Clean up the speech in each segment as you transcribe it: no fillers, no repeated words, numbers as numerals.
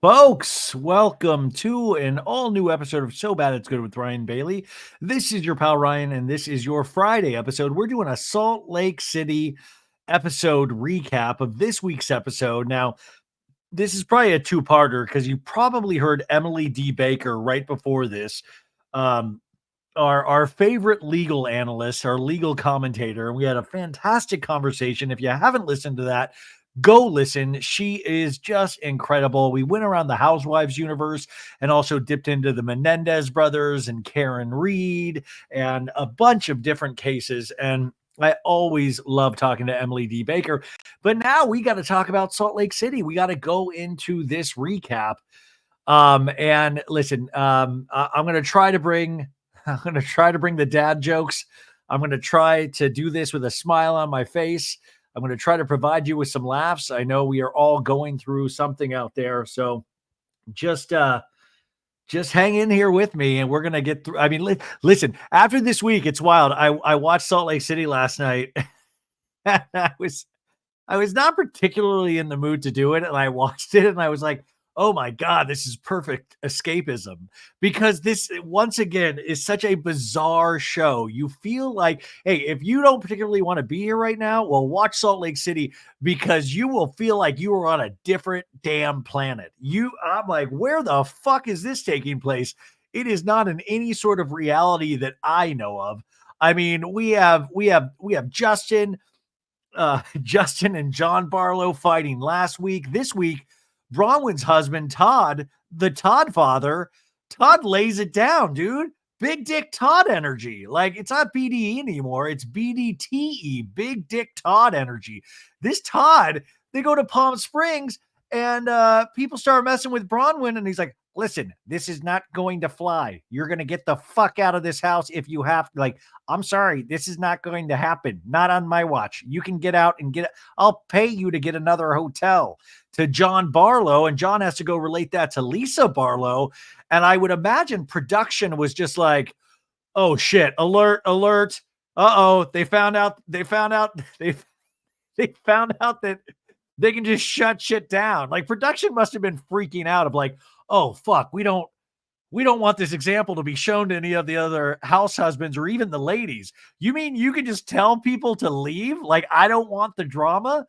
Folks, welcome to an all new episode of So Bad It's Good with Ryan Bailey. This is your pal Ryan, and this is your Friday episode. We're doing a Salt Lake City episode recap of this week's episode. Now, this is probably a two-parter because you probably heard Emily D. Baker right before this. Um, our favorite legal analyst, our legal commentator, and we had a fantastic conversation. If you haven't listened to that, go listen. She is just incredible. We went around the Housewives universe and also dipped into the Menendez brothers and Karen Reed and a bunch of different cases. And I always love talking to Emily D. Baker. But now we got to talk about Salt Lake City. We got to go into this recap. And listen, I'm going to try to bring I'm going to try to bring the dad jokes. I'm going to try to do this with a smile on my face. I'm going to try to provide you with some laughs. I know we are all going through something out there, so just just hang in here with me, and we're going to get through. I mean, listen, after this week, it's wild. I watched Salt Lake City last night. And I was not particularly in the mood to do it, and I watched it, and I was like, "Oh my god, this is perfect escapism." Because this, once again, is such a bizarre show. You feel like, hey, if you don't particularly want to be here right now, well, watch Salt Lake City because you will feel like you are on a different damn planet. I'm like, where the fuck is this taking place? It is not in any sort of reality that I know of. I mean, we have Justin and John Barlow fighting last week. This week, Bronwyn's husband, Todd, the Todd father, Todd lays it down, dude. Big Dick Todd energy. Like, it's not BDE anymore. It's BDTE, Big Dick Todd energy. This Todd, they go to Palm Springs and people start messing with Bronwyn. And he's like, listen, this is not going to fly. You're going to get the fuck out of this house if you have to. Like, I'm sorry, this is not going to happen. Not on my watch. You can get out and I'll pay you to get another hotel. To John Barlow, and John has to go relate that to Lisa Barlow. And I would imagine production was just like, oh shit, alert, alert. Uh-oh, they found out they found out that they can just shut shit down. Like, production must have been freaking out of like, oh fuck, we don't want this example to be shown to any of the other house husbands or even the ladies. You mean you can just tell people to leave? Like, I don't want the drama?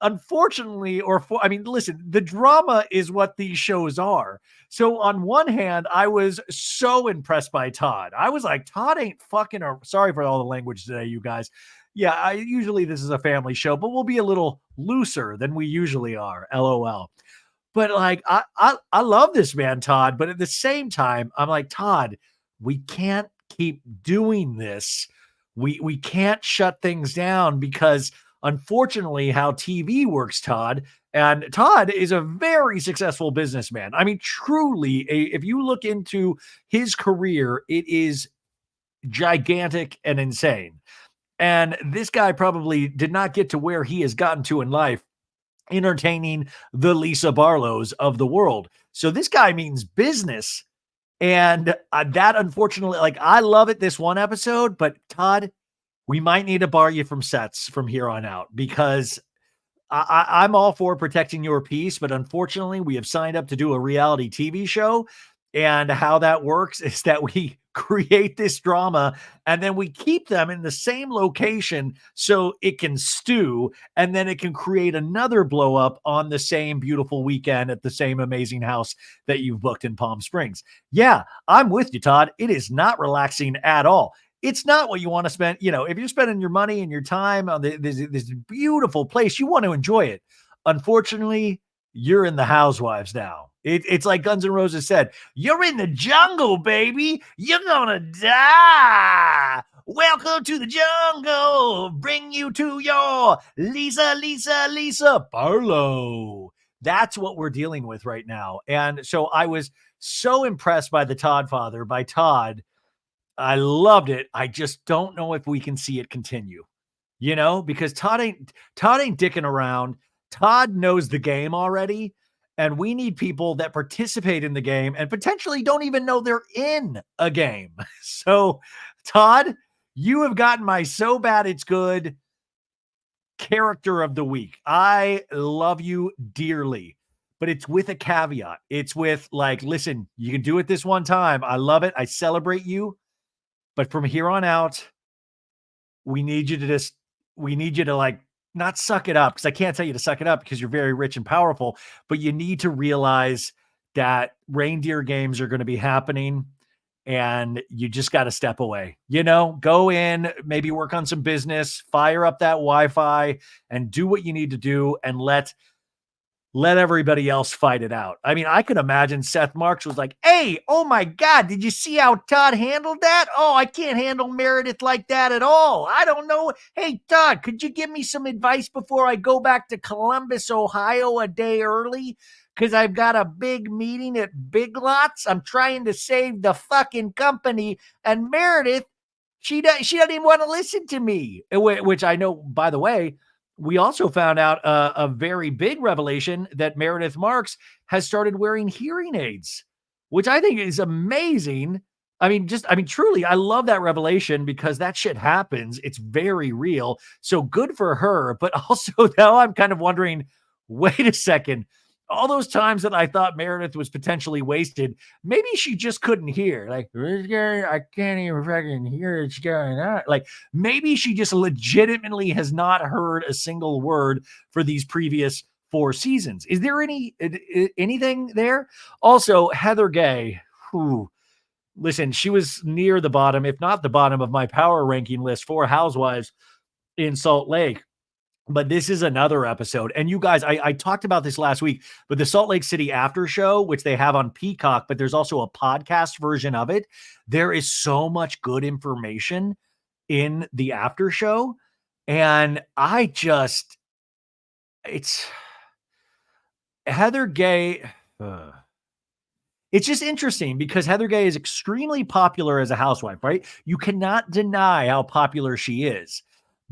Unfortunately, I mean, listen, the drama is what these shows are. So on one hand, I was so impressed by Todd. I was like, Todd ain't fucking, sorry for all the language today, you guys. Yeah, usually this is a family show, but we'll be a little looser than we usually are. LOL. But like, I love this man, Todd. But at the same time, I'm like, Todd, we can't keep doing this. We can't shut things down because unfortunately, how TV works, Todd. And Todd is a very successful businessman. I mean, truly, if you look into his career, it is gigantic and insane. And this guy probably did not get to where he has gotten to in life entertaining the Lisa Barlows of the world. So this guy means business. And that, unfortunately, like, I love it this one episode, but Todd, we might need to bar you from sets from here on out because I'm all for protecting your peace, but unfortunately, we have signed up to do a reality TV show. And how that works is that we create this drama and then we keep them in the same location so it can stew and then it can create another blow up on the same beautiful weekend at the same amazing house that you've booked in Palm Springs. Yeah, I'm with you, Todd. It is not relaxing at all. It's not what you want to spend. You know, if you're spending your money and your time on this beautiful place, you want to enjoy it. Unfortunately, you're in the Housewives now. It's like Guns N' Roses said, you're in the jungle, baby. You're gonna die. Welcome to the jungle. Bring you to your Lisa Barlow. That's what we're dealing with right now. And so I was so impressed by the Todd father, by Todd. I loved it. I just don't know if we can see it continue, because Todd ain't dicking around. Todd knows the game already, and we need people that participate in the game and potentially don't even know they're in a game. So, Todd, you have gotten my so bad it's good character of the week. I love you dearly. but it's with a caveat. It's with like, listen, you can do it this one time. I love it. I celebrate you. But from here on out, we need you to like not suck it up, because I can't tell you to suck it up because you're very rich and powerful, but you need to realize that reindeer games are going to be happening and you just got to step away. Go in, maybe work on some business, fire up that Wi-Fi and do what you need to do, and let everybody else fight it out. I mean, I could imagine Seth Marks was like, hey, oh my God, did you see how Todd handled that? Oh, I can't handle Meredith like that at all. I don't know. Hey, Todd, could you give me some advice before I go back to Columbus, Ohio a day early? Because I've got a big meeting at Big Lots. I'm trying to save the fucking company. And Meredith, she doesn't even want to listen to me, which I know, by the way, we also found out a very big revelation that Meredith Marks has started wearing hearing aids, which I think is amazing. I mean, truly, I love that revelation because that shit happens. It's very real. So good for her. But also now I'm kind of wondering, wait a second. All those times that I thought Meredith was potentially wasted, maybe she just couldn't hear. Like, I can't even fucking hear what's going on. Like, maybe she just legitimately has not heard a single word for these previous 4 seasons. Is there anything there? Also, Heather Gay, listen, she was near the bottom, if not the bottom of my power ranking list for Housewives in Salt Lake. But this is another episode. And you guys, I talked about this last week, but the Salt Lake City after show, which they have on Peacock, but there's also a podcast version of it. There is so much good information in the after show. And it's Heather Gay. It's just interesting because Heather Gay is extremely popular as a housewife, right? You cannot deny how popular she is.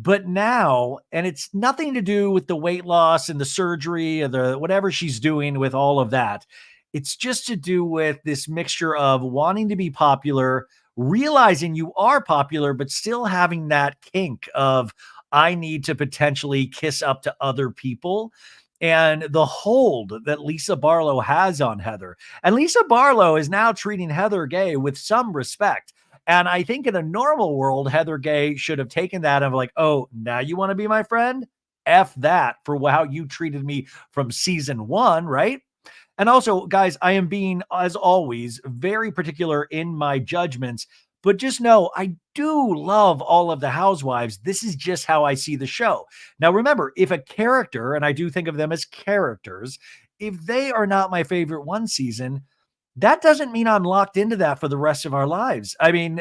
But now, and it's nothing to do with the weight loss and the surgery or the whatever she's doing with all of that. It's just to do with this mixture of wanting to be popular, realizing you are popular, but still having that kink of, I need to potentially kiss up to other people. And the hold that Lisa Barlow has on Heather. And Lisa Barlow is now treating Heather Gay with some respect. And I think in a normal world, Heather Gay should have taken that and like, oh, now you want to be my friend? F that for how you treated me from season 1, right? And also, guys, I am being, as always, very particular in my judgments. But just know, I do love all of the Housewives. This is just how I see the show. Now, remember, if a character, and I do think of them as characters, if they are not my favorite one season, that doesn't mean I'm locked into that for the rest of our lives. I mean,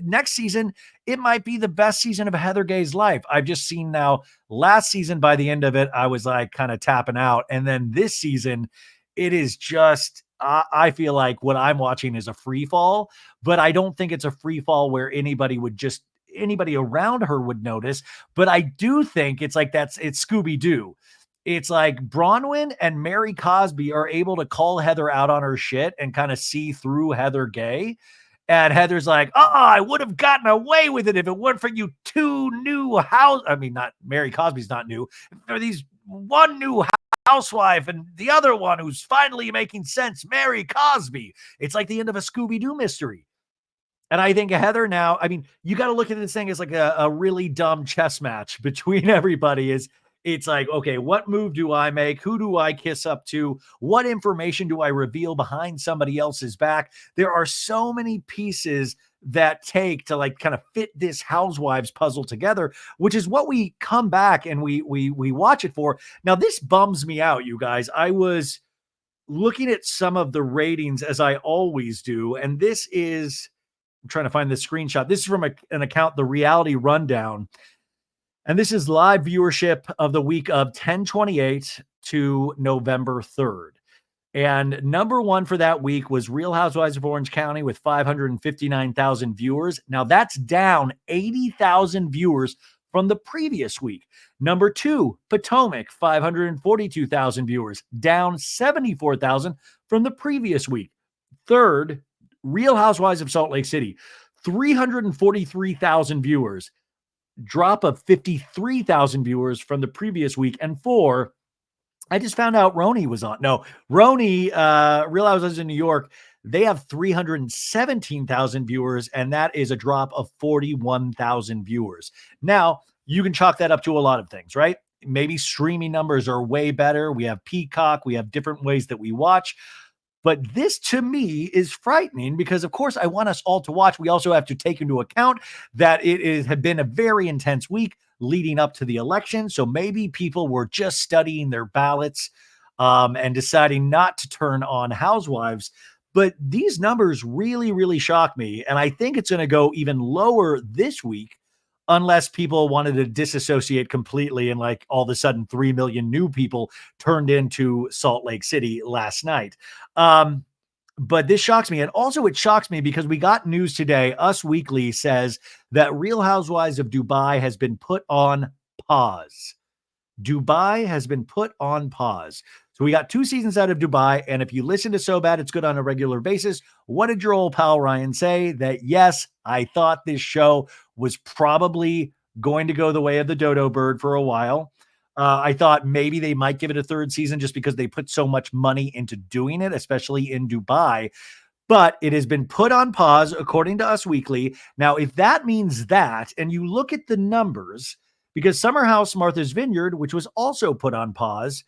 next season, it might be the best season of Heather Gay's life. I've just seen now, last season, by the end of it, I was like kind of tapping out. And then this season, it is just, I feel like what I'm watching is a free fall, but I don't think it's a free fall where anybody around her would notice. But I do think it's like it's Scooby-Doo. It's like Bronwyn and Mary Cosby are able to call Heather out on her shit and kind of see through Heather Gay. And Heather's like, I would have gotten away with it if it weren't for you 2 new not Mary Cosby's not new. There are these one new housewife and the other one who's finally making sense, Mary Cosby. It's like the end of a Scooby-Doo mystery. And I think Heather now, I mean, you got to look at this thing as like a really dumb chess match between everybody. It's like, okay, what move do I make? Who do I kiss up to? What information do I reveal behind somebody else's back? There are so many pieces that take to like kind of fit this Housewives puzzle together, which is what we come back and we watch it for. Now, this bums me out, you guys. I was looking at some of the ratings as I always do, and this is, I'm trying to find this screenshot. This is from an account, The Reality Rundown. And this is live viewership of the week of 10/28 to November 3rd. And number 1 for that week was Real Housewives of Orange County with 559,000 viewers. Now that's down 80,000 viewers from the previous week. Number 2, Potomac, 542,000 viewers, down 74,000 from the previous week. Third, Real Housewives of Salt Lake City, 343,000 viewers, drop of 53,000 viewers from the previous week. And 4, I just found out Roni was on. No, Roni, Real Housewives in New York, they have 317,000 viewers, and that is a drop of 41,000 viewers. Now, you can chalk that up to a lot of things, right? Maybe streaming numbers are way better. We have Peacock, we have different ways that we watch. But this to me is frightening because, of course, I want us all to watch. We also have to take into account that had been a very intense week leading up to the election. So maybe people were just studying their ballots and deciding not to turn on Housewives. But these numbers really, really shock me. And I think it's going to go even lower this week unless people wanted to disassociate completely and like all of a sudden 3 million new people turned into Salt Lake City last night. But this shocks me. And also it shocks me because we got news today. Us Weekly says that Real Housewives of Dubai has been put on pause. Dubai has been put on pause. So we got 2 seasons out of Dubai. And if you listen to So Bad It's Good on a regular basis, what did your old pal Ryan say? That yes, I thought this show was probably going to go the way of the dodo bird for a while. I thought maybe they might give it a 3rd season just because they put so much money into doing it, especially in Dubai. But it has been put on pause, according to Us Weekly. Now, if that means that, and you look at the numbers, because Summer House Martha's Vineyard, which was also put on pause,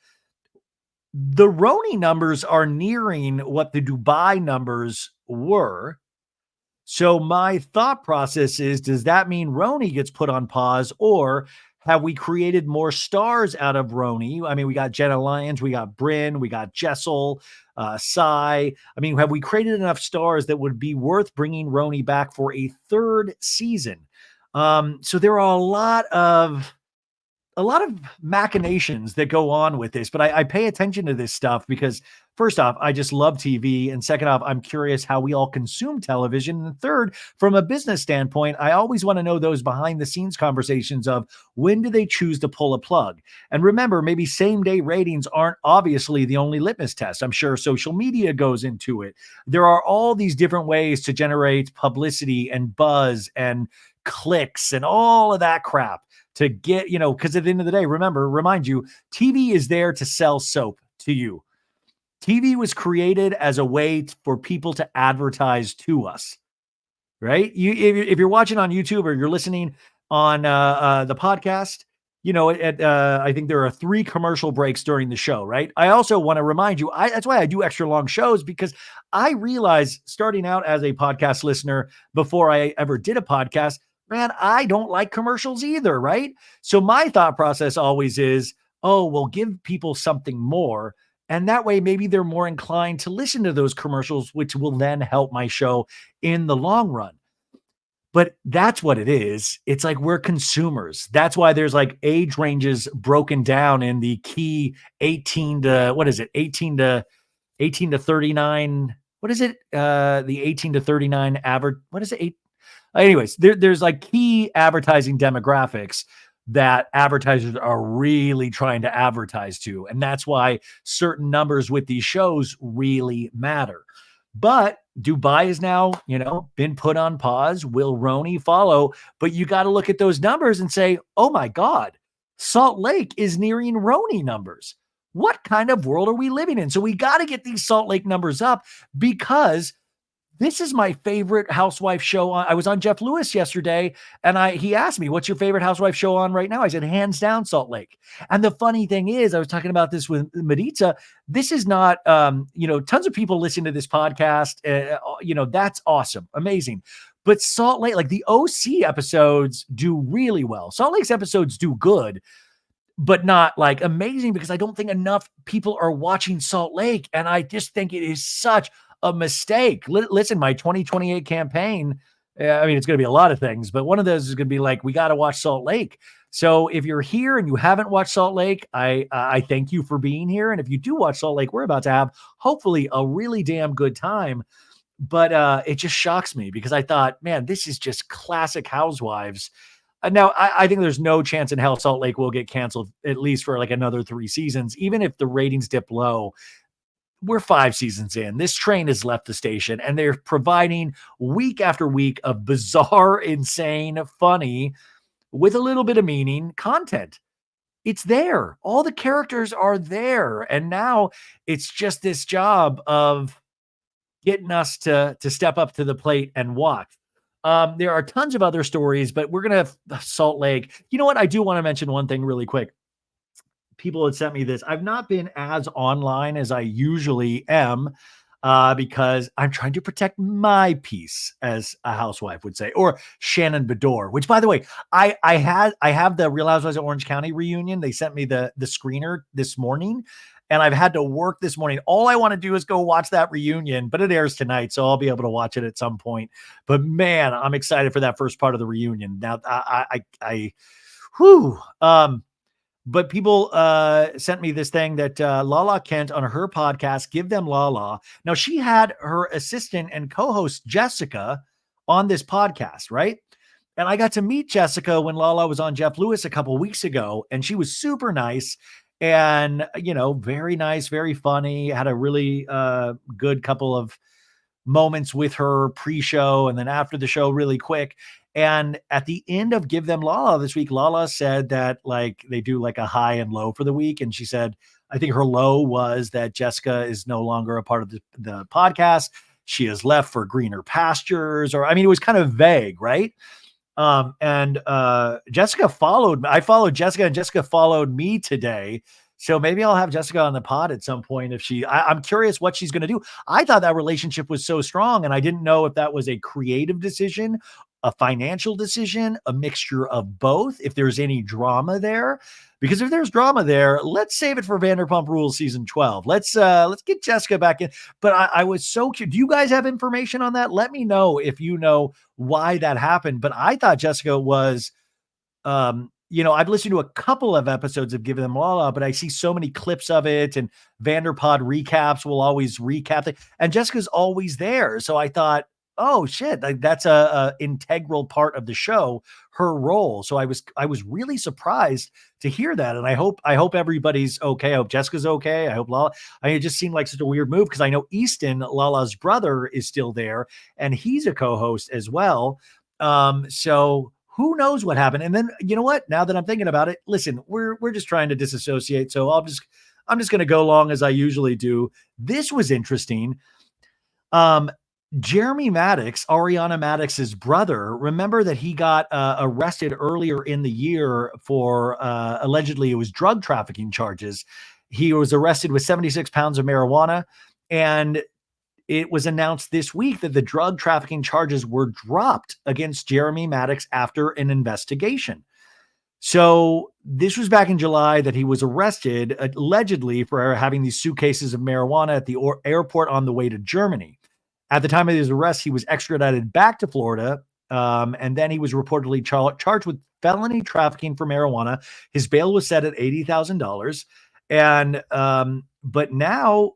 the Roni numbers are nearing what the Dubai numbers were. So my thought process is, does that mean Roni gets put on pause, or have we created more stars out of Roni? I mean, we got Jenna Lyons, we got Brynn, we got Jessel, Sai. I mean, have we created enough stars that would be worth bringing Roni back for a 3rd season? So there are a lot of machinations that go on with this, but I pay attention to this stuff because first off, I just love TV. And second off, I'm curious how we all consume television. And third, from a business standpoint, I always want to know those behind the scenes conversations of when do they choose to pull a plug? And remember, maybe same day ratings aren't obviously the only litmus test. I'm sure social media goes into it. There are all these different ways to generate publicity and buzz and clicks and all of that crap to get, because at the end of the day, remind you, TV is there to sell soap to you. TV was created as a way for people to advertise to us, right? If you're watching on YouTube or you're listening on the podcast, I think there are 3 commercial breaks during the show, right? I also want to remind you, that's why I do extra long shows, because I realize starting out as a podcast listener before I ever did a podcast, man, I don't like commercials either, right? So my thought process always is, well, give people something more. And that way, maybe they're more inclined to listen to those commercials, which will then help my show in the long run. But that's what it is. It's like we're consumers. That's why there's like age ranges broken down in the key 18 to, what is it? 18 to 39. What is it? The 18 to 39 average. What is it? Anyways, there's like key advertising demographics that advertisers are really trying to advertise to. And that's why certain numbers with these shows really matter. But Dubai is now, been put on pause. Will Roni follow? But you got to look at those numbers and say, oh my God, Salt Lake is nearing Roni numbers. What kind of world are we living in? So we got to get these Salt Lake numbers up because this is my favorite housewife show. I was on Jeff Lewis yesterday, and he asked me, what's your favorite housewife show on right now? I said, hands down, Salt Lake. And the funny thing is, I was talking about this with Maritza. This is not, tons of people listen to this podcast. That's awesome. Amazing. But Salt Lake, like the OC episodes do really well. Salt Lake's episodes do good, but not like amazing because I don't think enough people are watching Salt Lake. And I just think it is such a mistake. Listen, my 2028 campaign, it's going to be a lot of things, but one of those is going to be like, we got to watch Salt Lake. So if you're here and you haven't watched Salt Lake, I thank you for being here. And if you do watch Salt Lake, we're about to have hopefully a really damn good time. But it just shocks me because I thought, man, this is just classic Housewives. Now, I think there's no chance in hell Salt Lake will get canceled, at least for like another 3 seasons, even if the ratings dip low. We're 5 seasons in. This train has left the station, and they're providing week after week of bizarre, insane, funny, with a little bit of meaning content. it's there. All the characters are there. And now it's just this job of getting us to step up to the plate and watch. There are tons of other stories, but we're going to Salt Lake. You know what? I do want to mention one thing really quick. People had sent me this. I've not been as online as I usually am because I'm trying to protect my peace, as a housewife would say, or Shannon Bedore. Which, by the way, I have the Real Housewives of Orange County reunion. They sent me the screener this morning, and I've had to work this morning. All I want to do is go watch that reunion, but it airs tonight, so I'll be able to watch it at some point. But man, I'm excited for that first part of the reunion. Now, whew. But people sent me this thing that Lala Kent on her podcast, Give Them Lala. Now, she had her assistant and co-host Jessica on this podcast, right? And I got to meet Jessica when Lala was on Jeff Lewis a couple weeks ago, and she was super nice and, very nice, very funny, had a really good couple of moments with her pre-show and then after the show really quick. And at the end of Give Them Lala this week, Lala said that like they do like a high and low for the week. And she said, I think her low was that Jessica is no longer a part of the podcast. She has left for greener pastures, or, I mean, it was kind of vague, right? And Jessica followed, I followed Jessica and Jessica followed me today. So maybe I'll have Jessica on the pod at some point if I'm curious what she's going to do. I thought that relationship was so strong, and I didn't know if that was a creative decision, a financial decision, a mixture of both, if there's any drama there. Because if there's drama there, let's save it for Vanderpump Rules season 12. Let's get Jessica back in. But I was so curious. Do you guys have information on that? Let me know if you know why that happened. But I thought Jessica was, I've listened to a couple of episodes of Give Them Lala, but I see so many clips of it, and Vanderpod recaps will always recap it, and Jessica's always there. So I thought, oh shit, like that's a integral part of the show, her role. So I was really surprised to hear that. And I hope everybody's okay. I hope Jessica's okay. I hope Lala, it just seemed like such a weird move because I know Easton, Lala's brother, is still there and he's a co-host as well. So who knows what happened? And then, you know what, now that I'm thinking about it, listen, we're just trying to disassociate. So I'm just going to go along as I usually do. This was interesting. Jeremy Madix, Ariana Madix's brother, remember that he got arrested earlier in the year for allegedly it was drug trafficking charges. He was arrested with 76 pounds of marijuana, and it was announced this week that the drug trafficking charges were dropped against Jeremy Madix after an investigation. So this was back in July that he was arrested allegedly for having these suitcases of marijuana at the airport on the way to Germany. At the time of his arrest, he was extradited back to Florida, and then he was reportedly charged with felony trafficking for marijuana. His bail was set at $80,000, and but now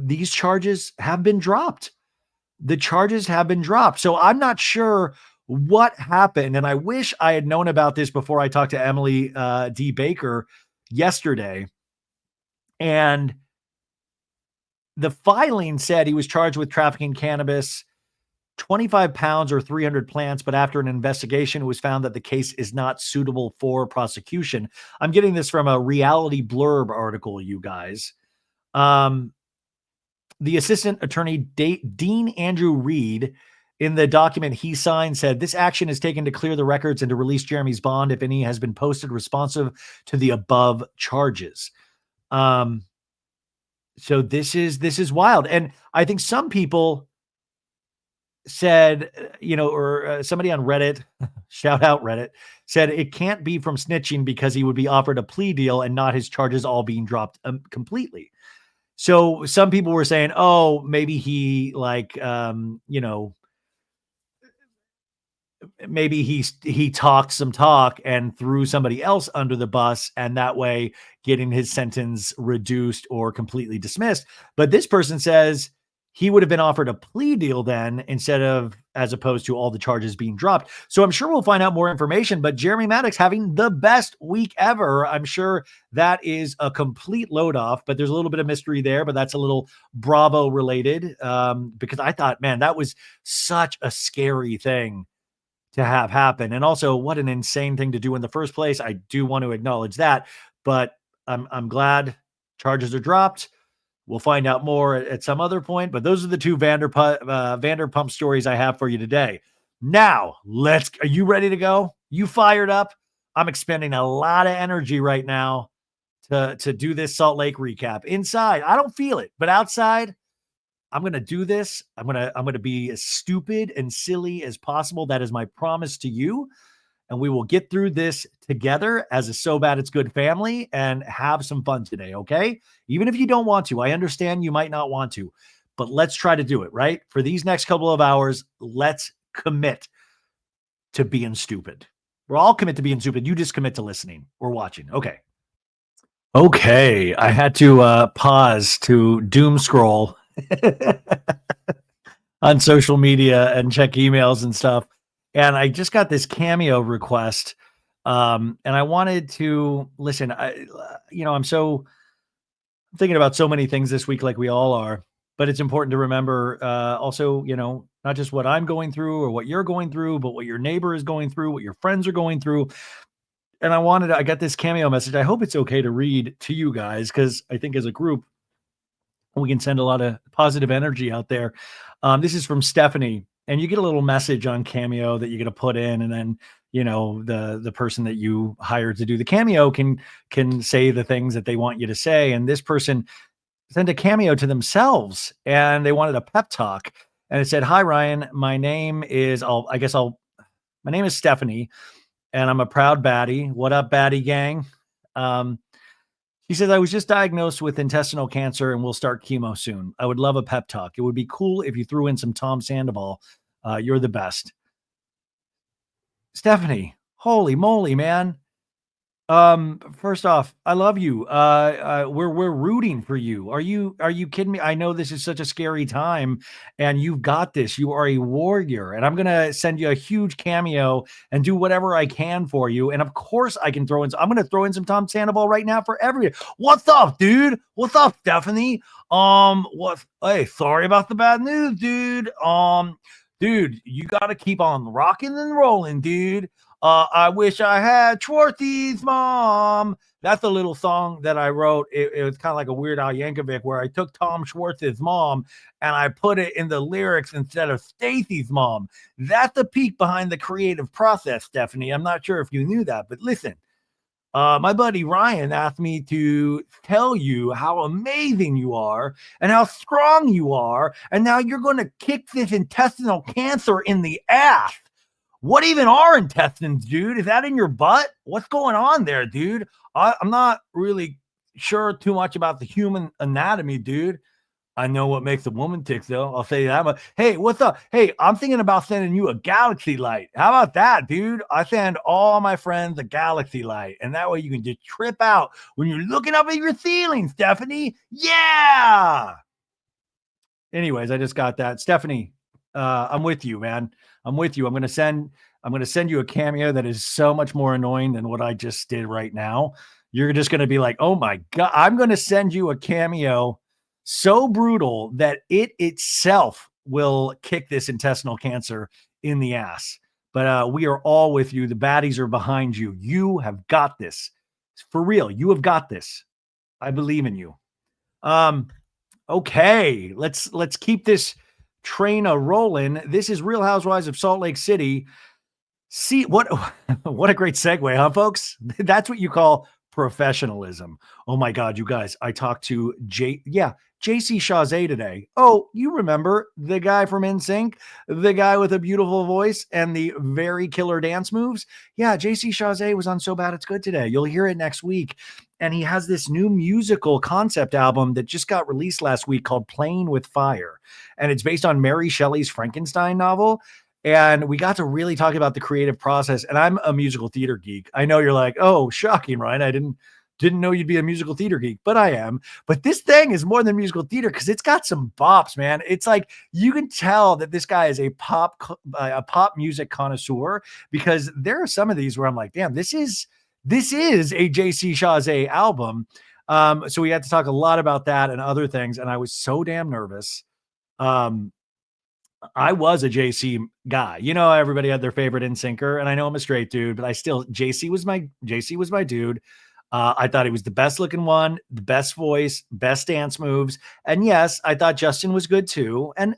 these charges have been dropped. The charges have been dropped. So I'm not sure what happened, and I wish I had known about this before I talked to Emily D. Baker yesterday. And the filing said he was charged with trafficking cannabis, 25 pounds or 300 plants, but after an investigation, it was found that the case is not suitable for prosecution. I'm getting this from a Reality Blurb article, you guys. The assistant attorney, Dean Andrew Reed, in the document he signed, said this action is taken to clear the records and to release Jeremy's bond if any has been posted responsive to the above charges. So this is wild. And I think some people said, or somebody on Reddit, shout out Reddit, said it can't be from snitching because he would be offered a plea deal and not his charges all being dropped completely. So some people were saying, oh, maybe he maybe he talked some talk and threw somebody else under the bus, and that way getting his sentence reduced or completely dismissed. But this person says he would have been offered a plea deal then as opposed to all the charges being dropped. So I'm sure we'll find out more information, but Jeremy Madix having the best week ever. I'm sure that is a complete load off, but there's a little bit of mystery there, but that's a little Bravo related because I thought, man, that was such a scary thing to have happen. And also, what an insane thing to do in the first place. I do want to acknowledge that, but I'm glad charges are dropped. We'll find out more at some other point, but those are the two Vanderpump stories I have for you today. Now, are you ready to go? You fired up? I'm expending a lot of energy right now to do this Salt Lake recap. Inside, I don't feel it, but outside, I'm going to do this. I'm going to be as stupid and silly as possible. That is my promise to you. And we will get through this together as a So Bad It's Good family and have some fun today, okay? Even if you don't want to, I understand you might not want to, but let's try to do it, right? For these next couple of hours, let's commit to being stupid. We're all commit to being stupid. You just commit to listening or watching. Okay. Okay. I had to pause to doom scroll on social media and check emails and stuff. And I just got this cameo request. And I wanted to listen. I'm thinking about so many things this week, like we all are, but it's important to remember also, not just what I'm going through or what you're going through, but what your neighbor is going through, what your friends are going through. And I got this cameo message. I hope it's okay to read to you guys, because I think as a group, we can send a lot of positive energy out there. This is from Stephanie. And you get a little message on Cameo that you're going to put in, and then the person that you hired to do the cameo can say the things that they want you to say. And this person sent a cameo to themselves, and they wanted a pep talk. And it said, "Hi Ryan, my name is Stephanie, and I'm a proud baddie. What up, baddie gang?" She says, "I was just diagnosed with intestinal cancer and will start chemo soon. I would love a pep talk. It would be cool if you threw in some Tom Sandoval. You're the best." Stephanie, holy moly, man. First off, I love you. We're rooting for you. Are you kidding me? I know this is such a scary time, and you've got this. You are a warrior, and I'm gonna send you a huge cameo and do whatever I can for you. And of course, I'm gonna throw in some Tom Sandoval right now for everyone. What's up, dude? What's up, Stephanie? Hey, sorry about the bad news, dude. Dude, you got to keep on rocking and rolling, dude. I wish I had Schwartz's mom. That's a little song that I wrote. It was kind of like a Weird Al Yankovic, where I took Tom Schwartz's mom and I put it in the lyrics instead of Stacy's mom. That's the peek behind the creative process, Stephanie. I'm not sure if you knew that, but listen. My buddy Ryan asked me to tell you how amazing you are and how strong you are. And now you're going to kick this intestinal cancer in the ass. What even are intestines, dude? Is that in your butt? What's going on there, dude? I'm not really sure too much about the human anatomy, dude. I know what makes a woman tick, though. I'll say that. Hey, what's up? Hey, I'm thinking about sending you a galaxy light. How about that, dude? I send all my friends a galaxy light, and that way you can just trip out when you're looking up at your ceiling, Stephanie. Yeah. Anyways, I just got that. Stephanie, I'm with you, man. I'm with you. I'm gonna send you a cameo that is so much more annoying than what I just did right now. You're just gonna be like, oh my God, I'm gonna send you a cameo so brutal that it itself will kick this intestinal cancer in the ass. But we are all with you. The baddies are behind you. You have got this. For real, you have got this. I believe in you. Okay, let's keep this train a rolling. This is Real Housewives of Salt Lake City. See what a great segue, huh, folks? That's what you call professionalism. Oh my God, you guys! I talked to JC Chasez today. Oh, you remember the guy from NSYNC, the guy with a beautiful voice and the very killer dance moves? Yeah, JC Chasez was on So Bad It's Good today. You'll hear it next week. And he has this new musical concept album that just got released last week called Playing with Fire. And it's based on Mary Shelley's Frankenstein novel. And we got to really talk about the creative process. And I'm a musical theater geek. I know you're like, oh, shocking, Ryan. I didn't know you'd be a musical theater geek, but I am. But this thing is more than musical theater because it's got some bops, man. It's like you can tell that this guy is a pop music connoisseur, because there are some of these where I'm like, damn, this is a JC Chasez album. So we had to talk a lot about that and other things. And I was so damn nervous. I was a JC guy. You know, everybody had their favorite in sinker, and I know I'm a straight dude, but I still JC was my dude. I thought he was the best looking one, the best voice, best dance moves, and yes, I thought Justin was good too. And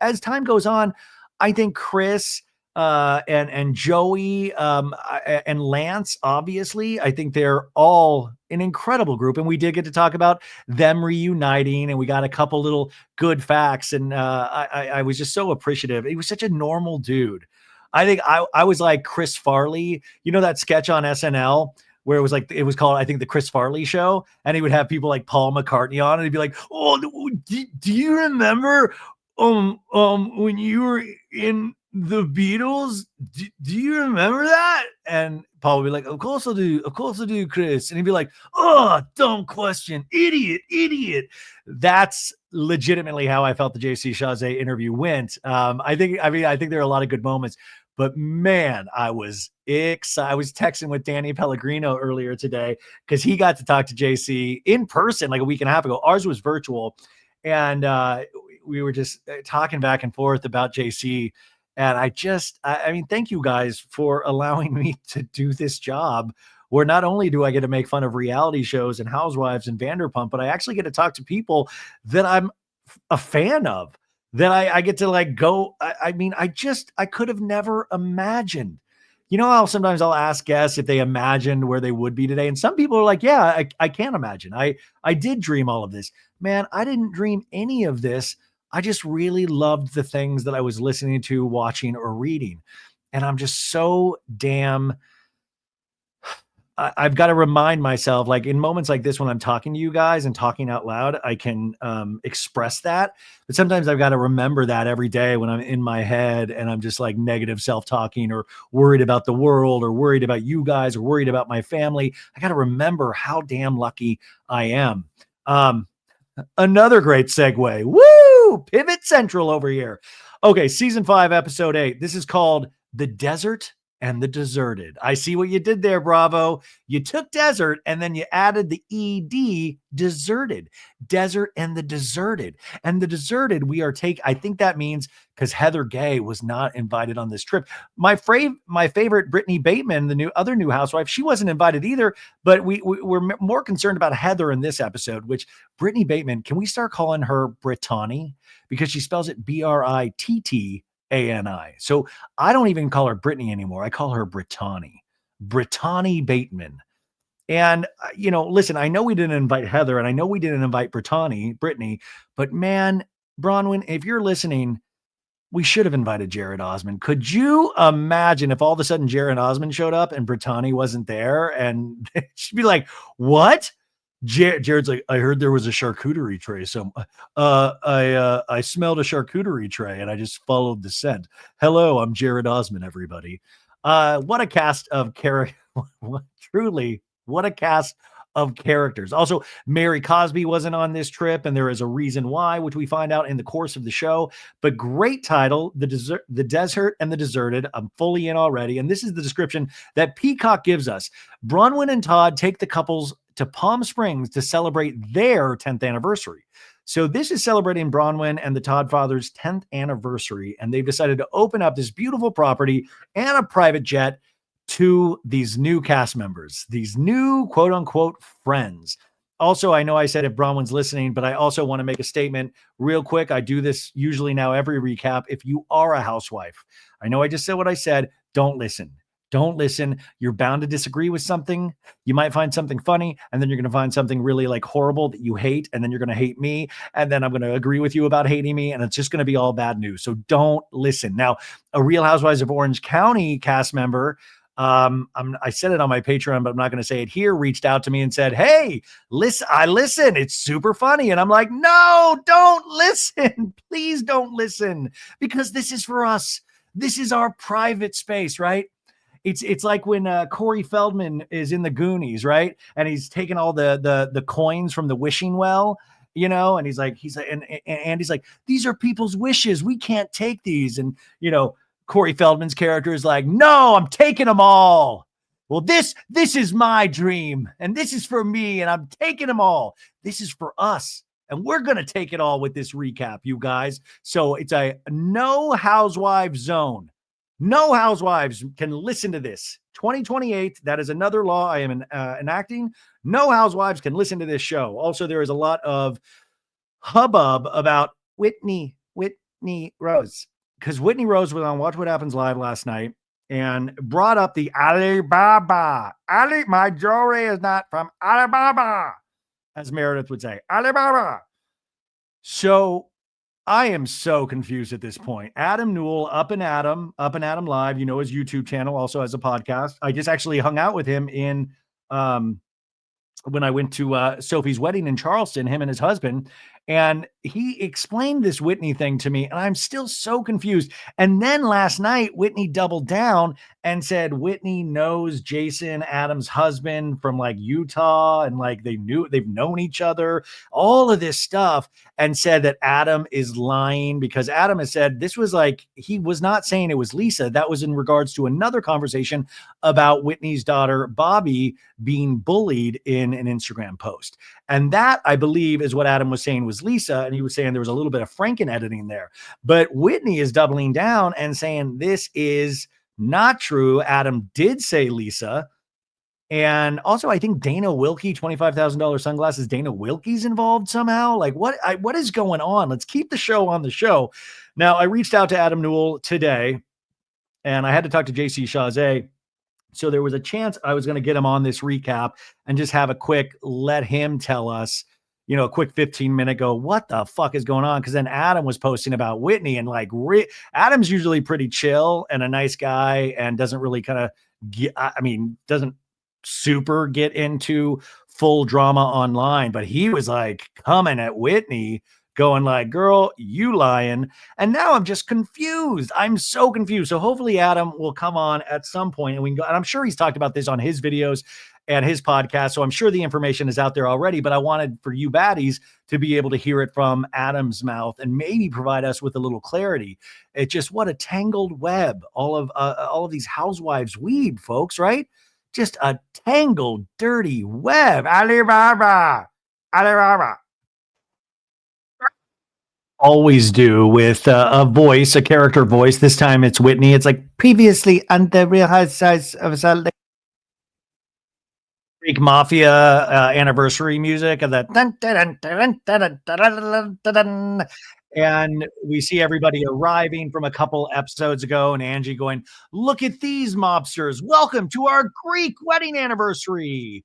as time goes on, I think Chris and Joey and Lance, obviously, I think they're all an incredible group, and we did get to talk about them reuniting, and we got a couple little good facts, and I was just so appreciative. He was such a normal dude. I think I was like Chris Farley. You know that sketch on SNL where it was called, I think, the Chris Farley Show, and he would have people like Paul McCartney on, and he'd be like, "Oh, do you remember when you were in the Beatles? Do you remember that?" And Paul would be like, "Of course I do. Of course I do, Chris." And he'd be like, "Oh, dumb question. Idiot." That's legitimately how I felt the JC Chasez interview went. I think there are a lot of good moments, but man, I was excited. I was texting with Danny Pellegrino earlier today because he got to talk to JC in person like a week and a half ago. Ours was virtual, and we were just talking back and forth about JC. And I mean, thank you guys for allowing me to do this job where not only do I get to make fun of reality shows and Housewives and Vanderpump, but I actually get to talk to people that I'm a fan of, that I get to like go. I mean, I could have never imagined. You know how sometimes I'll ask guests if they imagined where they would be today. And some people are like, yeah, I can't imagine. I did dream all of this. Man, I didn't dream any of this. I just really loved the things that I was listening to, watching, or reading. And I'm just so damn I've got to remind myself, like in moments like this, when I'm talking to you guys and talking out loud, I can express that. But sometimes I've got to remember that every day when I'm in my head and I'm just like negative self-talking or worried about the world or worried about you guys or worried about my family. I got to remember how damn lucky I am. Another great segue. Woo! Pivot Central over here. Okay, season 5, episode 8. This is called The Desert and the Deserted. I see what you did there, Bravo. You took desert and then you added the ED, deserted. Desert and the deserted. And the deserted, I think that means because Heather Gay was not invited on this trip. My favorite Brittany Bateman, the other new housewife, she wasn't invited either, but we're more concerned about Heather in this episode, which Brittany Bateman, can we start calling her Brittany? Because she spells it Brittany. So I don't even call her Brittany anymore. I call her Brittany Bateman. And, listen, I know we didn't invite Heather and I know we didn't invite Brittany, but man, Bronwyn, if you're listening, we should have invited Jared Osmond. Could you imagine if all of a sudden Jared Osmond showed up and Brittany wasn't there and she'd be like, what? Jared's like, I heard there was a charcuterie tray. So I smelled a charcuterie tray and I just followed the scent. Hello, I'm Jared Osmond, everybody. What a cast of characters. Truly, what a cast of characters. Also, Mary Cosby wasn't on this trip, and there is a reason why, which we find out in the course of the show. But great title, The Desert and the Deserted. I'm fully in already. And this is the description that Peacock gives us. Bronwyn and Todd take the couples to Palm Springs to celebrate their 10th anniversary. So this is celebrating Bronwyn and the Todd fathers' 10th anniversary, and they've decided to open up this beautiful property and a private jet to these new cast members, these new quote unquote friends. Also, I know I said if Bronwyn's listening, but I also want to make a statement real quick. I do this usually now every recap. If you are a housewife, I know I just said what I said. Don't listen. Don't listen. You're bound to disagree with something. You might find something funny, and then you're going to find something really like horrible that you hate, and then you're going to hate me, and then I'm going to agree with you about hating me, and it's just going to be all bad news. So don't listen. Now, a Real Housewives of Orange County cast member, I said it on my Patreon, but I'm not going to say it here, reached out to me and said, hey, I listen. It's super funny. And I'm like, no, don't listen. Please don't listen, because this is for us. This is our private space, right? It's like when Corey Feldman is in the Goonies, right? And he's taking all the coins from the wishing well, and he's like, and he's like, these are people's wishes. We can't take these. And, Corey Feldman's character is like, no, I'm taking them all. Well, this is my dream, and this is for me, and I'm taking them all. This is for us And we're going to take it all with this recap, you guys. So it's a no housewives zone. No housewives can listen to this. 2028, that is another law I am enacting. No housewives can listen to this show. Also, there is a lot of hubbub about Whitney Rose, because Whitney Rose was on Watch What Happens Live last night and brought up the Alibaba. My jewelry is not from Alibaba, as Meredith would say, Alibaba. So I am so confused at this point. Adam Newell, Up and Adam Live, his YouTube channel also has a podcast. I just actually hung out with him in when I went to Sophie's wedding in Charleston, him and his husband, and he explained this Whitney thing to me, and I'm still so confused. And then last night, Whitney doubled down and said Whitney knows Jason, Adam's husband, from like Utah, and like they've known each other, all of this stuff, and said that Adam is lying because Adam has said this was like, he was not saying it was Lisa. That was in regards to another conversation about Whitney's daughter, Bobby, being bullied in an Instagram post. And that, I believe, is what Adam was saying was Lisa. And he was saying there was a little bit of Franken editing there. But Whitney is doubling down and saying this is not true. Adam did say Lisa. And also, I think Dana Wilkie, $25,000 sunglasses, Dana Wilkie's involved somehow. Like, what is going on? Let's keep the show on the show. Now, I reached out to Adam Newell today, and I had to talk to JC Chazé. So there was a chance I was going to get him on this recap and just have a quick, let him tell us, a quick 15-minute go, what the fuck is going on? Because then Adam was posting about Whitney, and like Adam's usually pretty chill and a nice guy and doesn't really kind of doesn't super get into full drama online, but he was like coming at Whitney, going like, girl, you lying. And now I'm just confused. I'm so confused. So hopefully Adam will come on at some point and we can go. And I'm sure he's talked about this on his videos and his podcast. So I'm sure the information is out there already, but I wanted for you baddies to be able to hear it from Adam's mouth and maybe provide us with a little clarity. It's just what a tangled web all of these housewives weave, folks, right? Just a tangled, dirty web. Alibaba. Always do with a character voice. This time it's Whitney. It's like previously on the Real Housewives of Salt Lake. Greek Mafia anniversary music of that. And we see everybody arriving from a couple episodes ago, and Angie going, look at these mobsters. Welcome to our Greek wedding anniversary.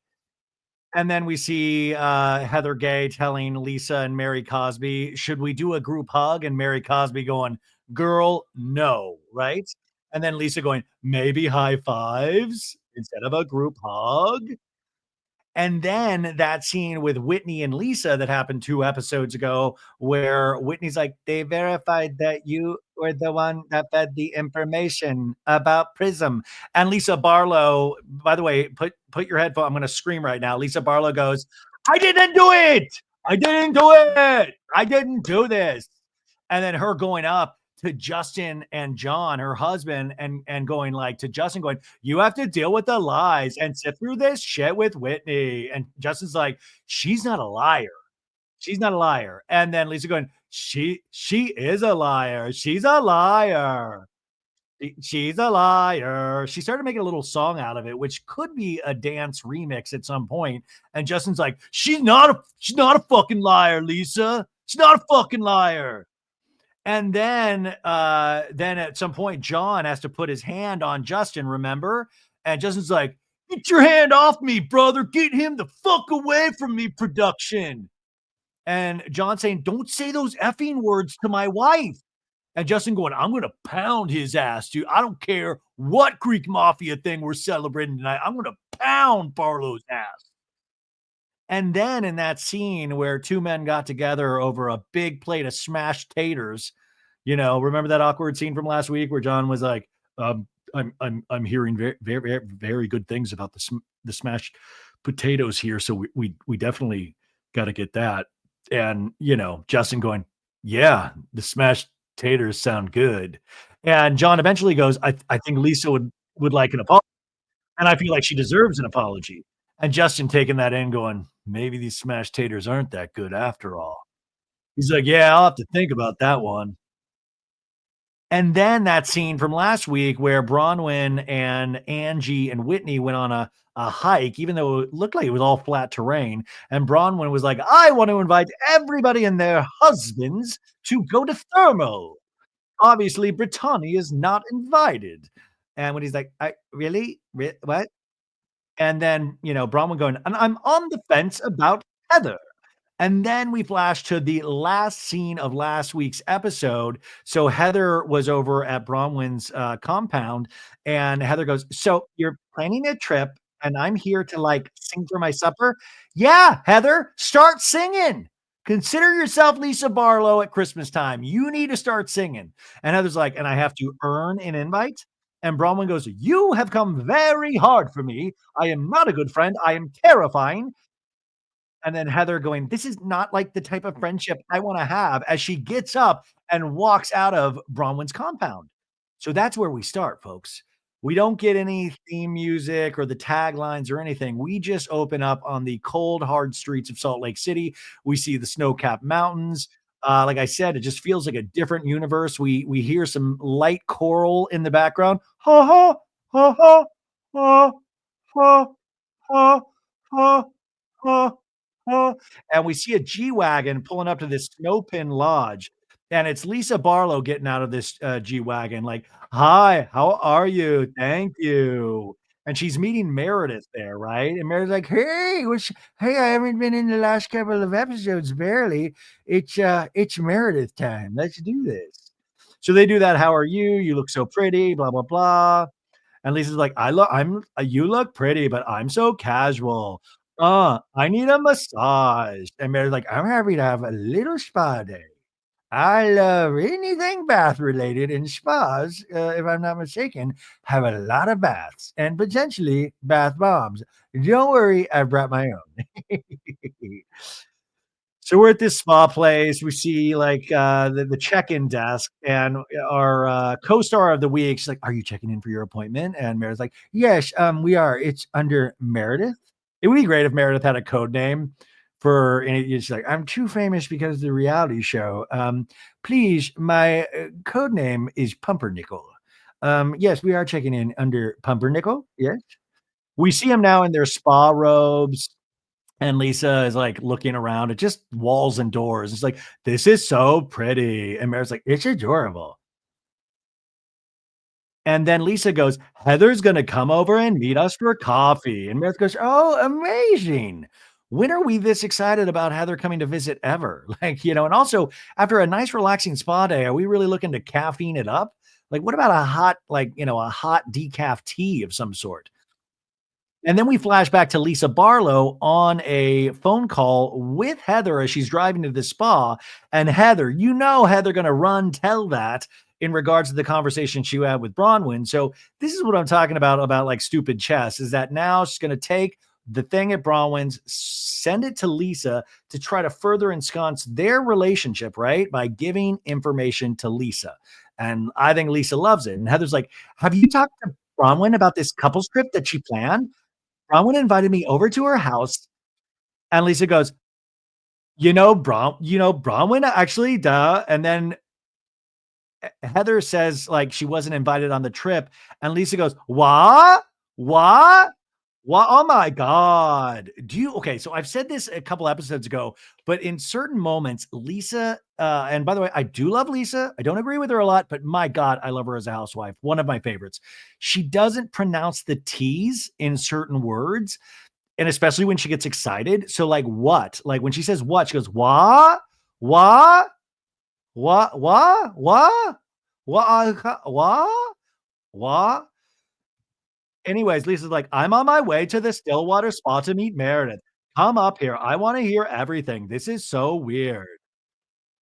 And then we see Heather Gay telling Lisa and Mary Cosby, should we do a group hug? And Mary Cosby going, girl, no, right? And then Lisa going, maybe high fives instead of a group hug. And then that scene with Whitney and Lisa that happened 2 episodes ago, where Whitney's like, they verified that you were the one that fed the information about Prism. And Lisa Barlow, by the way, put your headphone. I'm going to scream right now. Lisa Barlow goes, I didn't do it. I didn't do it. I didn't do this. And then her going up to Justin and John, her husband, and going like to Justin going, you have to deal with the lies and sit through this shit with Whitney. And Justin's like, she's not a liar. She's not a liar. And then Lisa going, she is a liar. She's a liar. She's a liar. She started making a little song out of it, which could be a dance remix at some point. And Justin's like, she's not a fucking liar, Lisa. She's not a fucking liar. And then at some point, John has to put his hand on Justin, remember? And Justin's like, get your hand off me, brother. Get him the fuck away from me, production. And John saying, don't say those effing words to my wife. And Justin going, I'm going to pound his ass, dude. I don't care what Greek Mafia thing we're celebrating tonight. I'm going to pound Barlow's ass. And then in that scene where 2 men got together over a big plate of smashed taters, remember that awkward scene from last week where John was like, I'm hearing very, very, very good things about the smashed potatoes here. So we definitely got to get that. And, Justin going, yeah, the smashed taters sound good. And John eventually goes, I think Lisa would like an apology. And I feel like she deserves an apology. And Justin taking that in going, maybe these smashed taters aren't that good after all. He's like, "Yeah, I'll have to think about that one." And then that scene from last week where Bronwyn and Angie and Whitney went on a hike, even though it looked like it was all flat terrain. And Bronwyn was like, I want to invite everybody and their husbands to go to thermal. Obviously, Brittany is not invited. And when he's like, I really? What? And then, Bronwyn going, and I'm on the fence about Heather. And then we flash to the last scene of last week's episode. So Heather was over at Bronwyn's compound, and Heather goes, "So you're planning a trip, and I'm here to like sing for my supper? Yeah, Heather, start singing. Consider yourself Lisa Barlow at Christmas time. You need to start singing." And Heather's like, "And I have to earn an invite?" And Bronwyn goes, "You have come very hard for me. I am not a good friend. I am terrifying." And then Heather going, "This is not like the type of friendship I wanna have," as she gets up and walks out of Bronwyn's compound. So that's where we start, folks. We don't get any theme music or the taglines or anything. We just open up on the cold, hard streets of Salt Lake City. We see the snow-capped mountains. Like I said, it just feels like a different universe. We hear some light choral in the background. "Ha ha, ha ha, ha, ha, ha, ha, ha." And we see a G-Wagon pulling up to this Snowpin Lodge, and it's Lisa Barlow getting out of this, G-Wagon like, "Hi, how are you? Thank you." And she's meeting Meredith there, right? And Meredith's like, "Hey, I haven't been in the last couple of episodes, barely. It's Meredith time. Let's do this." So they do that, "How are you? You look so pretty, blah, blah, blah." And Lisa's like, you look pretty, but I'm so casual. I need a massage." And Mary's like, "I'm happy to have a little spa day. I love anything bath related, and spas, if I'm not mistaken, have a lot of baths and potentially bath bombs. Don't worry, I brought my own." So we're at this spa place. We see like the check-in desk, and our co-star of the week. She's like, "Are you checking in for your appointment?" And Meredith's like, "Yes, we are. It's under Meredith." It would be great if Meredith had a code name for. And it's like, "I'm too famous because of the reality show. Please, my code name is Pumpernickel. Yes, we are checking in under Pumpernickel. Yes." We see them now in their spa robes, and Lisa is, like, looking around at just walls and doors. It's like, "This is so pretty." And Mary's like, "It's adorable." And then Lisa goes, "Heather's gonna come over and meet us for coffee." And Meredith goes, "Oh, amazing. When are we this excited about Heather coming to visit ever?" Like, and also after a nice relaxing spa day, are we really looking to caffeine it up? Like, what about a hot, like, a hot decaf tea of some sort? And then we flash back to Lisa Barlow on a phone call with Heather as she's driving to the spa. And Heather, Heather gonna run tell that in regards to the conversation she had with Bronwyn. So this is what I'm talking about like stupid chess, is that now she's gonna take the thing at Bronwyn's, send it to Lisa to try to further ensconce their relationship, right? By giving information to Lisa. And I think Lisa loves it. And Heather's like, "Have you talked to Bronwyn about this couples trip that she planned? Bronwyn invited me over to her house." And Lisa goes, Bronwyn actually, duh." And then Heather says, like, she wasn't invited on the trip. And Lisa goes, "What? What? What? Oh my God." Okay, so I've said this a couple episodes ago, but in certain moments, Lisa, and by the way, I do love Lisa. I don't agree with her a lot, but my God, I love her as a housewife. One of my favorites. She doesn't pronounce the T's in certain words. And especially when she gets excited. So like what? Like when she says what, she goes, "What? What? What? What? What? What? What?" Anyways, Lisa's like, "I'm on my way to the Stillwater Spa to meet Meredith. Come up here. I want to hear everything. This is so weird."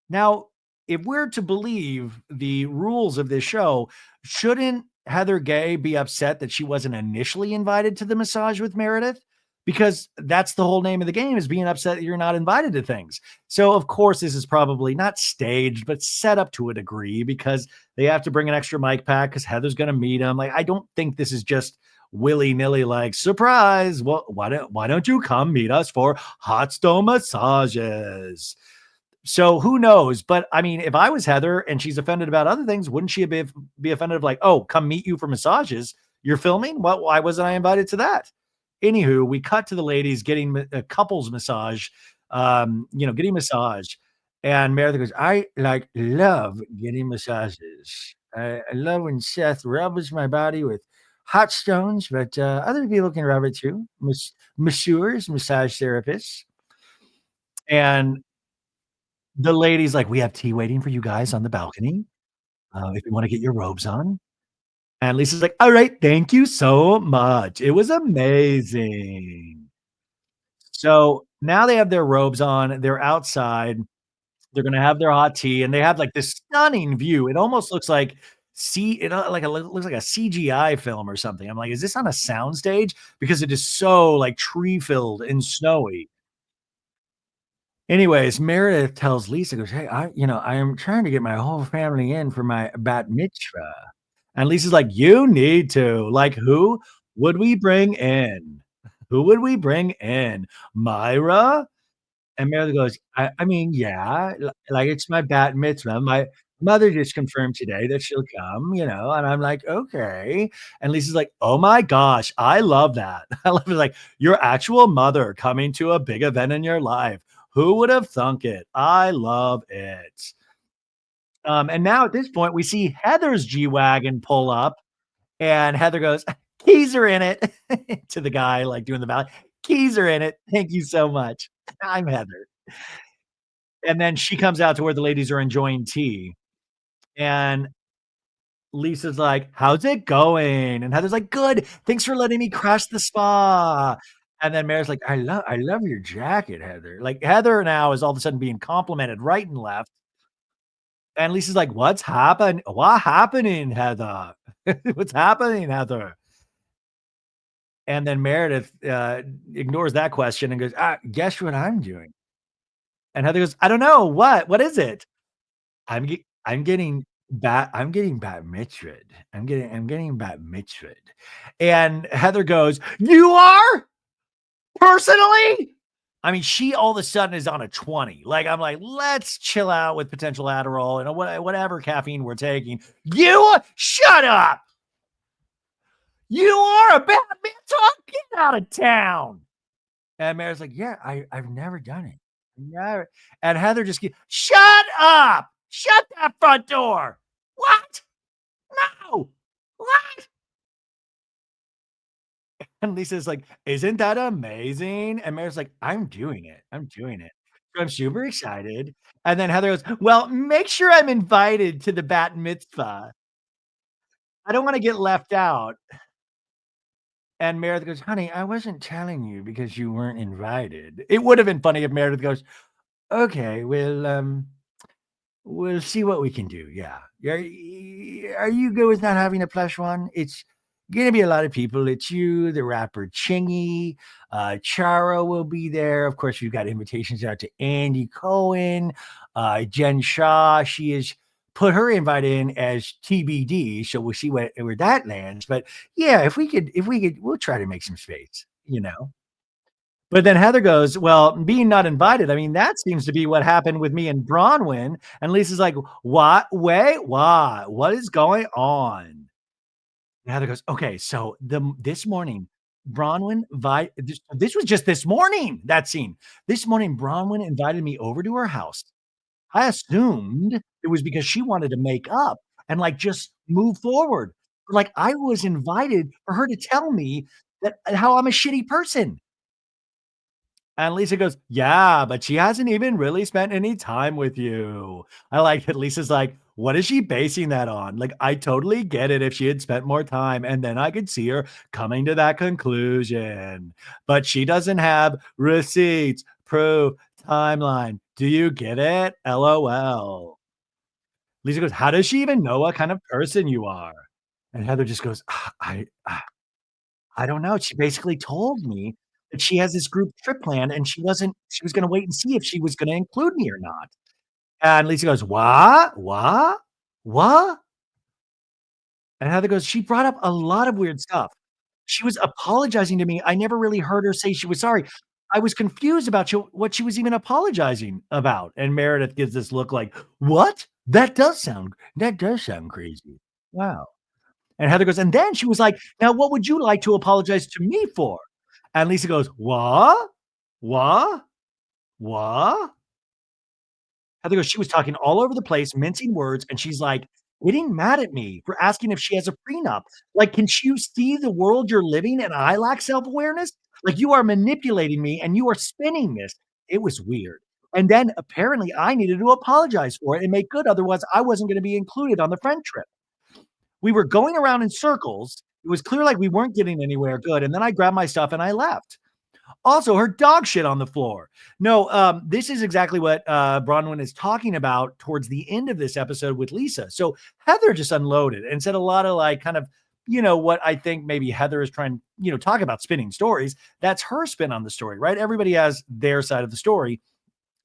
Now, if we're to believe the rules of this show, shouldn't Heather Gay be upset that she wasn't initially invited to the massage with Meredith? Because that's the whole name of the game, is being upset that you're not invited to things. So, of course, this is probably not staged, but set up to a degree because they have to bring an extra mic pack because Heather's going to meet him. Like, I don't think this is just willy nilly, like, surprise. Well, why don't you come meet us for hot stone massages? So who knows? But I mean, if I was Heather and she's offended about other things, wouldn't she be offended of like, oh, come meet you for massages? You're filming? What? Why wasn't I invited to that? Anywho, we cut to the ladies getting a couples massage, getting massage. And Meredith goes, I like love getting massages. I love when Seth rubs my body with hot stones, but other people can rub it too. Masseurs, massage therapists. And the lady's like, "We have tea waiting for you guys on the balcony, if you wanna get your robes on." And Lisa's like, "Alright, thank you so much. It was amazing." So, now they have their robes on, they're outside, they're gonna have their hot tea, and they have, like, this stunning view. It almost looks like like, looks like a CGI film or something. I'm like, "Is this on a soundstage?" Because it is so, like, tree-filled and snowy. Anyways, Meredith tells Lisa, goes, "Hey, I am trying to get my whole family in for my bat mitzvah." And Lisa's like, "You need to. Like, who would we bring in? Who would we bring in? Myra?" And Meredith goes, I mean, yeah, like, it's my bat mitzvah. My mother just confirmed today that she'll come, and I'm like, "Okay." And Lisa's like, "Oh my gosh, I love that." I love it, like, your actual mother coming to a big event in your life. Who would have thunk it? I love it. And now at this point, we see Heather's G-Wagon pull up, and Heather goes, "Keys are in it," to the guy, like, doing the valet. "Keys are in it. Thank you so much. I'm Heather." And then she comes out to where the ladies are enjoying tea, and Lisa's like, "How's it going?" And Heather's like, "Good. Thanks for letting me crash the spa." And then Mary's like, "I love your jacket, Heather." Like, Heather now is all of a sudden being complimented right and left, and Lisa's like, What happening, Heather? What's happening, Heather?" And then Meredith, ignores that question and goes, guess what I'm doing?" And Heather goes, "I don't know. What? What is it?" I'm getting bat mitzvahed. I'm getting bat mitzvahed." And Heather goes, "You are? Personally?" I mean, she all of a sudden is on a 20. Like, I'm like, "Let's chill out with potential Adderall and whatever caffeine we're taking. You shut up. You are a bat mitzvah. Get out of town." And Mary's like, "Yeah, I've never done it. Never." And Heather just "Shut up! Shut that front door! What? No! What?" And Lisa's like, "Isn't that amazing?" And Mary's like, "I'm doing it. I'm doing it. So I'm super excited." And then Heather goes, "Well, make sure I'm invited to the bat mitzvah. I don't wanna get left out." And Meredith goes, "Honey, I wasn't telling you because you weren't invited." It would have been funny if Meredith goes, "Okay, we'll see what we can do. Yeah. Are you good with not having a plush one? It's gonna be a lot of people. It's you, the rapper Chingy, Charo will be there. Of course, we've got invitations out to Andy Cohen, Jen Shaw. She has put her invite in as TBD, so we'll see where that lands. But yeah, if we could, we'll try to make some space. But then Heather goes, "Well, being not invited, I mean, that seems to be what happened with me and Bronwyn." And Lisa's like, "What? Wait, what? What is going on?" And Heather goes, "Okay, so this morning, Bronwyn this was just this morning, that scene. This morning, Bronwyn invited me over to her house. I assumed it was because she wanted to make up and, like, just move forward. Like, I was invited for her to tell me that how I'm a shitty person." And Lisa goes, "Yeah, but she hasn't even really spent any time with you." I like that Lisa's like, "What is she basing that on?" Like, I totally get it if she had spent more time, and then I could see her coming to that conclusion. But she doesn't have receipts, proof, timeline. Do you get it? LOL. Lisa goes, "How does she even know what kind of person you are?" And Heather just goes, I don't know. She basically told me that she has this group trip planned, and she was gonna wait and see if she was gonna include me or not. And Lisa goes, "What? What? What?" And Heather goes, "She brought up a lot of weird stuff. She was apologizing to me. I never really heard her say she was sorry." I was confused about what she was even apologizing about." And Meredith gives this look like, "What? That does sound crazy. Wow." And Heather goes, "And then she was like, 'Now what would you like to apologize to me for?'" And Lisa goes, "What? What? What?" Heather goes, "She was talking all over the place, mincing words, and she's like, getting mad at me for asking if she has a prenup. Like, can you see the world you're living and I lack self-awareness? Like, you are manipulating me and you are spinning this." It was weird. And then apparently I needed to apologize for it and make good, otherwise I wasn't gonna be included on the friend trip. We were going around in circles. It was clear like we weren't getting anywhere good, and then I grabbed my stuff and I left. Also, her dog shit on the floor. No, this is exactly what Bronwyn is talking about towards the end of this episode with Lisa. So Heather just unloaded and said a lot of like kind of, what I think maybe Heather is trying, talk about spinning stories. That's her spin on the story, right? Everybody has their side of the story.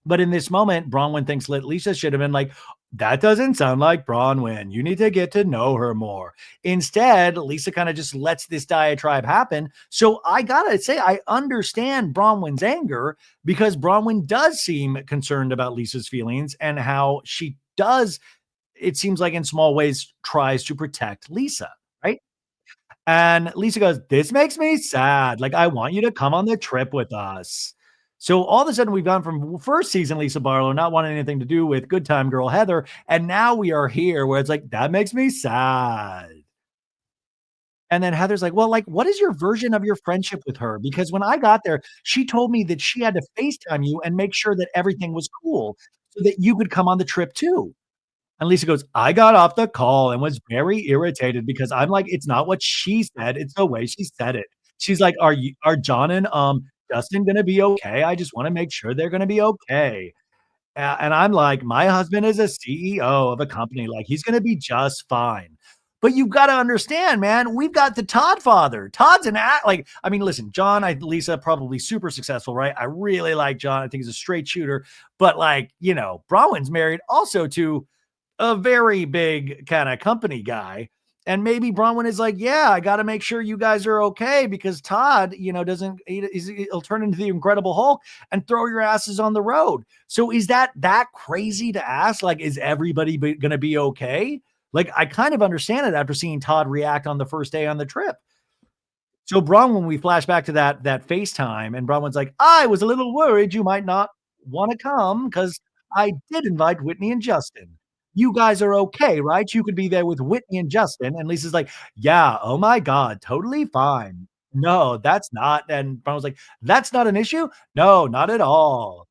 But in this moment, Bronwyn thinks Lisa should have been like, "That doesn't sound like Bronwyn. You need to get to know her more." Instead, Lisa kind of just lets this diatribe happen. So I gotta say, I understand Bronwyn's anger because Bronwyn does seem concerned about Lisa's feelings and how she does, it seems like in small ways, tries to protect Lisa, right? And Lisa goes, "This makes me sad. Like, I want you to come on the trip with us." So all of a sudden, we've gone from first season Lisa Barlow not wanting anything to do with good time girl Heather, and now we are here where it's like, "That makes me sad." And then Heather's like, "Well, like, what is your version of your friendship with her? Because when I got there, she told me that she had to FaceTime you and make sure that everything was cool so that you could come on the trip too." And Lisa goes, "I got off the call and was very irritated because I'm like, it's not what she said, it's the way she said it." She's like, "Are John and, Justin gonna be okay? I just wanna make sure they're gonna be okay." And I'm like, "My husband is a CEO of a company, like, he's gonna be just fine." But you've gotta understand, man, we've got the Todd father. Todd's an act like, I mean, listen, John, Lisa, probably super successful, right? I really like John. I think he's a straight shooter, but, like, Bronwyn's married also to a very big kind of company guy. And maybe Bronwyn is like, "Yeah, I got to make sure you guys are okay because Todd, doesn't, he'll turn into the Incredible Hulk and throw your asses on the road." So is that crazy to ask? Like, is everybody going to be okay? Like, I kind of understand it after seeing Todd react on the first day on the trip. So Bronwyn, we flash back to that FaceTime, and Bronwyn's like, "I was a little worried you might not want to come because I did invite Whitney and Justin. You guys are okay, right? You could be there with Whitney and Justin." And Lisa's like, "Yeah, oh my God, totally fine. No, that's not." And Bronwyn's like, "That's not an issue? No, not at all.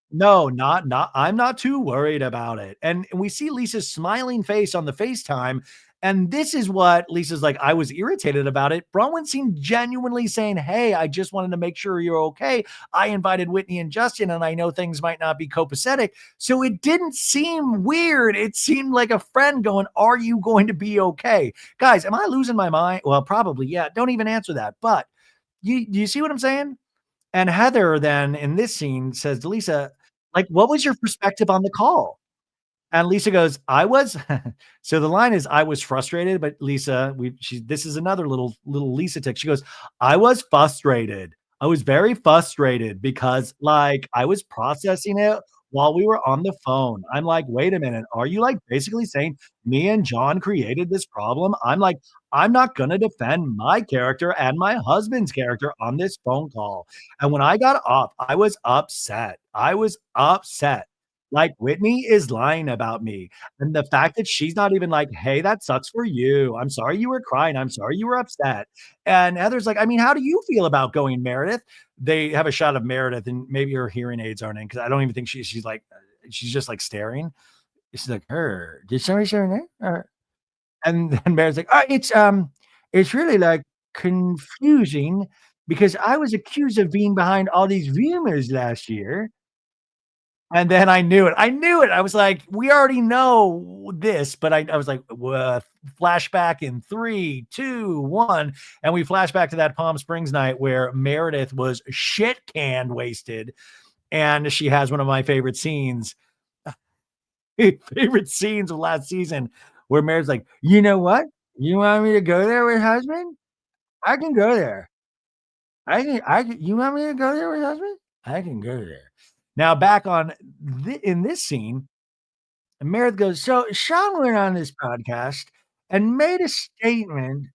No, not I'm not too worried about it." And we see Lisa's smiling face on the FaceTime, and this is what Lisa's like, "I was irritated about it." Bronwyn seemed genuinely saying, "Hey, I just wanted to make sure you're okay. I invited Whitney and Justin, and I know things might not be copacetic." So it didn't seem weird. It seemed like a friend going, "Are you going to be okay?" Guys, am I losing my mind? Well, probably, yeah. Don't even answer that. But do you see what I'm saying? And Heather then in this scene says to Lisa, like, "What was your perspective on the call?" And Lisa goes, "I was." So the line is, "I was frustrated," but Lisa, this is another little Lisa tick. She goes, "I was frustrated. I was very frustrated because like I was processing it while we were on the phone." I'm like, "Wait a minute. Are you like basically saying me and John created this problem?" I'm like, "I'm not gonna defend my character and my husband's character on this phone call." And when I got off, I was upset. I was upset. Like, Whitney is lying about me, and the fact that she's not even like, "Hey, that sucks for you. I'm sorry you were crying. I'm sorry you were upset." And Heather's like, "I mean, how do you feel about going, Meredith?" They have a shot of Meredith, and maybe her hearing aids aren't in because I don't even think she's like, she's just, like, staring. She's like, "Her, did somebody say her name?" And then Meredith's like, it's really, like, confusing because I was accused of being behind all these rumors last year." And then I knew it. I knew it. I was like, "We already know this," but I was like, flashback in 3, 2, 1, and we flash back to that Palm Springs night where Meredith was shit canned wasted, and she has one of my favorite scenes favorite scenes of last season where Meredith's like, "You know what? You want me to go there with husband? I can go there. I can you want me to go there with husband?" I can go there. Now back on in this scene, Meredith goes, so Sean went on this podcast and made a statement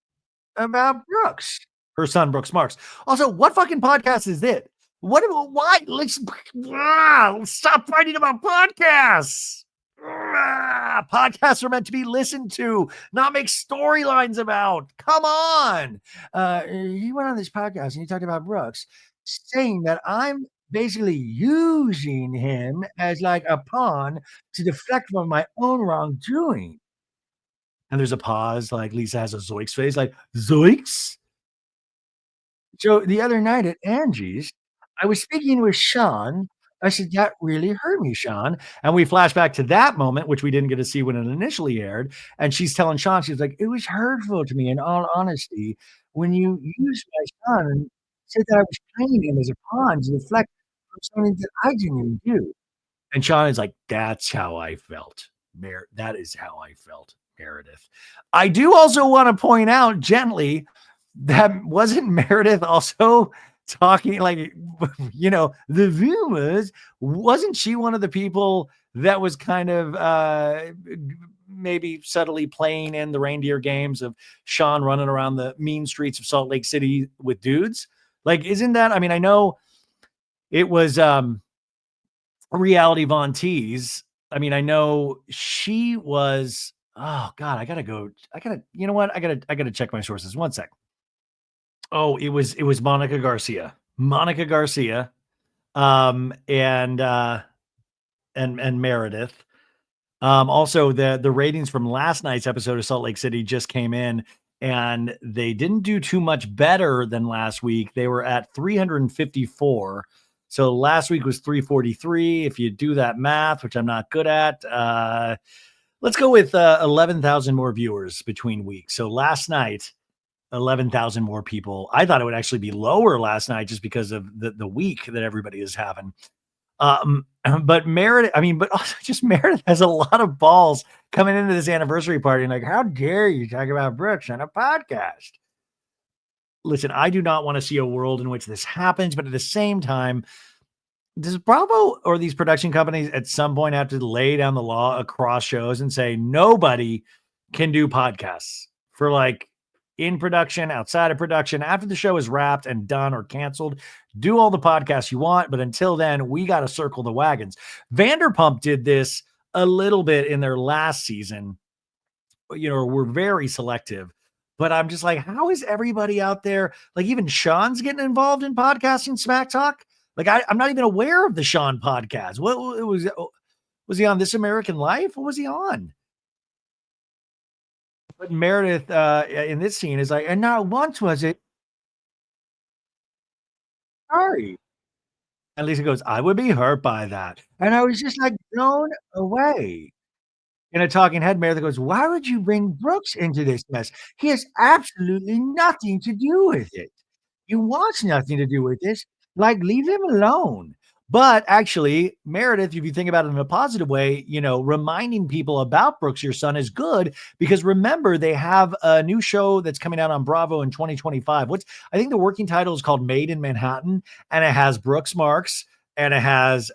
about Brooks, her son Brooks Marks. Also, what fucking podcast is it? What? Why? Let's stop fighting about podcasts. Podcasts are meant to be listened to, not make storylines about. Come on. He went on this podcast and he talked about Brooks, saying that I'm basically using him as like a pawn to deflect from my own wrongdoing. And there's a pause, like Lisa has a Zoinks face, like, Zoinks? So the other night at Angie's, I was speaking with Sean. I said, "That really hurt me, Sean." And we flash back to that moment, which we didn't get to see when it initially aired. And she's telling Sean, she's like, "It was hurtful to me, in all honesty, when you used my son and said that I was playing him as a pawn to deflect from something that I didn't even do." And Sean is like, "That's how I felt. That is how I felt, Meredith." I do also want to point out gently that wasn't Meredith also talking like, the rumors, wasn't she one of the people that was kind of maybe subtly playing in the reindeer games of Sean running around the mean streets of Salt Lake City with dudes? Like, isn't that, I mean, I know it was Reality Von Teese. I mean, I know she was, oh God, I gotta, you know what? I gotta check my sources. One sec. Oh, it was Monica Garcia. Monica Garcia, and Meredith. Also the ratings from last night's episode of Salt Lake City just came in, and they didn't do too much better than last week. They were at 354. So last week was 343. If you do that math, which I'm not good at, let's go with 11,000 more viewers between weeks. So last night, 11,000 more people. I thought it would actually be lower last night just because of the week that everybody is having. But Meredith, but also just Meredith has a lot of balls coming into this anniversary party and like, how dare you talk about Brooks on a podcast? Listen, I do not want to see a world in which this happens, but at the same time, does Bravo or these production companies at some point have to lay down the law across shows and say nobody can do podcasts for like in production, outside of production, after the show is wrapped and done or canceled? Do all the podcasts you want, but until then, we got to circle the wagons. Vanderpump did this a little bit in their last season. We're very selective, but I'm just like, how is everybody out there? Like even Sean's getting involved in podcasting smack talk. Like I'm not even aware of the Sean podcast. What was he on This American Life? What was he on? But Meredith in this scene is like, and not once was it sorry. And Lisa goes, I would be hurt by that. And I was just like blown away. In a talking head, Meredith goes, why would you bring Brooks into this mess? He has absolutely nothing to do with it. He wants nothing to do with this. Like, leave him alone. But actually, Meredith, if you think about it in a positive way, reminding people about Brooks, your son, is good because remember, they have a new show that's coming out on Bravo in 2025. I think the working title is called Made in Manhattan, and it has Brooks Marks, and it has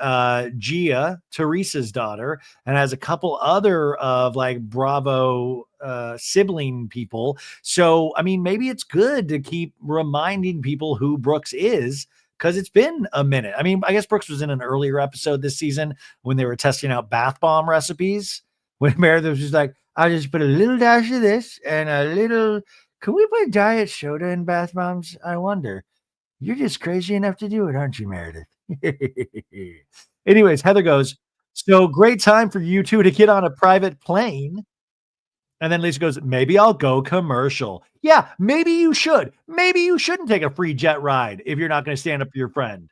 Gia, Teresa's daughter, and has a couple other of like Bravo sibling people. So, maybe it's good to keep reminding people who Brooks is because it's been a minute. I guess Brooks was in an earlier episode this season when they were testing out bath bomb recipes. When Meredith was just like, I'll just put a little dash of this and a little, can we put diet soda in bath bombs? I wonder. You're just crazy enough to do it, aren't you, Meredith? Anyways, Heather goes, so great time for you two to get on a private plane. And then Lisa goes, maybe I'll go commercial. Yeah, maybe you should. Maybe you shouldn't take a free jet ride if you're not going to stand up for your friend.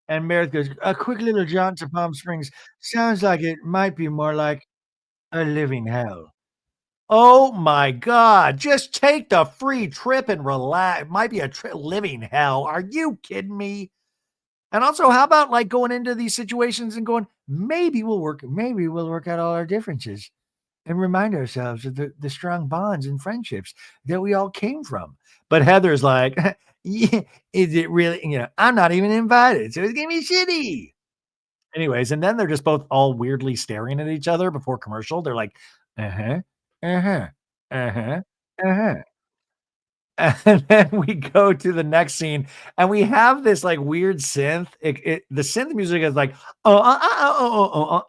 And Meredith goes, a quick little jaunt to Palm Springs sounds like it might be more like a living hell. Oh my God, just take the free trip and relax. It might be a living hell. Are you kidding me? And also, how about like going into these situations and going, maybe we'll work out all our differences and remind ourselves of the strong bonds and friendships that we all came from. But Heather's like, Yeah, is it really, I'm not even invited, so it's gonna be shitty. Anyways, and then they're just both all weirdly staring at each other before commercial. They're like, "Uh-huh, uh-huh, uh-huh, uh-huh." And then we go to the next scene, and we have this, like, weird synth. The synth music is like, "Oh,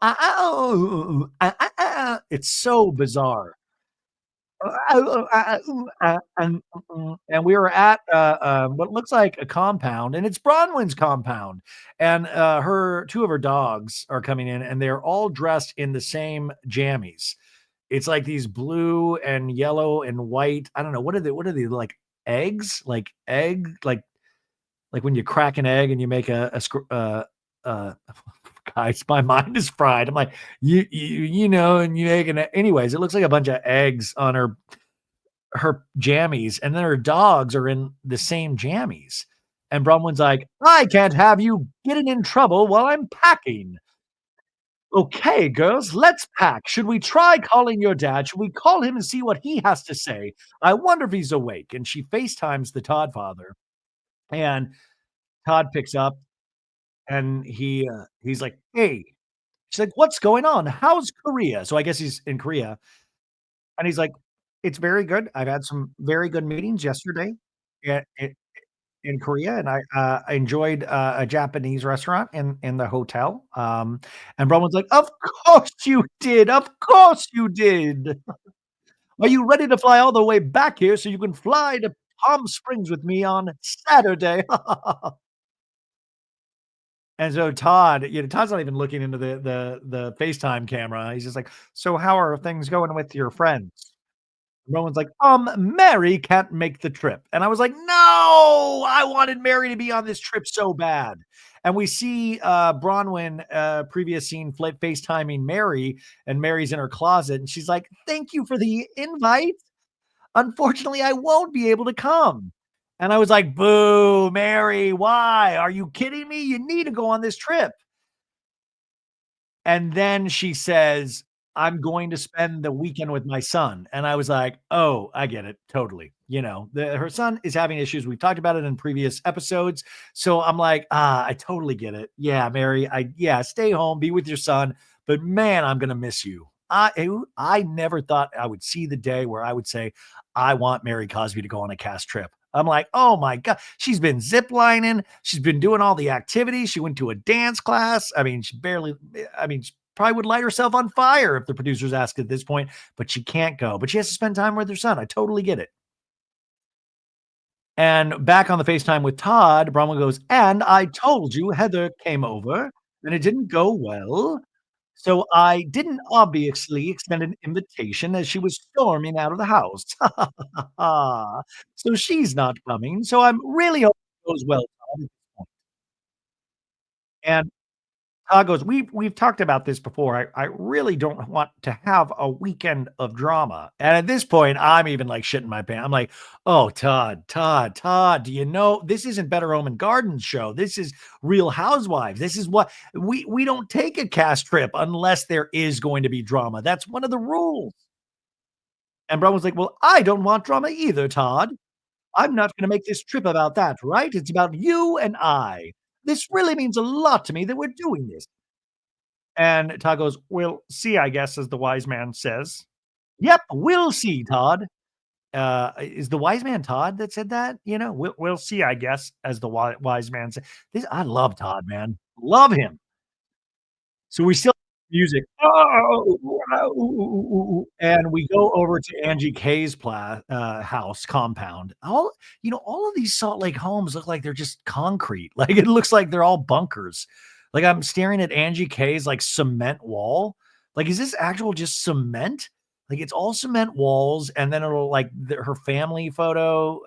it's so bizarre. And we were at, what looks like a compound, and it's Bronwyn's compound, and, her 2 of her dogs are coming in, and they're all dressed in the same jammies. It's like these blue and yellow and white, I don't know, what are they, like, eggs? Like like when you crack an egg and you make uh guys, my mind is fried. I'm like, and you make an anyways, it looks like a bunch of eggs on her jammies, and then her dogs are in the same jammies. And Bronwyn's like, "I can't have you getting in trouble while I'm packing. Okay, girls, let's pack. Should we try calling your dad? Should we call him and see what he has to say? I wonder if he's awake." And she FaceTimes the Todd father, and Todd picks up, and he's like, "Hey." She's like, "What's going on? How's Korea?" So I guess he's in Korea, and he's like, "It's very good. I've had some very good meetings yesterday i i in Korea, and I enjoyed, a Japanese restaurant in the hotel." And Bronwyn's like, "Of course you did. Of course you did. Are you ready to fly all the way back here so you can fly to Palm Springs with me on Saturday?" And so Todd, Todd's not even looking into the FaceTime camera. He's just like, "So how are things going with your friends?" Rowan's like, Mary can't make the trip." And I was like, "No, I wanted Mary to be on this trip so bad." And we see Bronwyn, previous scene, FaceTiming Mary, and Mary's in her closet, and she's like, "Thank you for the invite. Unfortunately, I won't be able to come." And I was like, "Boo, Mary, why? Are you kidding me? You need to go on this trip." And then she says, "I'm going to spend the weekend with my son." And I was like, "Oh, I get it. Totally." Her son is having issues. We've talked about it in previous episodes. So I'm like, I totally get it. Yeah, Mary, yeah, stay home, be with your son. But man, I'm going to miss you. I never thought I would see the day where I would say, I want Mary Cosby to go on a cast trip. I'm like, oh my God. She's been ziplining. She's been doing all the activities. She went to a dance class. I mean, she probably would light herself on fire if the producers asked at this point, but she can't go. But she has to spend time with her son. I totally get it. And back on the FaceTime with Todd, Brahma goes, "And I told you Heather came over and it didn't go well. So I didn't obviously extend an invitation as she was storming out of the house. So she's not coming. So I'm really hoping it goes well, Todd." And Todd goes, "We've talked about this before. I really don't want to have a weekend of drama." And at this point, I'm even like shitting my pants. I'm like, "Oh, Todd, do you know this isn't Better Home and Gardens show? This is Real Housewives. This is what we don't take a cast trip unless there is going to be drama. That's one of the rules." And Bro was like, "Well, I don't want drama either, Todd. I'm not going to make this trip about that, right? It's about you and I. This really means a lot to me that we're doing this." And Todd goes, "We'll see, I guess, as the wise man says." Yep, we'll see, Todd. Is the wise man Todd that said that? We'll see, I guess, as the wise man said. I love Todd, man. Love him. So we still music. And we go over to Angie K's house compound. All of these Salt Lake homes look like they're just concrete. Like it looks like they're all bunkers. Like I'm staring at Angie K's like cement wall. Like, is this actual just cement? Like it's all cement walls, and then it'll like her family photo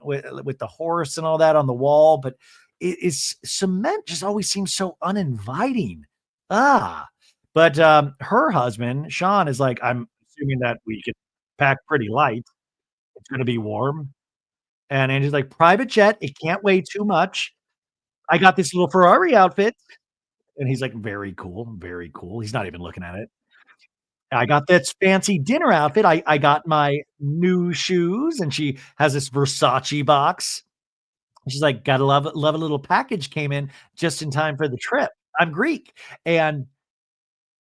with the horse and all that on the wall. But it's cement just always seems so uninviting. Ah, but, her husband, Sean, is like, "I'm assuming that we can pack pretty light. It's gonna be warm." And Angie's like, "Private jet, it can't weigh too much. I got this little Ferrari outfit." And he's like, "Very cool, very cool." He's not even looking at it. "I got this fancy dinner outfit. I got my new shoes," and she has this Versace box. She's like, "Gotta love a little package came in just in time for the trip. I'm Greek." And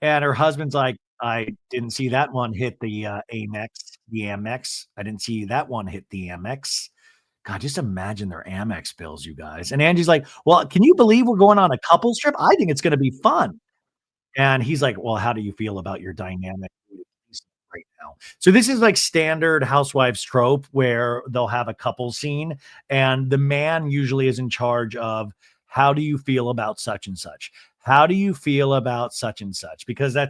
her husband's like, "I didn't see that one hit the Amex. I didn't see that one hit the Amex." God, just imagine their Amex bills, you guys. And Angie's like, "Well, can you believe we're going on a couples trip? I think it's gonna be fun." And he's like, "Well, how do you feel about your dynamic right now?" So this is like standard housewives trope where they'll have a couple scene and the man usually is in charge of how do you feel about such and such? How do you feel about such and such? Because I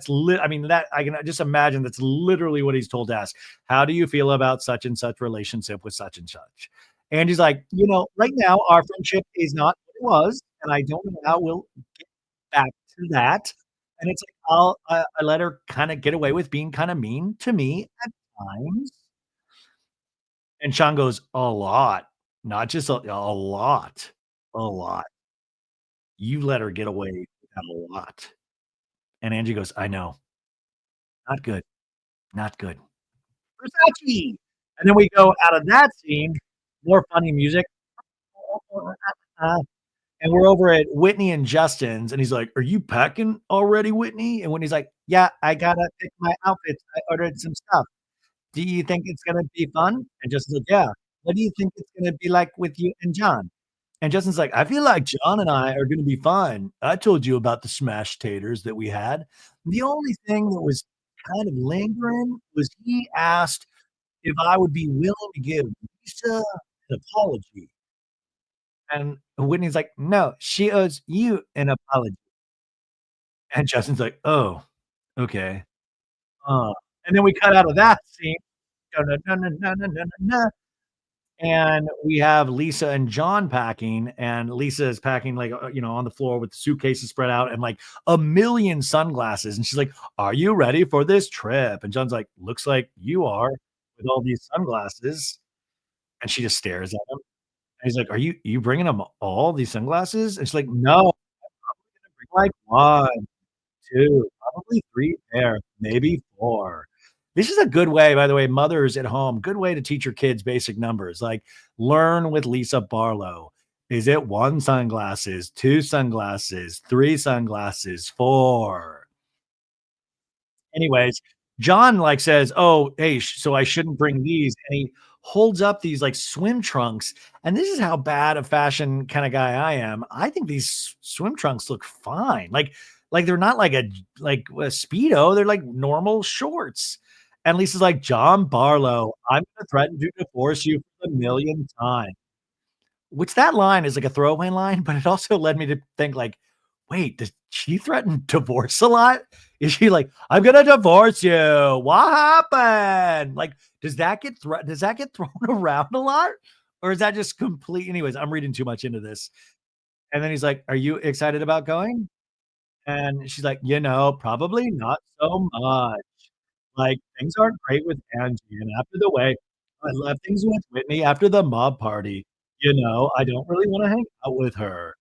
mean, that I can just imagine that's literally what he's told to ask. How do you feel about such and such relationship with such and such? And he's like, right now our friendship is not what it was, and I don't know how we'll back to that, and it's like, I let her kinda get away with being kinda mean to me at times, and Sean goes, "A lot, not just a lot, a lot. You let her get away with that a lot." And Angie goes, "I know. Not good, not good." Versace! And then we go out of that scene, more funny music, and we're over at Whitney and Justin's, and he's like, "Are you packing already, Whitney?" And Whitney's like, "Yeah, I gotta pick my outfits. I ordered some stuff. Do you think it's gonna be fun?" And Justin's like, "Yeah. What do you think it's gonna be like with you and John?" And Justin's like, "I feel like John and I are gonna be fine. I told you about the smashed taters that we had. The only thing that was kind of lingering was he asked if I would be willing to give Lisa an apology." And Whitney's like, "No, she owes you an apology." And Justin's like, "Oh, okay. Uh." And then we cut out of that scene, "Da-na-na-na-na-na-na-na," and we have Lisa and John packing, and Lisa is packing, like, on the floor with the suitcases spread out and, like, a million sunglasses, and she's like, "Are you ready for this trip?" And John's like, "Looks like you are with all these sunglasses." And she just stares at him, and he's like, "Are you bringing them all these sunglasses?" And she's like, "No, I'm gonna bring, like, 1, 2, probably 3 pair, maybe 4." This is a good way, by the way, mothers at home, good way to teach your kids basic numbers, like, learn with Lisa Barlow. Is it 1 sunglasses, 2 sunglasses, 3 sunglasses, 4? Anyways, John, like, says, "Oh, hey, so I shouldn't bring these," and he holds up these, like, swim trunks, and this is how bad a fashion kinda guy I am. I think these swim trunks look fine, they're not like a Speedo, they're like normal shorts, and Lisa's like, "John Barlow, I'm gonna threaten to divorce you for the millionth time." Which that line is like a throwaway line, but it also led me to think like, "Wait, does she threaten divorce a lot? Is she like, 'I'm gonna divorce you. What happened?' Like, does that get thrown around a lot? Or is that just complete?" Anyways, I'm reading too much into this. And then he's like, "Are you excited about going?" And she's like, "Probably not so much. Like, things aren't great with Angie, and after the way I left things with Whitney after the mob party, I don't really wanna hang out with her."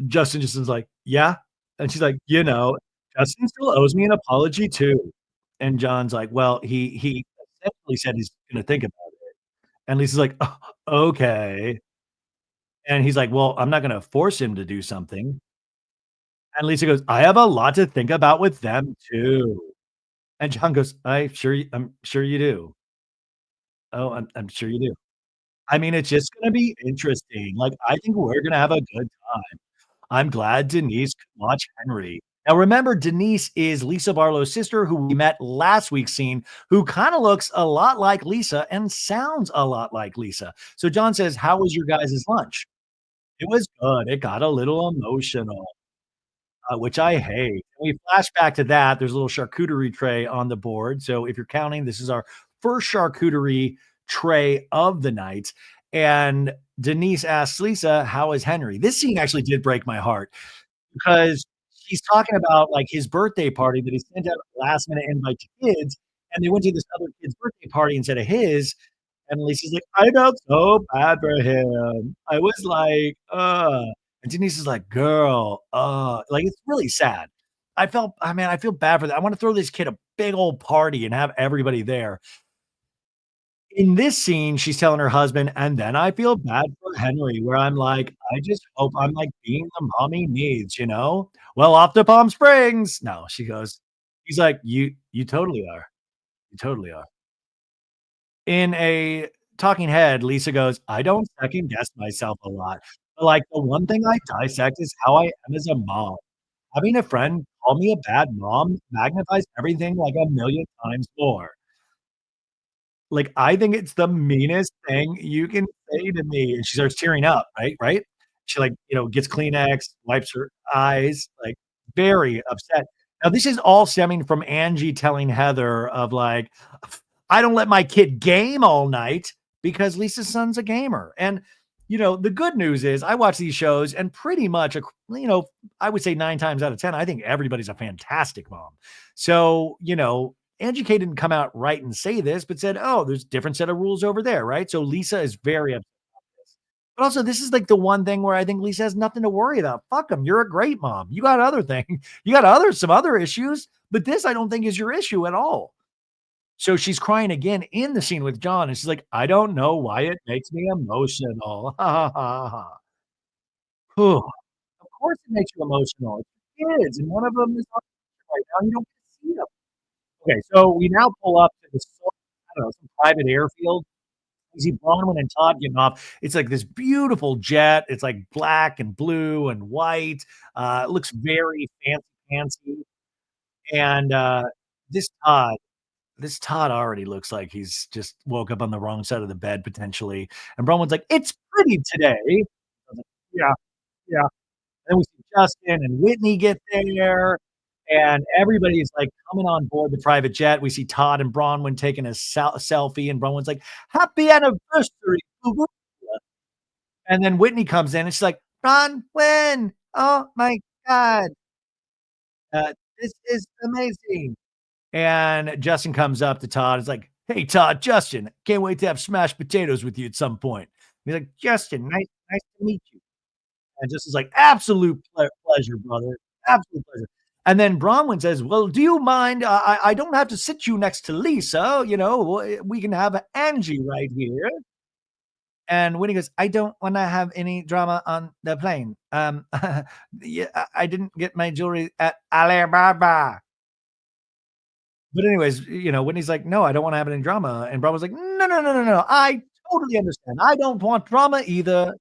Justin's like, "Yeah?" And she's like, "Justin still owes me an apology too." And John's like, "Well, he essentially said he's gonna think about it." And Lisa's like, "Oh, okay." And he's like, "Well, I'm not gonna force him to do something." And Lisa goes, "I have a lot to think about with them too." And John goes, I'm sure you do. Oh, I'm sure you do." I mean, it's just gonna be interesting. Like, I think we're gonna have a good time. I'm glad Denise could watch Henry. Now remember, Denise is Lisa Barlow's sister who we met last week's scene, who kinda looks a lot like Lisa and sounds a lot like Lisa. So John says, "How was your guys' lunch?" It was good. It got a little emotional, which I hate. We flash back to that. There's a little charcuterie tray on the board. So if you're counting, this is our first charcuterie tray of the night. And Denise asks Lisa, "How is Henry?" This scene actually did break my heart because he's talking about, like, his birthday party that he sent out a last minute invite to kids, and they went to this other kid's birthday party instead of his, and Lisa's like, "I felt so bad for him. I was like, ugh." And Denise is like, "Girl, like, it's really sad. I feel bad for that. I wanna throw this kid a big old party and have everybody there." In this scene, she's telling her husband, "And then I feel bad for Henry," where I'm like, "I just hope I'm, like, being the mom he needs, you know? Well, off to Palm Springs." No, she goes he's like, "You totally are. You totally are." In a talking head, Lisa goes, "I don't second guess myself a lot. But, like, the one thing I dissect is how I am as a mom. Having a friend call me a bad mom magnifies everything like a million times more. Like, I think it's the meanest thing you can say to me," and she starts tearing up, right? She, like, gets Kleenex, wipes her eyes, like, very upset. Now, this is all stemming from Angie telling Heather of, like, "I don't let my kid game all night because Lisa's son's a gamer," and, the good news is I watch these shows and pretty much, I would say 9 times out of 10, I think everybody's a fantastic mom. So, Angie K didn't come out right and say this, but said, "Oh, there's different set of rules over there," right? So Lisa is very upset about this. But also, this is like the one thing where I think Lisa has nothing to worry about. Fuck them. You're a great mom. You got other things. You got some other issues, but this I don't think is your issue at all. So she's crying again in the scene with John, and she's like, "I don't know why it makes me emotional." Ha ha ha ha. Whew. Of course it makes you emotional. It's your kids, and one of them is on right now. You don't get to see them. Okay, so we now pull up to the I don't know, some private airfield. We see Bronwyn and Todd getting off. It's like this beautiful jet. It's like black and blue and white. It looks very fancy. And this Todd, this Todd already looks like he's just woke up on the wrong side of the bed potentially. And Bronwyn's like, "It's pretty today." I was like, "Yeah, yeah." Then we see Justin and Whitney get there, and everybody's, like, coming on board the private jet. We see Todd and Bronwyn taking a selfie, and Bronwyn's like, "Happy anniversary, boo-boo." And then Whitney comes in, and she's like, "Bronwyn, oh my god, this is amazing." And Justin comes up to Todd, he's like, "Hey, Todd, Justin, can't wait to have smashed potatoes with you at some point." He's like, "Justin, nice to meet you." And just is like, "Absolute pleasure, brother. Absolute pleasure." And then Bronwyn says, "Well, do you mind? I don't have to sit you next to Lisa. We can have Angie right here." And Winnie goes, "I don't want to have any drama on the plane. Yeah, I didn't get my jewelry at Alibaba." But anyways, Whitney's like, "No, I don't wanna have any drama," and Bravo's like, "No, no, no, no, no, I totally understand. I don't want drama either."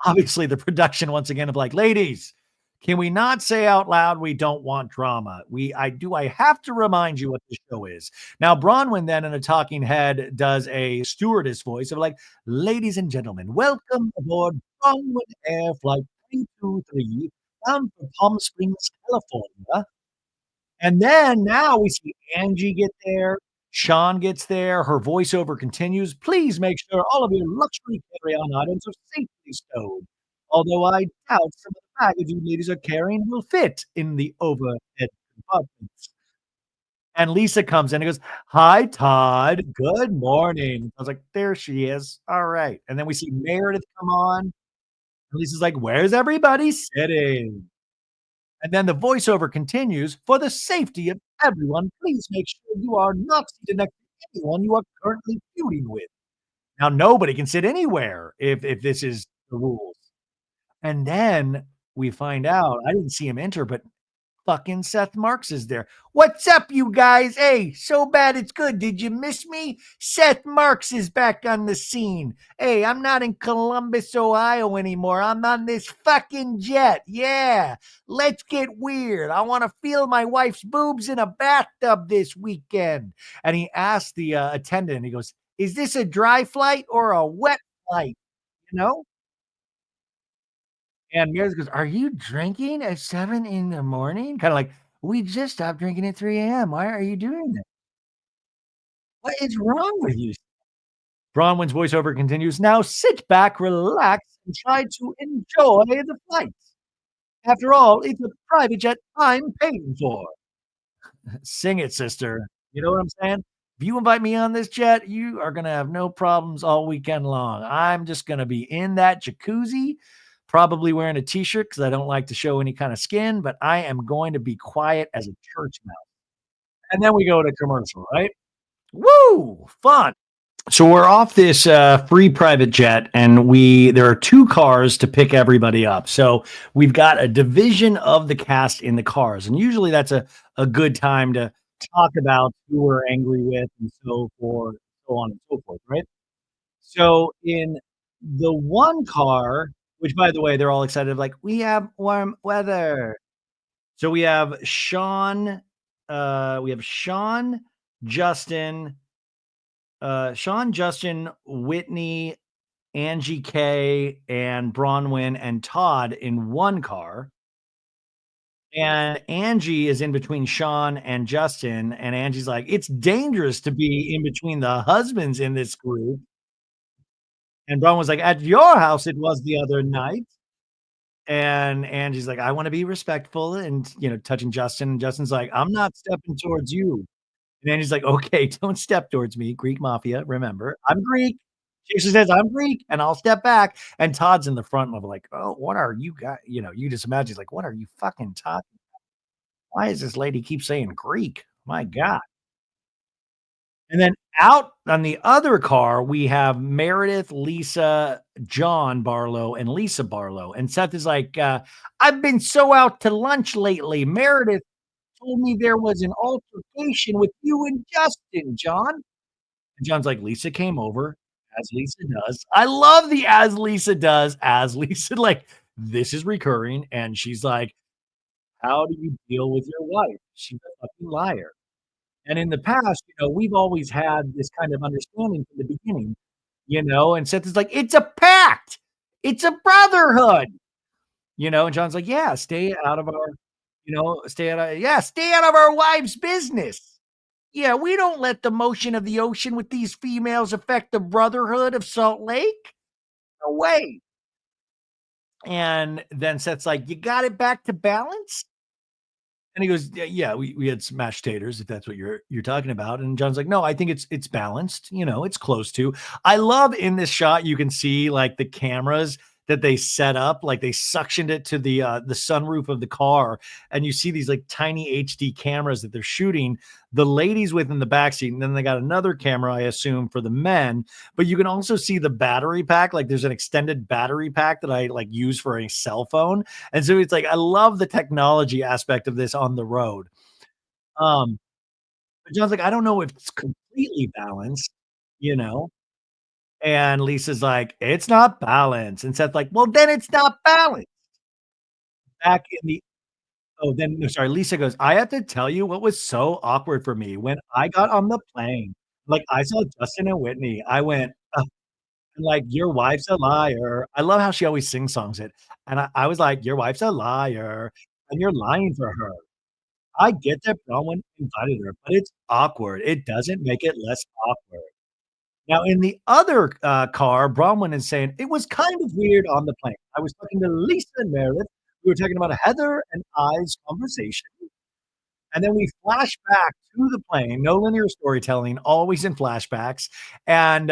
Obviously, the production once again of like, "Ladies, can we not say out loud we don't want drama? I have to remind you what the show is." Now, Bronwyn then in a talking head does a stewardess voice of like, "Ladies and gentlemen, welcome aboard Bronwyn Air Flight 323 bound for Palm Springs, California." And then now we see Angie get there, Sean gets there, her voiceover continues, "Please make sure all of your luxury carry-on items are safely stowed. Although I doubt some of the baggage you ladies are carrying will fit in the overhead compartments." And Lisa comes in and goes, "Hi, Todd. Good morning." I was like, "There she is. All right." And then we see Meredith come on, and Lisa's like, "Where's everybody sitting?" And then the voiceover continues, "For the safety of everyone, please make sure you are not seated next to anyone you are currently feuding with." Now, nobody can sit anywhere if this is the rules. And then we find out, I didn't see him enter, but fucking Seth Marks is there. "What's up, you guys? Hey, so bad it's good. Did you miss me? Seth Marks is back on the scene. Hey, I'm not in Columbus, Ohio anymore. I'm on this fucking jet. Yeah, let's get weird. I want to feel my wife's boobs in a bathtub this weekend." And he asked the attendant, he goes, "Is this a dry flight or a wet flight?" You know? And Meredith goes, "Are you drinking at 7 in the morning?" Kinda like, "We just stopped drinking at 3 AM. Why are you doing that? What is wrong with you?" Bronwyn's voiceover continues, "Now sit back, relax, and try to enjoy the flight. After all, it's a private jet I'm paying for." Sing it, sister. You know what I'm saying? If you invite me on this jet, you are gonna have no problems all weekend long. I'm just gonna be in that jacuzzi, probably wearing a t-shirt because I don't like to show any kind of skin, but I am going to be quiet as a church mouse. And then we go to commercial, right? Woo! Fun. So we're off this free private jet, and there are two cars to pick everybody up. So we've got a division of the cast in the cars, and usually that's a good time to talk about who we're angry with and so forth, so on and so forth, right? So in the one car, which by the way, they're all excited, like we have warm weather. So we have Sean, Justin, Whitney, Angie K, and Bronwyn and Todd in one car. And Angie is in between Sean and Justin. And Angie's like, it's dangerous to be in between the husbands in this group. And Bronwyn was like, at your house, it was the other night. And Angie's like, I want to be respectful and, touching Justin. And Justin's like, I'm not stepping towards you. And then he's like, "Okay, don't step towards me, Greek mafia, remember, I'm Greek." She says, "I'm Greek, and I'll step back." And Todd's in the front of like, "Oh, what are you guys?" You just imagine he's like, "What are you fucking Todd? Why does this lady keep saying Greek? My god." And then out on the other car, we have Meredith, Lisa, John Barlow, and Lisa Barlow. And Seth is like, "I've been so out to lunch lately. Meredith told me there was an altercation with you and Justin, John." And John's like, "Lisa came over, as Lisa does." I love the as Lisa, like, this is recurring, and she's like, "How do you deal with your wife? She's a fucking liar." And in the past, we've always had this kind of understanding from the beginning, and Seth is like, "It's a pact. It's a brotherhood." And John's like, "Yeah, stay out of our wives' business. Yeah, we don't let the motion of the ocean with these females affect the brotherhood of Salt Lake. No way." And then Seth's like, "You got it back to balance?" And he goes, "Yeah, yeah, we had smashed taters, if that's what you're talking about." And John's like, "No, I think it's balanced, it's close to." I love in this shot, you can see like the cameras that they set up, like they suctioned it to the sunroof of the car, and you see these like tiny HD cameras that they're shooting the ladies with in the backseat, and then they got another camera, I assume, for the men. But you can also see the battery pack, like there's an extended battery pack that I like use for a cell phone, and so it's like I love the technology aspect of this on the road. Um, but John's like, "I don't know if it's completely balanced," you know? And Lisa's like, "It's not balanced." And Seth's like, "Well, then it's not balanced." Back in the Oh, then no, sorry, Lisa goes, "I have to tell you what was so awkward for me when I got on the plane. Like, I saw Justin and Whitney. I went, ugh," and like, "Your wife's a liar." I love how she always sing songs it. And I was like, "Your wife's a liar, and you're lying for her. I get that Bronwyn invited her, but it's awkward. It doesn't make it less awkward." Now in the other, car, Bronwyn is saying, "It was kind of weird on the plane. I was talking to Lisa and Meredith. We were talking about Heather and I's conversation, and then we flash back to the plane, no linear storytelling, always in flashbacks, and,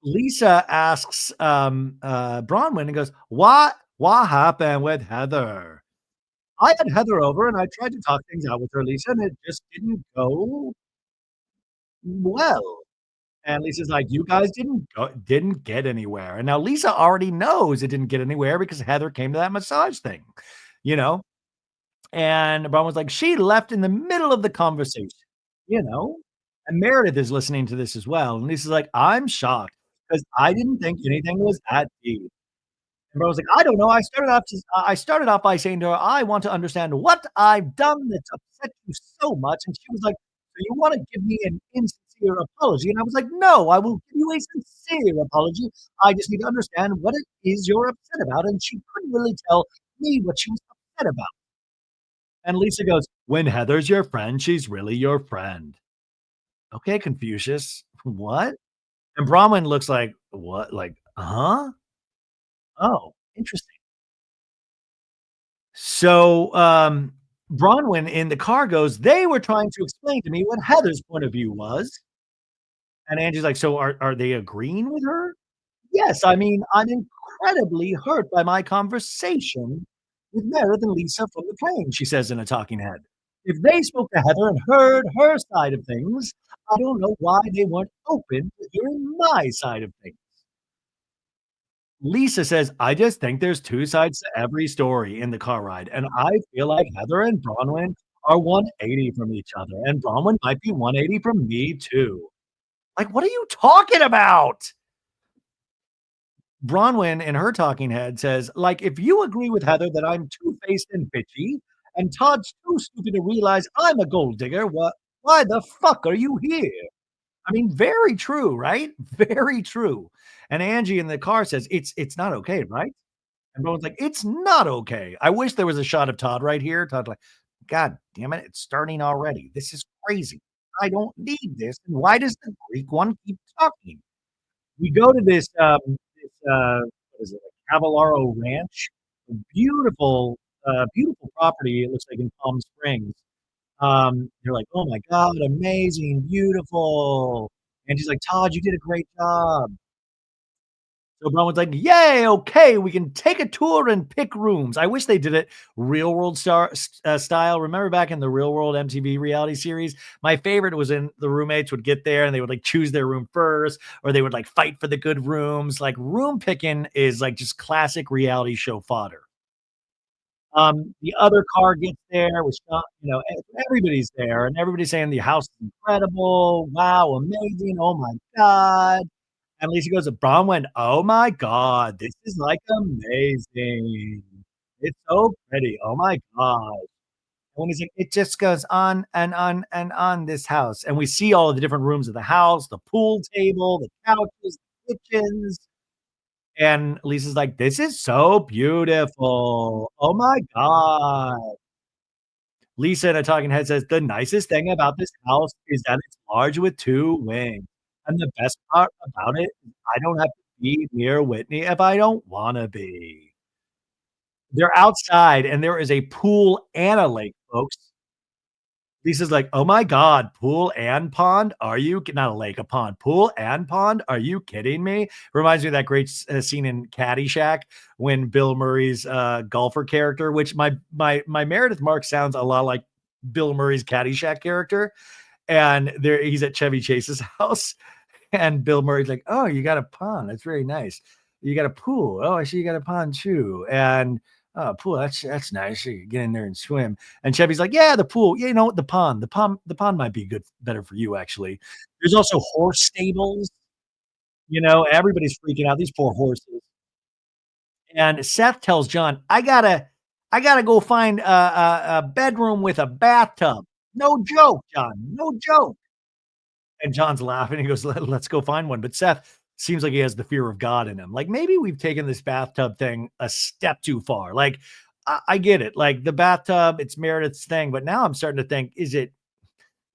Lisa asks, Bronwyn and goes, What happened with Heather?" "I had Heather over, and I tried to talk things out with her, Lisa, and it just didn't go well." And Lisa's like, "You guys didn't get anywhere." And now Lisa already knows it didn't get anywhere because Heather came to that massage thing, you know? And Braun was like, "She left in the middle of the conversation," you know? And Meredith is listening to this as well. And Lisa's like, "I'm shocked because I didn't think anything was that deep." And bro was like, "I don't know. I started off by saying to her, I want to understand what I've done that's upset you so much." And she was like, "So you want to give me an insincere apology?" And I was like, "No, I will give you a sincere apology. I just need to understand what it is you're upset about." And she couldn't really tell me what she was upset about. And Lisa goes, "When Heather's your friend, she's really your friend." Okay, Confucius. What? And Brahman looks like, what? Like, huh? Oh, interesting. So, Bronwyn in the car goes, "They were trying to explain to me what Heather's point of view was." And Angie's like, "So are they agreeing with her?" "Yes, I mean, I'm incredibly hurt by my conversation with Meredith and Lisa from the plane," she says in a talking head. "If they spoke to Heather and heard her side of things, I don't know why they weren't open to hearing my side of things. Lisa says, I just think there's two sides to every story in the car ride. And I feel like Heather and Bronwyn are 180 from each other. And Bronwyn might be 180 from me too. Like, what are you talking about? Bronwyn in her talking head says, like, if you agree with Heather that I'm two faced and bitchy, and Todd's too stupid to realize I'm a gold digger, why the fuck are you here? I mean, very true, right? Very true. And Angie in the car says, it's not okay, right? And Rowan's like, "It's not okay." I wish there was a shot of Todd right here. Todd like, "God damn it, it's starting already. This is crazy. I don't need this. And why does the Greek one keep talking?" We go to what is it, like Cavallaro Ranch, a beautiful, beautiful property, it looks like in Palm Springs. You're like, "Oh my god, amazing, beautiful." And she's like, "Todd, you did a great job." So Bronwyn's like, "Yay, okay, we can take a tour and pick rooms." I wish they did it real world style. Remember back in the Real World MTV reality series? My favorite was in the roommates would get there and they would like choose their room first, or they would like fight for the good rooms. Like room picking is like just classic reality show fodder. The other car gets there, which not, everybody's there, and everybody's saying the house is incredible. Wow, amazing. Oh my God. And Lisa goes, Bron went, "Oh my god, this is, like, amazing. It's so pretty. Oh my god." And he's like, "It just goes on and on and on, this house." And we see all of the different rooms of the house, the pool table, the couches, the kitchens, and Lisa's like, "This is so beautiful. Oh my god." Lisa in a talking head says, "The nicest thing about this house is that it's large with 2 wings, and the best part about it is I don't have to be near Whitney if I don't wanna be." They're outside, and there is a pool and a lake, folks. Lisa's like, "Oh my god, pool and pond? Are you not a lake, a pond. Pool and pond? Are you kidding me?" Reminds me of that great scene in Caddyshack when Bill Murray's, golfer character, which my Meredith Marks sounds a lot like Bill Murray's Caddyshack character, and he's at Chevy Chase's house, and Bill Murray's like, "Oh, you got a pond. That's very nice. You got a pool. Oh, I see you got a pond too." And "Oh, pool. That's nice. You can get in there and swim." And Chevy's like, "Yeah, the pool. Yeah, you know what? The pond might be better for you actually." There's also horse stables. Everybody's freaking out. These poor horses. And Seth tells John, "I gotta go find a bedroom with a bathtub." No joke, John. No joke. And John's laughing. He goes, Let's go find one." But Seth seems like he has the fear of God in him. Like maybe we've taken this bathtub thing a step too far. Like I get it. Like the bathtub, it's Meredith's thing. But now I'm starting to think, is it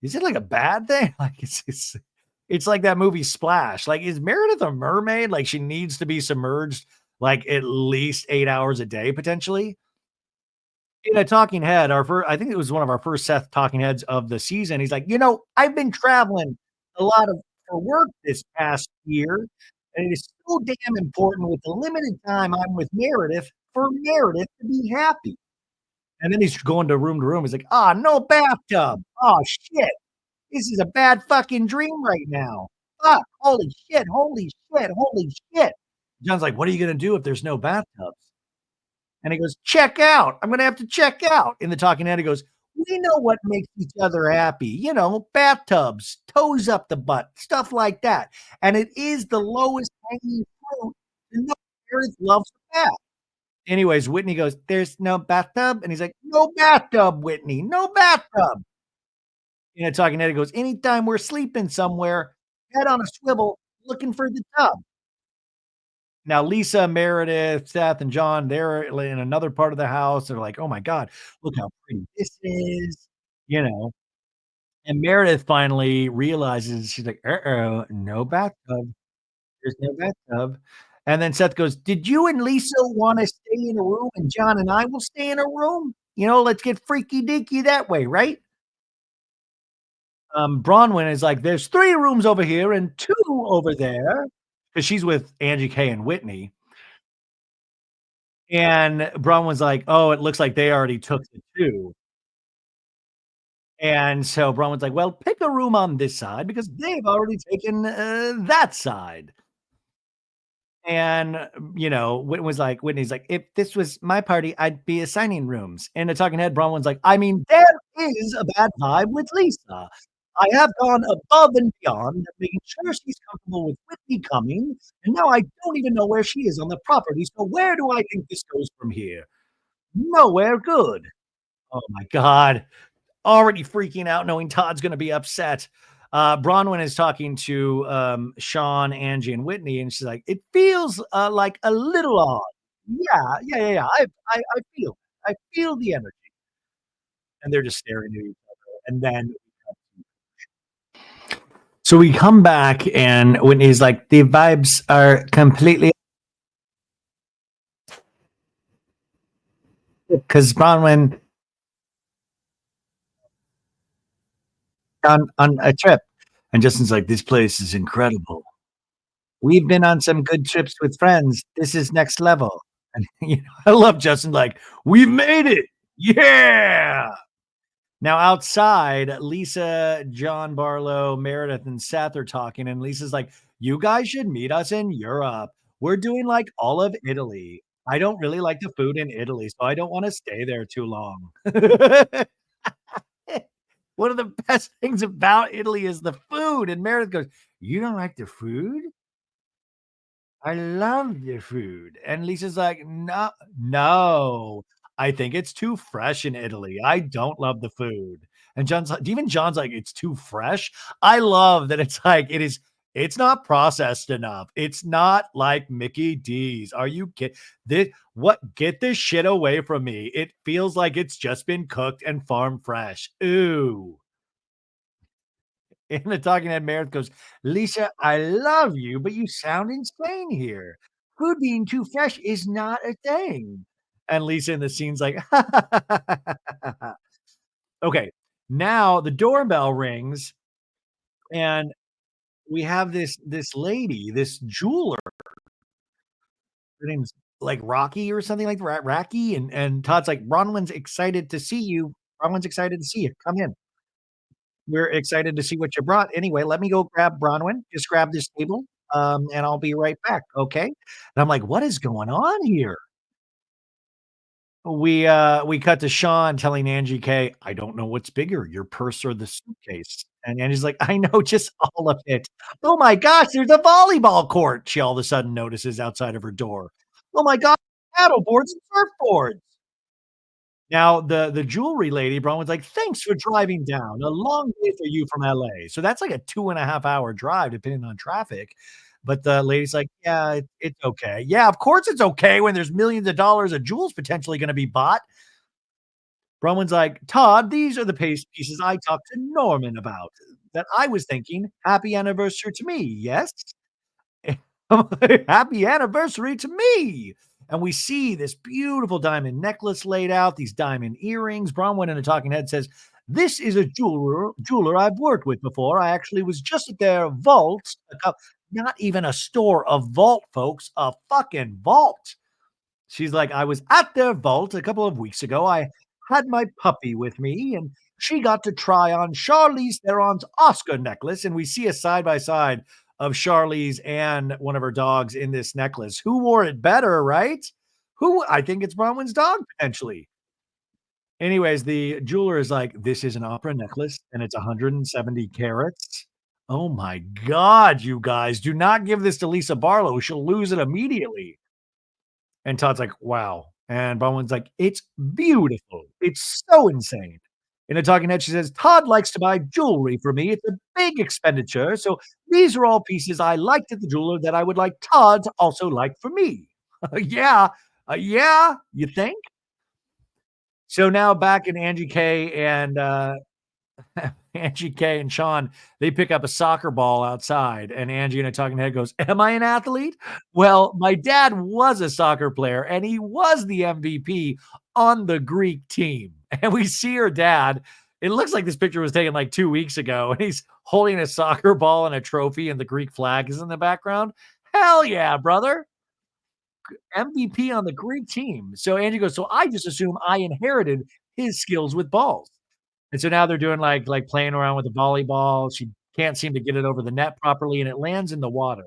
like a bad thing? Like it's like that movie Splash. Like, is Meredith a mermaid? Like she needs to be submerged like at least 8 hours a day, potentially. In a talking head, our first, I think it was one of our first Seth talking heads of the season. He's like, I've been traveling a lot of for work this past year, and it is so damn important with the limited time I'm with Meredith for Meredith to be happy. And then he's going to room. He's like, "Ah, no bathtub. Oh shit. This is a bad fucking dream right now. Fuck. Holy shit. Holy shit. Holy shit." John's like, "What are you gonna do if there's no bathtubs?" And he goes, "Check out. I'm gonna have to check out." In the talking head, he goes, "We know what makes each other happy. Bathtubs, toes up the butt, stuff like that. And it is the lowest hanging fruit. And no parent loves a bath." Anyways, Whitney goes, "There's no bathtub?" And he's like, "No bathtub, Whitney. No bathtub." In a talking head, he goes, "Anytime we're sleeping somewhere, head on a swivel looking for the tub." Now, Lisa, Meredith, Seth, and John, they're in another part of the house. They're like, "Oh my god, look how pretty this is," you know? And Meredith finally realizes, she's like, "Uh-oh, no bathtub. There's no bathtub." And then Seth goes, "Did you and Lisa wanna stay in a room and John and I will stay in a room? Let's get freaky deaky that way, right?" Bronwyn is like, "There's 3 rooms over here and 2 over there," because she's with Angie K and Whitney. And Bronwyn's like, "Oh, it looks like they already took the 2." And so Bronwyn's like, "Well, pick a room on this side because they've already taken, that side." And, Whitney's like, "If this was my party, I'd be assigning rooms." And the talking head, Bronwyn's like, "I mean, there is a bad vibe with Lisa. I have gone above and beyond, making sure she's comfortable with Whitney coming, and now I don't even know where she is on the property, so where do I think this goes from here? Nowhere good." Oh my god. Already freaking out knowing Todd's gonna be upset. Bronwyn is talking to, Sean, Angie, and Whitney, and she's like, "It feels, like a little odd." Yeah, yeah, yeah, yeah. I feel the energy, and they're just staring at each other, and then so we come back, and Whitney's like, "The vibes are completely," because Bronwyn on a trip, and Justin's like, "This place is incredible. We've been on some good trips with friends. This is next level." And, I love Justin, like, "We've made it. Yeah." Now outside, Lisa, John Barlow, Meredith, and Seth are talking, and Lisa's like, "You guys should meet us in Europe. We're doing, like, all of Italy. I don't really like the food in Italy, so I don't wanna stay there too long." One of the best things about Italy is the food, and Meredith goes, "You don't like the food? I love the food." And Lisa's like, "No, no, I think it's too fresh in Italy. I don't love the food." And John's like, "It's too fresh." I love that it's like it's not processed enough. It's not like Mickey D's. Are you kidding? Get this shit away from me. It feels like it's just been cooked and farm fresh. Ooh. And the talking head Meredith goes, "Lisa, I love you, but you sound insane here. Food being too fresh is not a thing." And Lisa in the scene's like, okay, now the doorbell rings, and we have this lady, this jeweler. Her name's like Rocky or something like that, Racky. And Todd's like, "Bronwyn's excited to see you. Bronwyn's excited to see you. Come in. We're excited to see what you brought. Anyway, let me go grab Bronwyn. Just grab this table, and I'll be right back, okay?" And I'm like, "What is going on here?" We cut to Sean telling Angie K, "I don't know what's bigger, your purse or the suitcase." And Angie's like, "I know, just all of it." "Oh my gosh, there's a volleyball court," she all of a sudden notices outside of her door. "Oh my god, paddle boards and surfboards." Now, the jewelry lady, Bronwyn's like, "Thanks for driving down. A long way for you from LA." So that's like a 2.5 hour drive depending on traffic. But the lady's like, "Yeah, it's okay." Yeah, of course it's okay when there's millions of dollars of jewels potentially gonna be bought. Bronwyn's like, "Todd, these are the pieces I talked to Norman about that I was thinking, happy anniversary to me, yes?" "Happy anniversary to me." And we see this beautiful diamond necklace laid out, these diamond earrings. Bronwyn in a talking head says, "This is a jeweler I've worked with before. I actually was just at their vault, not even a store, a vault, folks, a fucking vault." She's like, "I was at their vault a couple of weeks ago. I had my puppy with me, and she got to try on Charlize Theron's Oscar necklace." And we see a side by side of Charlize and one of her dogs in this necklace. Who wore it better, right? Who? I think it's Bronwyn's dog, potentially. Anyways, the jeweler is like, "This is an opera necklace, and it's 170 carats." Oh my God, you guys, do not give this to Lisa Barlow. She'll lose it immediately. And Todd's like, "Wow." And Baldwin's like, "It's beautiful. It's so insane." In a talking head, she says, "Todd likes to buy jewelry for me. It's a big expenditure. So these are all pieces I liked at the jeweler that I would like Todd to also like for me." Yeah. Yeah. You think? So now back in Angie K and Angie K and Sean, they pick up a soccer ball outside, and Angie in a talking head goes, "Am I an athlete? Well, my dad was a soccer player, and he was the MVP on the Greek team." And we see her dad. It looks like this picture was taken like 2 weeks ago, and he's holding a soccer ball and a trophy, and the Greek flag is in the background. Hell yeah, brother. MVP on the Greek team. So Angie goes, "So I just assume I inherited his skills with balls." And so now they're doing like playing around with the volleyball. She can't seem to get it over the net properly, and it lands in the water.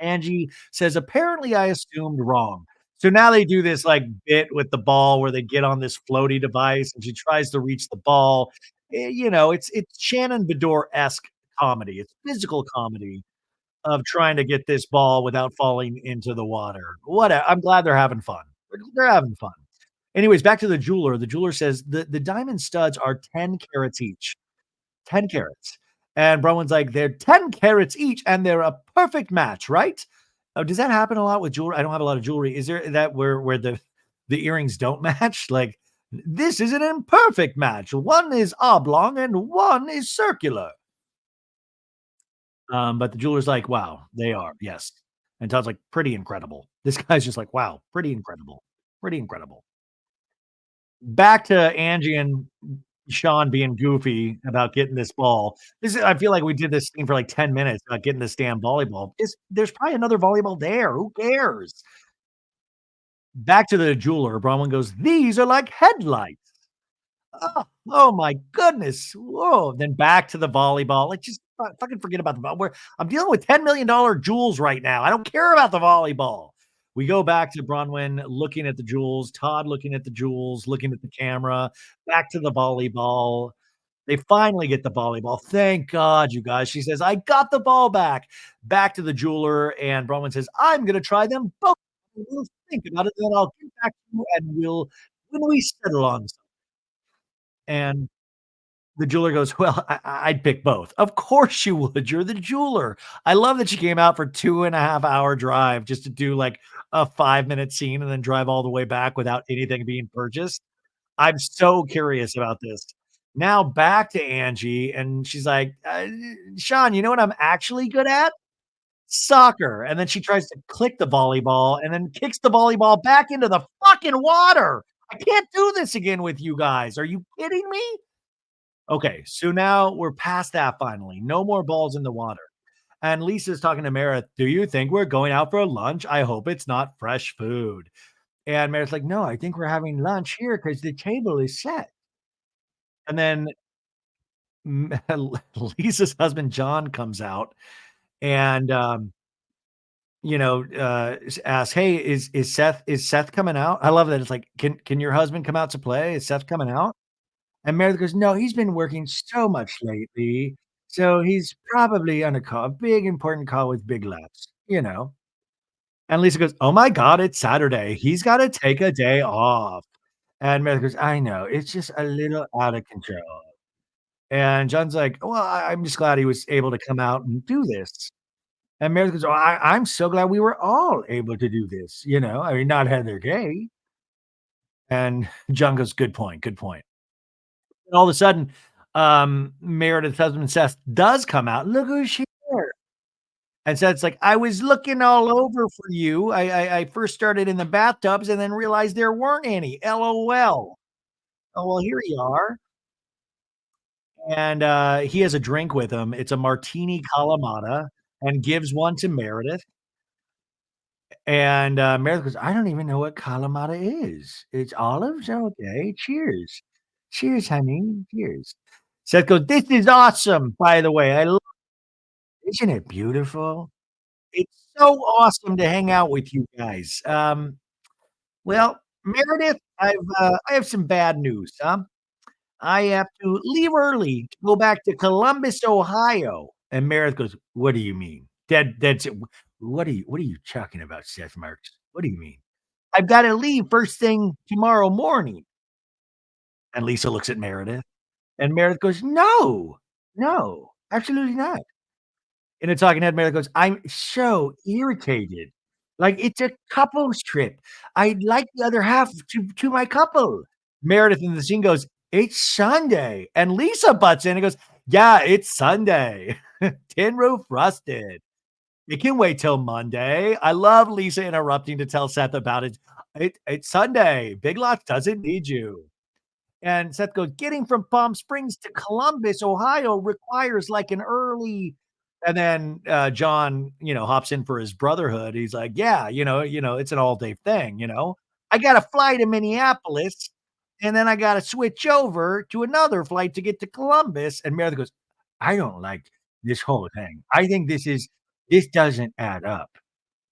Angie says, "Apparently, I assumed wrong." So now they do this like bit with the ball where they get on this floaty device and she tries to reach the ball. It's Shannon Bedore-esque comedy. It's physical comedy of trying to get this ball without falling into the water. I'm glad they're having fun. They're having fun. Anyways, back to the jeweler. The jeweler says the diamond studs are 10 carats each. 10 carats. And Bronwyn's like, "They're 10 carats each, and they're a perfect match, right?" Oh, does that happen a lot with jewelry? I don't have a lot of jewelry. Is there that where the earrings don't match? Like, this is an imperfect match. One is oblong and one is circular. But the jeweler's like, "Wow, they are, yes." And Todd's like, "Pretty incredible." This guy's just like, "Wow, pretty incredible. Pretty incredible." Back to Angie and Sean being goofy about getting this ball. I feel like we did this thing for like 10 minutes about getting this damn volleyball. There's probably another volleyball there. Who cares? Back to the jeweler. Bronwyn goes, "These are like headlights." Oh my goodness. Whoa. Then back to the volleyball. Like, just fucking forget about the ball. I'm dealing with $10 million jewels right now. I don't care about the volleyball. We go back to Bronwyn looking at the jewels, Todd looking at the jewels, looking at the camera, back to the volleyball. They finally get the volleyball. Thank God, you guys. She says, "I got the ball back." Back to the jeweler, and Bronwyn says, "I'm gonna try them both. We'll think about it, then I'll get back to you, and when we settle on something." And the jeweler goes, "Well, I'd pick both." "Of course you would. You're the jeweler." I love that she came out for 2.5 hour drive just to do like a 5-minute scene and then drive all the way back without anything being purchased. I'm so curious about this. Now back to Angie, and she's like, "Sean, you know what I'm actually good at? Soccer." And then she tries to click the volleyball and then kicks the volleyball back into the fucking water. I can't do this again with you guys. Are you kidding me? Okay, so now we're past that finally. No more balls in the water. And Lisa's talking to Meredith. "Do you think we're going out for lunch? I hope it's not fresh food." And Meredith's like, "No, I think we're having lunch here because the table is set." And then Lisa's husband, John, comes out and, asks, "Hey, is Seth coming out?" I love that. It's like, "Can your husband come out to play? Is Seth coming out?" And Meredith goes, "No, he's been working so much lately, so he's probably on a big important call with Big Lots." And Lisa goes, "Oh my God, it's Saturday. He's got to take a day off." And Meredith goes, "I know, it's just a little out of control." And John's like, "Well, I'm just glad he was able to come out and do this." And Meredith goes, "Oh, I'm so glad we were all able to do this, I mean, not Heather Gay." And John goes, "Good point, good point." And all of a sudden, Meredith's husband, Seth, does come out. "Look who's here." And Seth's like, "I was looking all over for you. I first started in the bathtubs and then realized there weren't any. LOL." "Oh, well, here you are." And, he has a drink with him. It's a martini Kalamata and gives one to Meredith. And, Meredith goes, "I don't even know what Kalamata is. It's olives? Okay, cheers. Cheers, honey. Cheers." Seth goes, "This is awesome, by the way. Isn't it beautiful? It's so awesome to hang out with you guys." Well, Meredith, I have some bad news, I have to leave early to go back to Columbus, Ohio. And Meredith goes, "What do you mean? That's it. What are you talking about, Seth Marks? What do you mean?" "I've gotta leave first thing tomorrow morning." And Lisa looks at Meredith, and Meredith goes, "No, no, absolutely not." In a talking head, Meredith goes, "I'm so irritated. Like, it's a couples trip. I'd like the other half to my couple." Meredith in the scene goes, "It's Sunday." And Lisa butts in and goes, "Yeah, it's Sunday. Tin roof rusted. It can wait till Monday." I love Lisa interrupting to tell Seth about it. It's Sunday. Big Lots doesn't need you." And Seth goes, "Getting from Palm Springs to Columbus, Ohio requires like an early." And then John, hops in for his brotherhood. He's like, "Yeah, it's an all day thing. I got to fly to Minneapolis." And then I got to switch over to another flight to get to Columbus. And Meredith goes, I don't like this whole thing. I think this doesn't add up.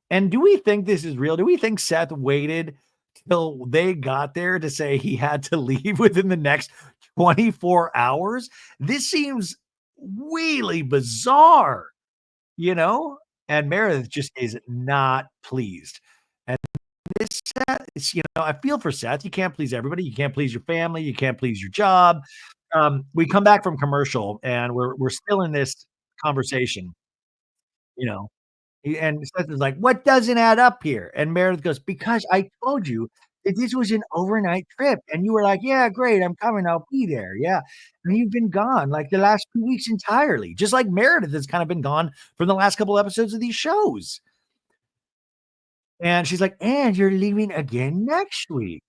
And do we think this is real? Do we think Seth waited till they got there to say he had to leave within the next 24 hours? This seems really bizarre, you know? And Meredith just is not pleased. And this Seth, I feel for Seth. You can't please everybody. You can't please your family. You can't please your job. We come back from commercial and we're still in this conversation, you know. And Seth is like, "What doesn't add up here?" And Meredith goes, "Because I told you that this was an overnight trip, and you were like, 'Yeah, great, I'm coming, I'll be there.' Yeah, and you've been gone like the last 2 weeks entirely, just like Meredith has kind of been gone from the last couple episodes of these shows." And she's like, "And you're leaving again next week.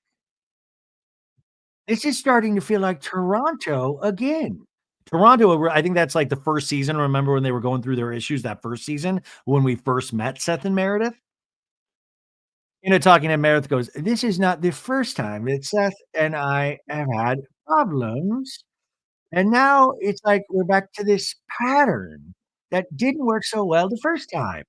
This is starting to feel like Toronto again." Toronto, I think that's like the first season. Remember when they were going through their issues that first season when we first met Seth and Meredith? Talking to Meredith goes, "This is not the first time that Seth and I have had problems, and now it's like we're back to this pattern that didn't work so well the first time."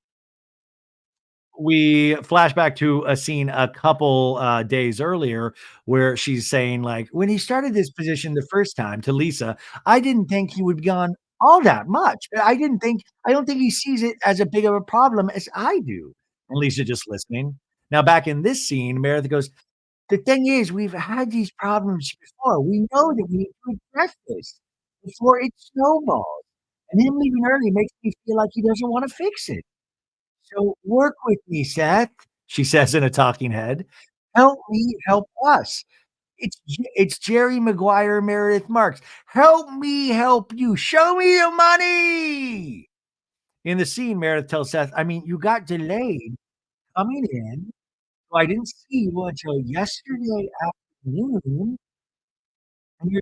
We flash back to a scene a couple, days earlier where she's saying, like, "When he started this position the first time," to Lisa, "I didn't think he would be gone all that much. I don't think he sees it as a big of a problem as I do." And Lisa just listening. Now back in this scene, Meredith goes, "The thing is, we've had these problems before. We know that we need to address this before it snowballs, and him leaving early makes me feel like he doesn't wanna fix it. So work with me, Seth," she says in a talking head. "Help me help us. It's Jerry Maguire, Meredith Marks. Help me help you. Show me the money." In the scene, Meredith tells Seth, "I mean, you got delayed coming in, so I didn't see you until yesterday afternoon, and you're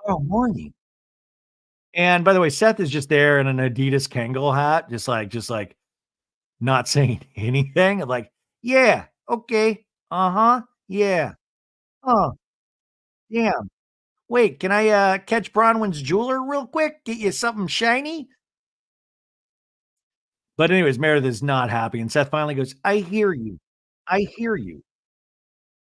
tomorrow morning." And by the way, Seth is just there in an Adidas Kangol hat, just like not saying anything. I'm like, "Yeah, okay, uh-huh, yeah, oh, damn. Wait, can I, catch Bronwyn's jeweler real quick? Get you something shiny?" But anyways, Meredith is not happy, and Seth finally goes, "I hear you. I hear you."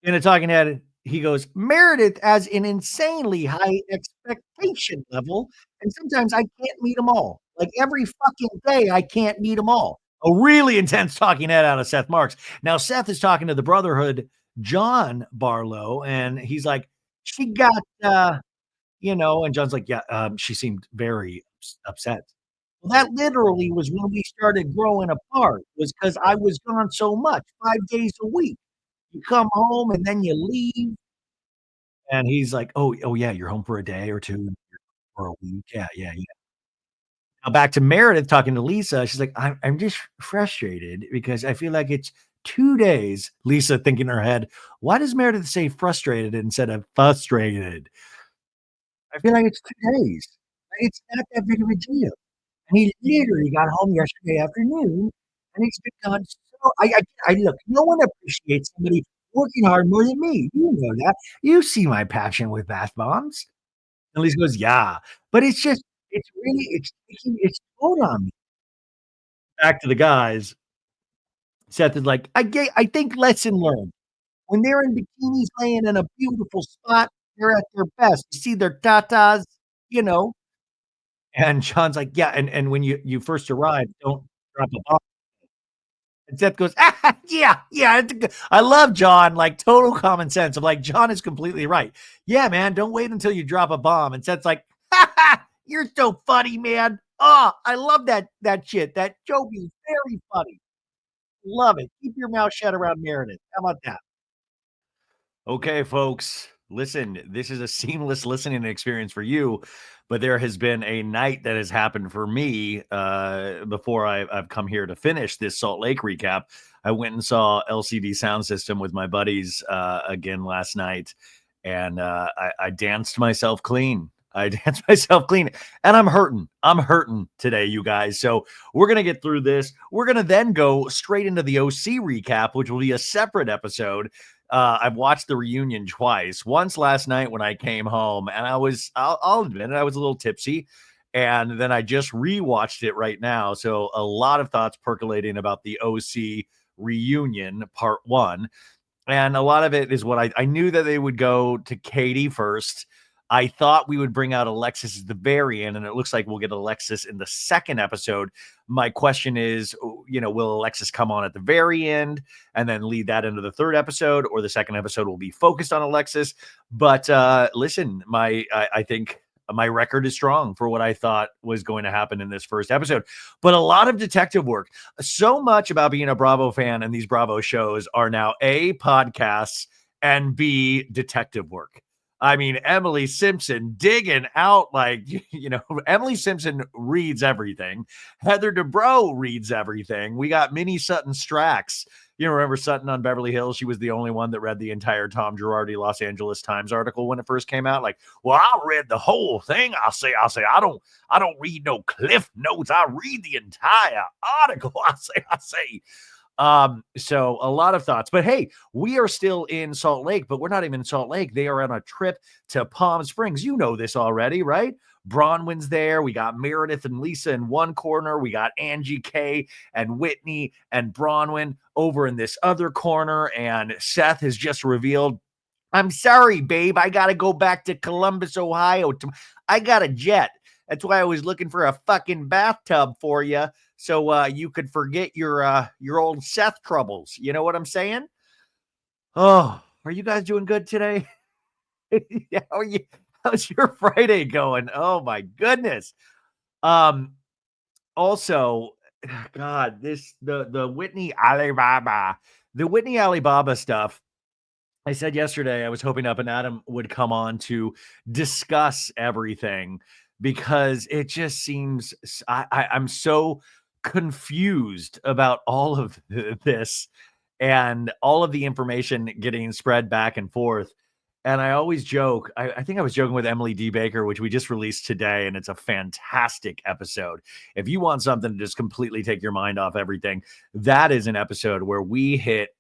In a talking head, he goes, "Meredith has an insanely high expectation level, and sometimes I can't meet them all. Like, every fucking day, I can't meet them all." A really intense talking head out of Seth Marks. Now, Seth is talking to the Brotherhood, John Barlow, and he's like, "She got, and John's like, "Yeah, she seemed very upset." Well, that literally was when we started growing apart, was because I was gone so much, 5 days a week. You come home and then you leave, and he's like, "Oh, yeah, you're home for a day or 2, for a week. Yeah, yeah, yeah." Now back to Meredith talking to Lisa, she's like, "I'm just frustrated because I feel like it's 2 days." Lisa thinking in her head, "Why does Meredith say frustrated instead of frustrated? I feel like it's 2 days. Like, it's not that big of a deal." And he literally got home yesterday afternoon, and he's been gone so I look, no one appreciates somebody working hard more than me. You know that. You see my passion with bath bombs. And Lisa goes, "Yeah." But it's really it's taking its toll on me. Back to the guys, Seth is like, I think lesson learned. When they're in bikinis laying in a beautiful spot, they're at their best. You see their tatas, you know? And John's like, "Yeah, and when you first arrive, don't drop a bomb." And Seth goes, "Ah, yeah, yeah, it's a good." I love John, like, total common sense of, like, John is completely right. "Yeah, man, don't wait until you drop a bomb." And Seth's like, "Ha ha, you're so funny, man. Oh, I love that shit. That joke is very funny. Love it. Keep your mouth shut around Meredith. How about that?" Okay, folks, listen, this is a seamless listening experience for you, but there has been a night that has happened for me before I've come here to finish this Salt Lake recap. I went and saw LCD Sound System with my buddies again last night, and I danced myself clean. I danced myself clean, and I'm hurting. I'm hurting today, you guys. So we're gonna get through this. We're gonna then go straight into the OC recap, which will be a separate episode. I've watched the reunion twice. Once last night when I came home, and I'll admit it, I was a little tipsy. And then I just rewatched it right now. So a lot of thoughts percolating about the OC reunion part one. And a lot of it is what I knew that they would go to Katie first. I thought we would bring out Alexis at the very end, and it looks like we'll get Alexis in the second episode. My question is, will Alexis come on at the very end and then lead that into the third episode, or the second episode will be focused on Alexis? But listen, I think my record is strong for what I thought was going to happen in this first episode. But a lot of detective work. So much about being a Bravo fan and these Bravo shows are now A, podcasts, and B, detective work. I mean, Emily Simpson digging out, like, Emily Simpson reads everything. Heather Dubrow reads everything. We got Minnie Sutton Strax. You remember Sutton on Beverly Hills? She was the only one that read the entire Tom Girardi Los Angeles Times article when it first came out. Like, well, I read the whole thing. I'll say, I don't read no cliff notes. I read the entire article. I say. So a lot of thoughts, but hey, we are still in Salt Lake, but we're not even in Salt Lake. They are on a trip to Palm Springs. You know this already, right? Bronwyn's there. We got Meredith and Lisa in one corner. We got Angie K and Whitney and Bronwyn over in this other corner. And Seth has just revealed, I'm sorry, babe. I got to go back to Columbus, Ohio. I got a jet. That's why I was looking for a fucking bathtub for you, so you could forget your old Seth troubles. You know what I'm saying? Oh, are you guys doing good today? How's your Friday going? Oh my goodness. Also, God, the Whitney Alibaba stuff. I said yesterday I was hoping Up and Adam would come on to discuss everything, because it just seems I'm so confused about all of this and all of the information getting spread back and forth. And I always joke, I think I was joking with Emily D. Baker, which we just released today, and it's a fantastic episode. If you want something to just completely take your mind off everything, that is an episode where we hit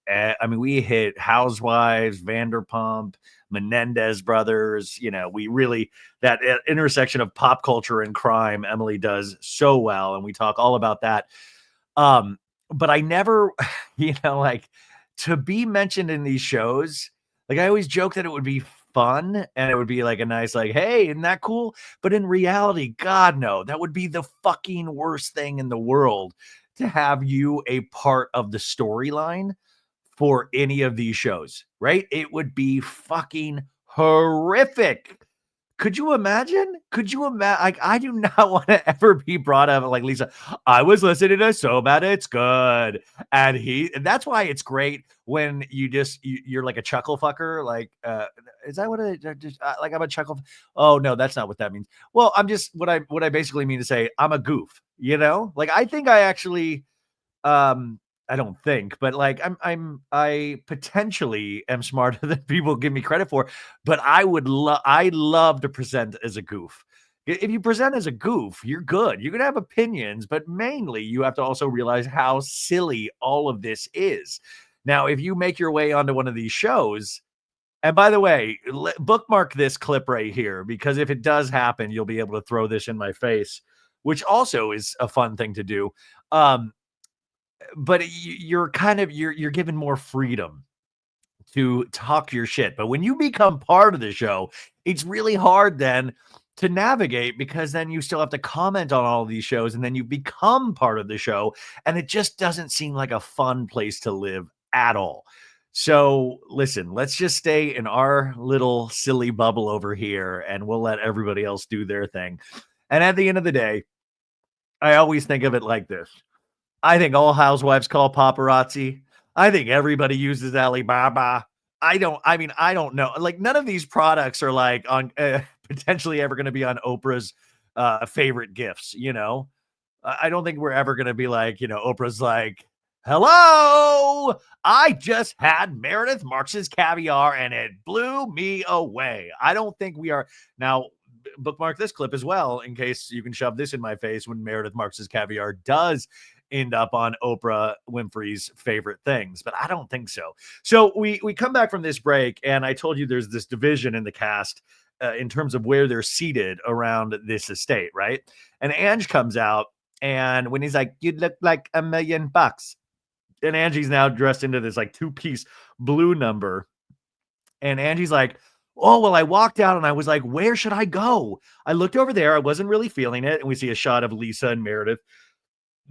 Housewives, Vanderpump, Menendez brothers. We really, that intersection of pop culture and crime, Emily does so well. And we talk all about that. But I never, like, to be mentioned in these shows, like, I always joke that it would be fun and it would be like a nice, like, hey, isn't that cool? But in reality, God, no, that would be the fucking worst thing in the world, to have you a part of the storyline for any of these shows, right? It would be fucking horrific. Could you imagine? Like, I do not want to ever be brought up like, Lisa, I was listening to So Bad It's Good. And that's why it's great when you're like a chuckle fucker. Like, is that what like, I'm a chuckle? Oh no, that's not what that means. Well, I'm just, what I basically mean to say, I'm a goof, like, I think I actually, I don't think, but like, I potentially am smarter than people give me credit for, but I love to present as a goof. If you present as a goof, you're good. You're going to have opinions, but mainly you have to also realize how silly all of this is. Now, if you make your way onto one of these shows, and by the way, bookmark this clip right here, because if it does happen, you'll be able to throw this in my face, which also is a fun thing to do. But you're given more freedom to talk your shit. But when you become part of the show, it's really hard then to navigate, because then you still have to comment on all of these shows, and then you become part of the show, and it just doesn't seem like a fun place to live at all. So listen, let's just stay in our little silly bubble over here, and we'll let everybody else do their thing. And at the end of the day, I always think of it like this. I think all housewives call paparazzi. I think everybody uses Alibaba. I don't know. Like, none of these products are like on potentially ever going to be on Oprah's favorite gifts. I don't think we're ever going to be like, Oprah's like, hello, I just had Meredith Marks's caviar and it blew me away. I don't think we are. Now, bookmark this clip as well, in case you can shove this in my face when Meredith Marks's caviar does end up on Oprah Winfrey's favorite things, but I don't think so. So we come back from this break, and I told you there's this division in the cast in terms of where they're seated around this estate, right? And Ange comes out, and when he's like, "You look like $1 million," and Angie's now dressed into this like two-piece blue number, and Angie's like, "Oh, well, I walked out and I was like, where should I go? I looked over there. I wasn't really feeling it." And we see a shot of Lisa and Meredith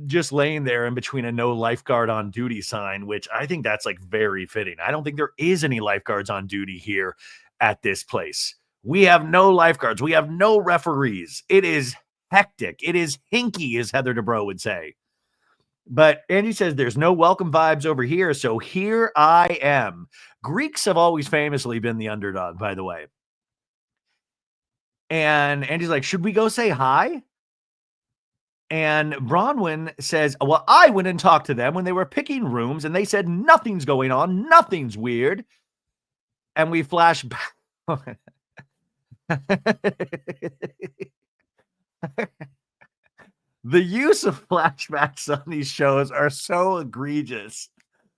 just laying there in between a no lifeguard on duty sign, which I think that's like very fitting. I don't think there is any lifeguards on duty here at this place. We have no lifeguards. We have no referees. It is hectic. It is hinky, as Heather Dubrow would say. But Angie says there's no welcome vibes over here, so here I am. Greeks have always famously been the underdog, by the way. And Angie's like, should we go say hi? And Bronwyn says, well, I went and talked to them when they were picking rooms, and they said nothing's going on, nothing's weird. And we flash back. The use of flashbacks on these shows are so egregious.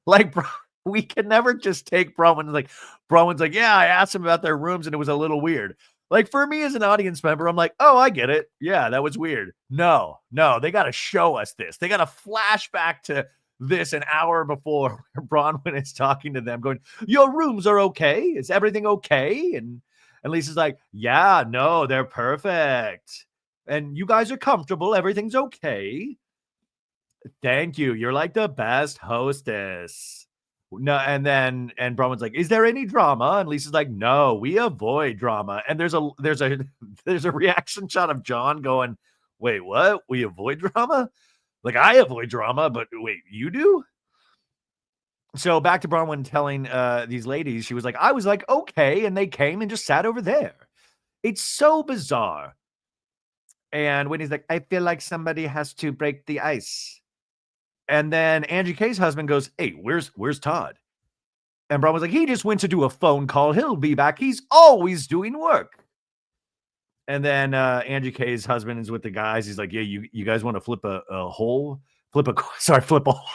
Like, bro, we can never just take Bronwyn's like, yeah, I asked them about their rooms and it was a little weird. Like, for me as an audience member, I'm like, oh, I get it. Yeah, that was weird. No, they got to show us this. They got to flash back to this an hour before where Bronwyn is talking to them going, your rooms are okay. Is everything okay? And Lisa's like, yeah, no, they're perfect. And you guys are comfortable. Everything's okay. Thank you. You're like the best hostess. No, and Bronwyn's like, is there any drama? And Lisa's like, no, we avoid drama. And there's a reaction shot of John going, wait, what? We avoid drama? Like, I avoid drama, but wait, you do? So back to Bronwyn telling these ladies, she was like, I was like, okay, and they came and just sat over there. It's so bizarre. And Whitney's like, I feel like somebody has to break the ice. And then Angie K's husband goes, hey, where's Todd? And Bronwyn's like, he just went to do a phone call. He'll be back. He's always doing work. And then Angie K's husband is with the guys. He's like, yeah, you guys want to flip a hole? Flip a hole.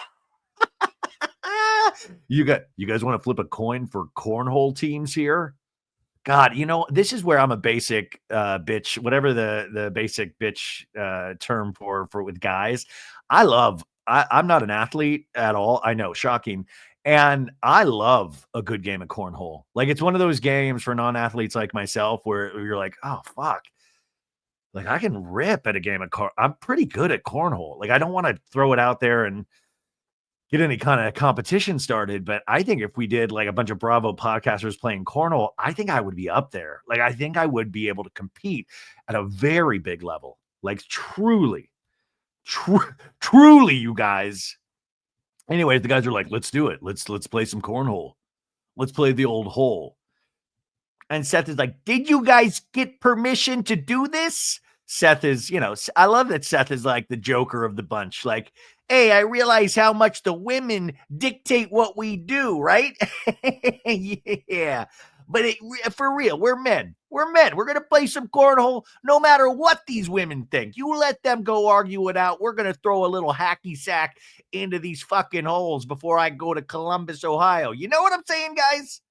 You guys want to flip a coin for cornhole teams here? God, this is where I'm a basic bitch, whatever the basic bitch term for with guys. I'm not an athlete at all. I know, shocking. And I love a good game of cornhole. Like, it's one of those games for non-athletes like myself where you're like, oh, fuck. Like, I can rip at a game of I'm pretty good at cornhole. Like, I don't want to throw it out there and get any kind of competition started, but I think if we did like a bunch of Bravo podcasters playing cornhole, I think I would be up there. Like, I think I would be able to compete at a very big level. Like, truly, you guys. Anyways, the guys are like, let's do it. Let's play some cornhole. Let's play the old hole. And Seth is like, did you guys get permission to do this? Seth is, I love that Seth is like the Joker of the bunch. Like, hey, I realize how much the women dictate what we do, right? Yeah. But for real, we're men. We're going to play some cornhole no matter what these women think. You let them go argue it out. We're going to throw a little hacky sack into these fucking holes before I go to Columbus, Ohio. You know what I'm saying, guys?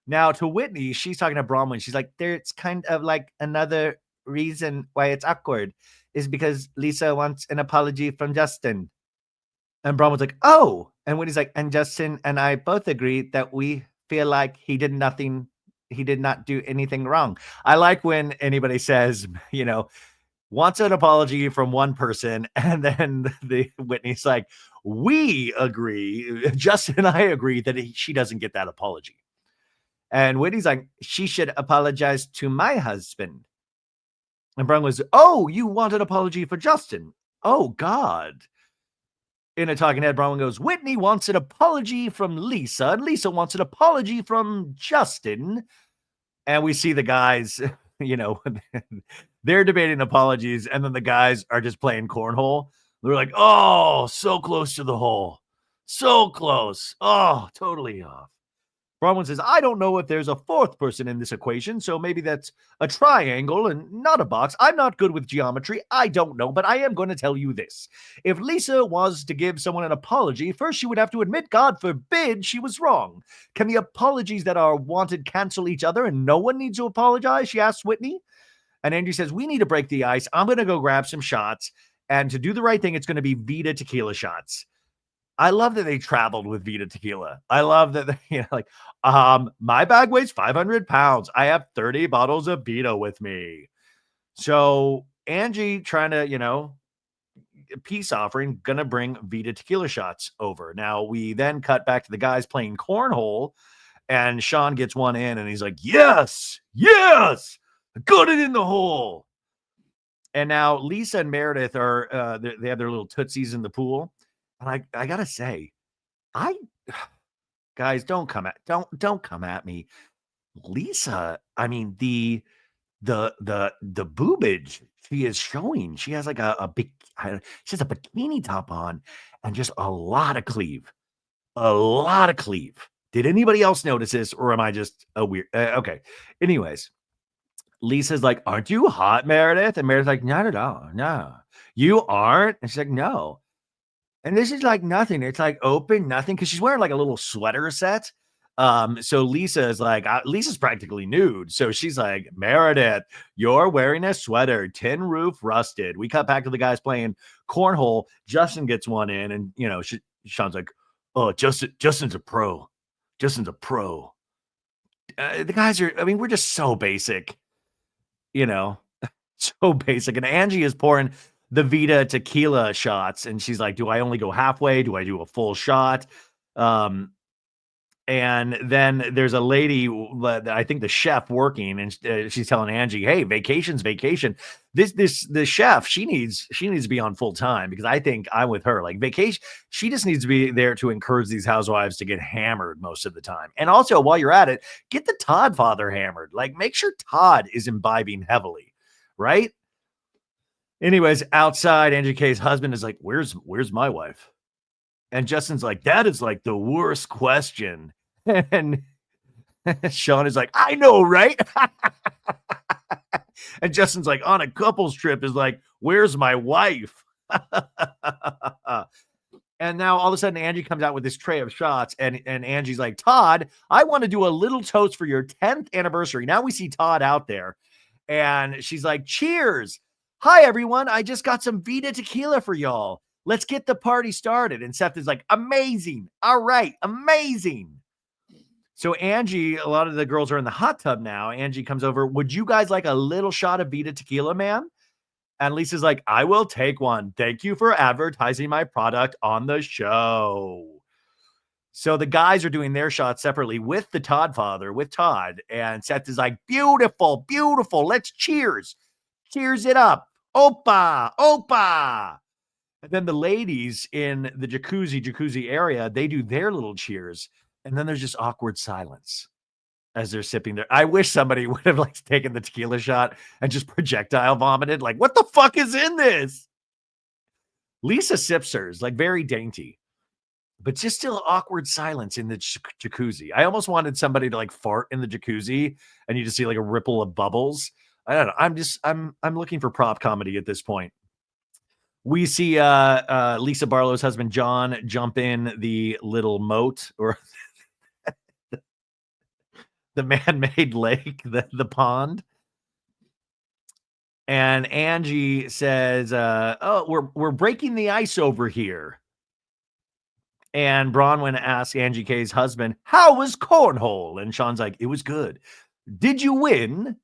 Now, to Whitney, she's talking to Bronwyn. She's like, there's kind of like another reason why it's awkward is because Lisa wants an apology from Justin. And Bronwyn's like, oh. And Whitney's like, and Justin and I both agree that we feel like he did not do anything wrong. I like when anybody says, wants an apology from one person, and then Whitney's like, we agree, Justin and I agree that she doesn't get that apology. And Whitney's like, she should apologize to my husband. And Bronwyn was, oh, you want an apology for Justin? Oh, God. In a talking head, Bronwyn goes, Whitney wants an apology from Lisa, and Lisa wants an apology from Justin. And we see the guys, they're debating apologies, and then the guys are just playing cornhole. They're like, oh, so close to the hole. So close. Oh, totally off. Bronwyn says, I don't know if there's a fourth person in this equation, so maybe that's a triangle and not a box. I'm not good with geometry. I don't know, but I am going to tell you this. If Lisa was to give someone an apology, first she would have to admit, God forbid, she was wrong. Can the apologies that are wanted cancel each other and no one needs to apologize? She asks Whitney. And Andrew says, we need to break the ice. I'm going to go grab some shots. And to do the right thing, it's going to be Vita tequila shots. I love that they traveled with Vita tequila. I love that they, like, my bag weighs 500 pounds. I have 30 bottles of Vita with me. So Angie trying to, peace offering, gonna bring Vita tequila shots over. Now we then cut back to the guys playing cornhole, and Sean gets one in, and he's like, yes, got it in the hole. And now Lisa and Meredith are they have their little tootsies in the pool. And I gotta say, guys, don't come at me. Lisa, I mean, the boobage she is showing. She has like she has a bikini top on and just a lot of cleave. A lot of cleave. Did anybody else notice this, or am I just a weird? Okay. Anyways, Lisa's like, aren't you hot, Meredith? And Meredith's like, not at all. No, you aren't. And she's like, no. And this is like nothing. It's like open, nothing. Cause she's wearing like a little sweater set. So Lisa is like, Lisa's practically nude. So she's like, Meredith, you're wearing a sweater, tin roof rusted. We cut back to the guys playing cornhole. Justin gets one in, and Sean's like, oh, Justin's a pro. Justin's a pro. The guys are, I mean, we're just so basic, so basic. And Angie is pouring the Vita tequila shots, and she's like, do I only go halfway? Do I do a full shot? And then there's a lady, I think the chef working, and she's telling Angie, hey, vacation. The chef, she needs to be on full time, because I think I'm with her. Like, vacation, she just needs to be there to encourage these housewives to get hammered most of the time. And also, while you're at it, get the Todd father hammered. Like, make sure Todd is imbibing heavily, right? Anyways, outside, Angie K's husband is like, where's my wife? And Justin's like, that is like the worst question. And Sean is like, I know, right? And Justin's like, on a couples trip, is like, where's my wife? And now all of a sudden Angie comes out with this tray of shots, and Angie's like, Todd, I want to do a little toast for your 10th anniversary. Now we see Todd out there, and she's like, cheers. Hi, everyone. I just got some Vita tequila for y'all. Let's get the party started. And Seth is like, amazing. All right. Amazing. So Angie, a lot of the girls are in the hot tub now. Angie comes over. Would you guys like a little shot of Vita tequila, ma'am? And Lisa's like, I will take one. Thank you for advertising my product on the show. So the guys are doing their shots separately with the Todd father, with Todd. And Seth is like, beautiful, beautiful. Let's cheers. Cheers it up. Opa, opa. And then the ladies in the jacuzzi area, they do their little cheers. And then there's just awkward silence as they're sipping there. I wish somebody would have like taken the tequila shot and just projectile vomited. Like, what the fuck is in this? Lisa sips hers, like very dainty, but just still awkward silence in the jacuzzi. I almost wanted somebody to like fart in the jacuzzi and you just see like a ripple of bubbles. I don't know. I'm looking for prop comedy at this point. We see Lisa Barlow's husband, John, jump in the little moat, or the man-made lake, the pond. And Angie says, oh, we're breaking the ice over here. And Bronwyn asks Angie K's husband, how was cornhole? And Sean's like, it was good. Did you win?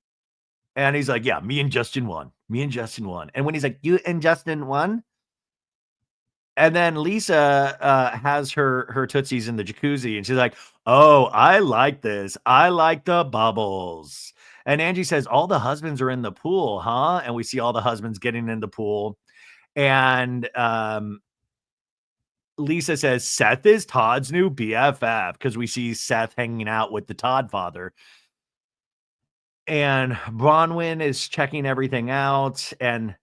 And he's like, yeah, me and Justin won. And when he's like, you and Justin won? And then Lisa has her tootsies in the jacuzzi, and she's like, oh, I like this. I like the bubbles. And Angie says, all the husbands are in the pool, huh? And we see all the husbands getting in the pool. And Lisa says, Seth is Todd's new BFF, because we see Seth hanging out with the Todd father. And Bronwyn is checking everything out, and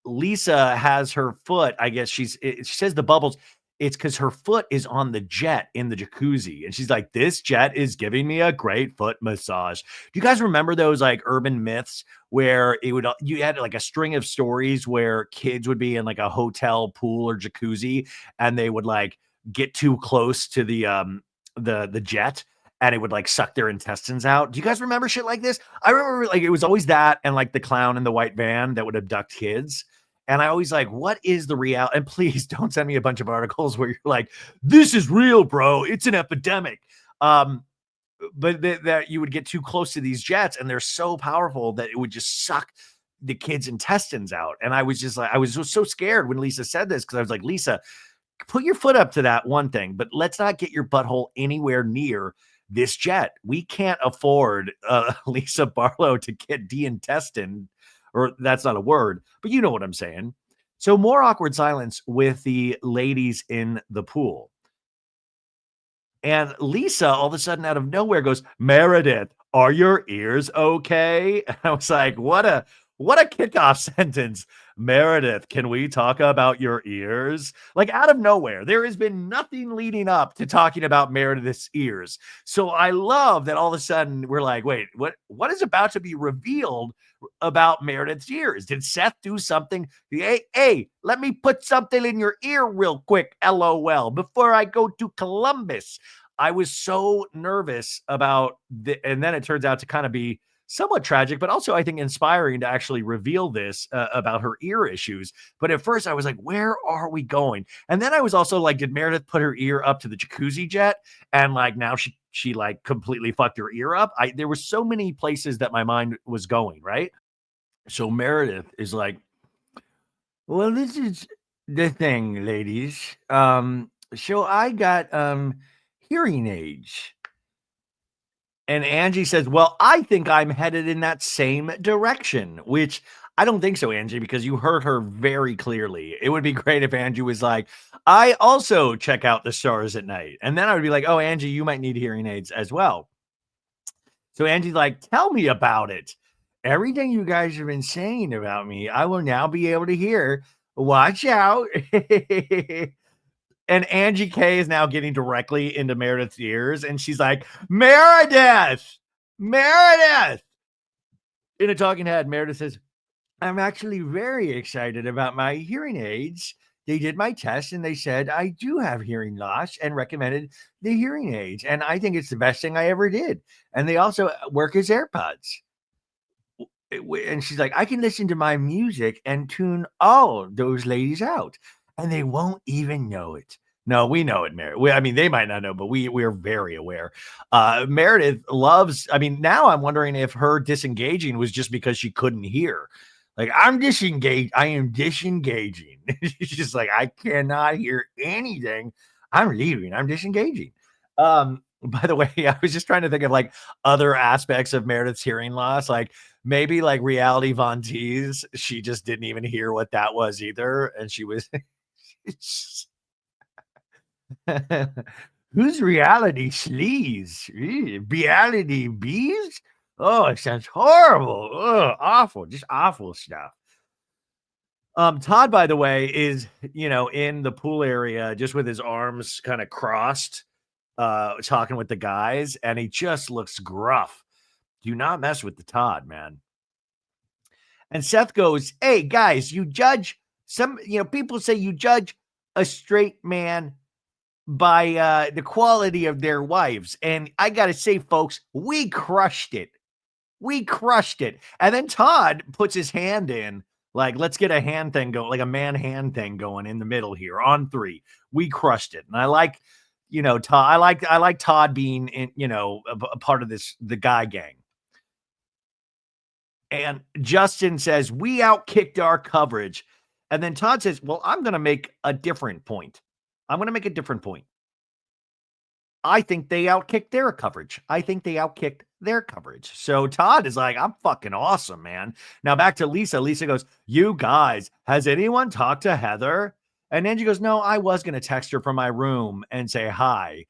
Lisa has her foot. I guess she says the bubbles. it's because her foot is on the jet in the jacuzzi. And she's like, this jet is giving me a great foot massage. Do you guys remember those like urban myths where you had like a string of stories where kids would be in like a hotel pool or jacuzzi and they would like get too close to the jet and it would like suck their intestines out? Do you guys remember shit like this? I remember like it was always that and like the clown in the white van that would abduct kids. And I always like, what is the reality? And please don't send me a bunch of articles where you're like, this is real, bro. It's an epidemic. But that you would get too close to these jets and they're so powerful that it would just suck the kids' intestines out. And I was just like, I was so scared when Lisa said this because I was like, Lisa, put your foot up to that one thing, but let's not get your butthole anywhere near this jet. We can't afford Lisa Barlow to get de-intestine, or that's not a word, but you know what I'm saying. So more awkward silence with the ladies in the pool. And Lisa, all of a sudden, out of nowhere, goes, Meredith, are your ears okay? And I was like, what a kickoff sentence. Meredith, can we talk about your ears? Like out of nowhere, there has been nothing leading up to talking about Meredith's ears. So I love that all of a sudden we're like, wait, what is about to be revealed about Meredith's ears? Did Seth do something? Hey, let me put something in your ear real quick, LOL, before I go to Columbus. I was so nervous about and then it turns out to kind of be somewhat tragic, but also I think inspiring to actually reveal this about her ear issues. But at first I was like, where are we going? And then I was also like, did Meredith put her ear up to the jacuzzi jet? And like now she like completely fucked her ear up. There were so many places that my mind was going, right? So Meredith is like, well, this is the thing, ladies. So I got hearing aids. And Angie says, well, I think I'm headed in that same direction, which I don't think so, Angie, because you heard her very clearly. It would be great if Angie was like, I also check out the stars at night. And then I would be like, oh, Angie, you might need hearing aids as well. So Angie's like, tell me about it. Everything you guys have been saying about me, I will now be able to hear. Watch out. And Angie K is now getting directly into Meredith's ears. And she's like, Meredith. In a talking head, Meredith says, I'm actually very excited about my hearing aids. They did my test and they said I do have hearing loss and recommended the hearing aids. And I think it's the best thing I ever did. And they also work as AirPods. And she's like, I can listen to my music and tune all those ladies out. And they won't even know it. No, we know it, Meredith. I mean, they might not know, but we're very aware. Meredith loves, I mean, now I'm wondering if her disengaging was just because she couldn't hear. Like, I'm disengaged. I am disengaging. She's just like, I cannot hear anything. I'm leaving. I'm disengaging. By the way, I was just trying to think of like other aspects of Meredith's hearing loss. Like maybe like Reality Von Teese. She just didn't even hear what that was either. And she was who's Reality Sleaze? Reality Bees? Oh, it sounds horrible. Oh, awful. Just awful stuff. Todd, by the way, is, in the pool area, just with his arms kind of crossed, talking with the guys, and he just looks gruff. Do not mess with the Todd, man. And Seth goes, hey, guys, you judge people say you judge a straight man by the quality of their wives. And I got to say, folks, we crushed it. And then Todd puts his hand in, like, let's get a hand thing going, like a man hand thing going in the middle here on 3. We crushed it. And I like, Todd. I like Todd being in, a part of this, the guy gang. And Justin says, we outkicked our coverage. And then Todd says, well, I'm going to make a different point. I think they outkicked their coverage. So Todd is like, I'm fucking awesome, man. Now back to Lisa. Lisa goes, you guys, has anyone talked to Heather? And Angie goes, no, I was going to text her from my room and say hi.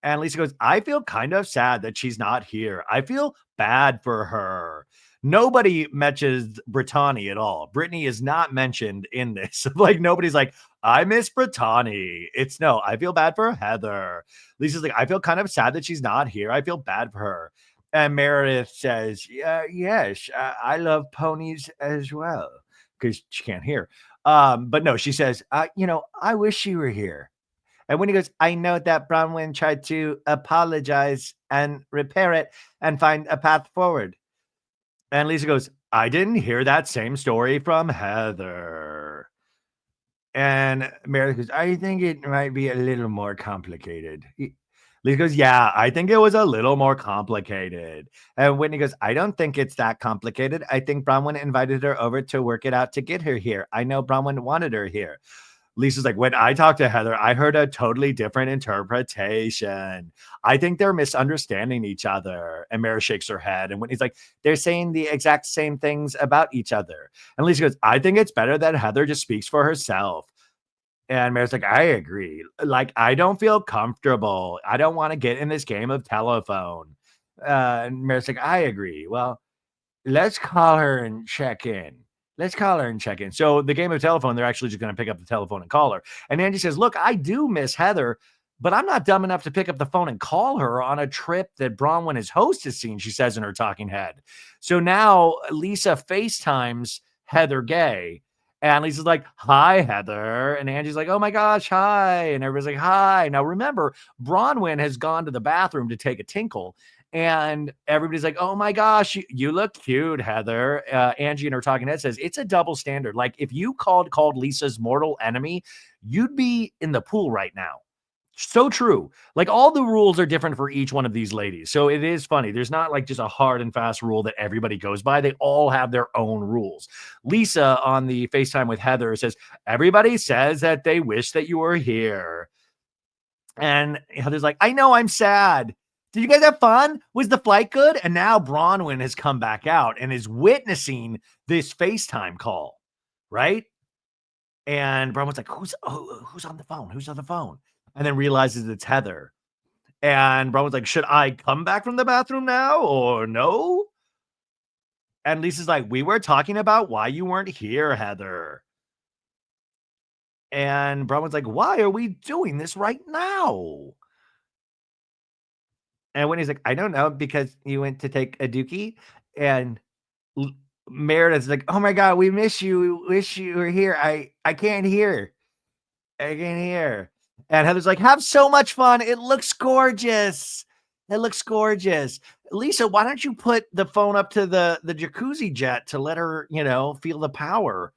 And Lisa goes, I feel kind of sad that she's not here. I feel bad for her. Nobody mentions Brittany at all. Brittany is not mentioned in this. Like, nobody's like, I miss Brittany. It's no, I feel bad for Heather. Lisa's like, I feel kind of sad that she's not here. I feel bad for her. And Meredith says, yeah, yes, I love ponies as well, because she can't hear. But no, she says, I wish she were here. And when he goes, I know that Bronwyn tried to apologize and repair it and find a path forward. And Lisa goes, I didn't hear that same story from Heather. And Meredith goes, I think it might be a little more complicated. Lisa goes, yeah, I think it was a little more complicated. And Whitney goes, I don't think it's that complicated. I think Bronwyn invited her over to work it out to get her here. I know Bronwyn wanted her here. Lisa's like, when I talked to Heather, I heard a totally different interpretation. I think they're misunderstanding each other. And Mara shakes her head. And Whitney's like, they're saying the exact same things about each other. And Lisa goes, I think it's better that Heather just speaks for herself. And Mara's like, I agree. Like, I don't feel comfortable. I don't want to get in this game of telephone. And Mara's like, I agree. Well, let's call her and check in. So the game of telephone, they're actually just going to pick up the telephone and call her. And Angie says, look, I do miss Heather, but I'm not dumb enough to pick up the phone and call her on a trip that Bronwyn, his host, has seen, she says in her talking head. So now Lisa FaceTimes Heather Gay. And Lisa's like, hi, Heather. And Angie's like, oh my gosh, hi. And everybody's like, hi. Now remember, Bronwyn has gone to the bathroom to take a tinkle. And everybody's like, oh my gosh, you look cute, Heather. Angie in her talking head says, it's a double standard. Like, if you called Lisa's mortal enemy, you'd be in the pool right now. So true. Like, all the rules are different for each one of these ladies. So it is funny. There's not like just a hard and fast rule that everybody goes by. They all have their own rules. Lisa on the FaceTime with Heather says, everybody says that they wish that you were here. And Heather's like, I know, I'm sad. Did you guys have fun? Was the flight good? And now Bronwyn has come back out and is witnessing this FaceTime call, right? And Bronwyn's like, who's on the phone? Who's on the phone? And then realizes it's Heather. And Bronwyn's like, should I come back from the bathroom now or no? And Lisa's like, we were talking about why you weren't here, Heather. And Bronwyn's like, why are we doing this right now? And Whitney's like, I don't know, because you went to take a dookie. And Meredith's like, oh my God, we miss you. We wish you were here. I can't hear. I can't hear. And Heather's like, have so much fun. It looks gorgeous. Lisa, why don't you put the phone up to the jacuzzi jet to let her, feel the power?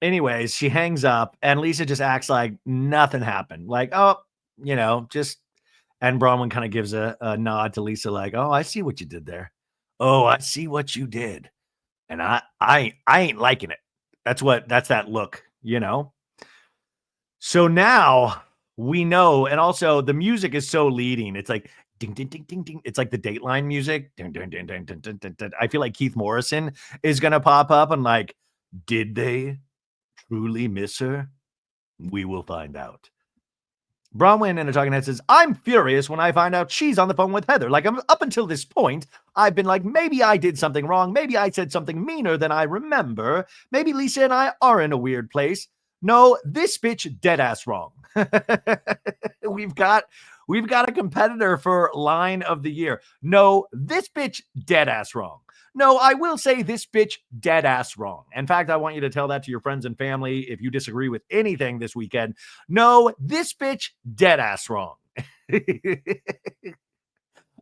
Anyways, she hangs up and Lisa just acts like nothing happened. Like, oh, just. And Bronwyn kind of gives a nod to Lisa, like, oh, I see what you did there. Oh, I see what you did. And I ain't liking it. That's that look, So now we know, and also the music is so leading. It's like ding, ding, ding, ding, ding. It's like the Dateline music. Ding, ding, ding, ding, ding, ding, ding, ding. I feel like Keith Morrison is gonna pop up and like, did they truly miss her? We will find out. Bronwyn in a talking head says, I'm furious when I find out she's on the phone with Heather. Like, up until this point, I've been like, maybe I did something wrong. Maybe I said something meaner than I remember. Maybe Lisa and I are in a weird place. No, this bitch dead ass wrong. We've got a competitor for line of the year. No, this bitch dead ass wrong. No, I will say this bitch dead ass wrong. In fact, I want you to tell that to your friends and family if you disagree with anything this weekend. No, this bitch dead ass wrong.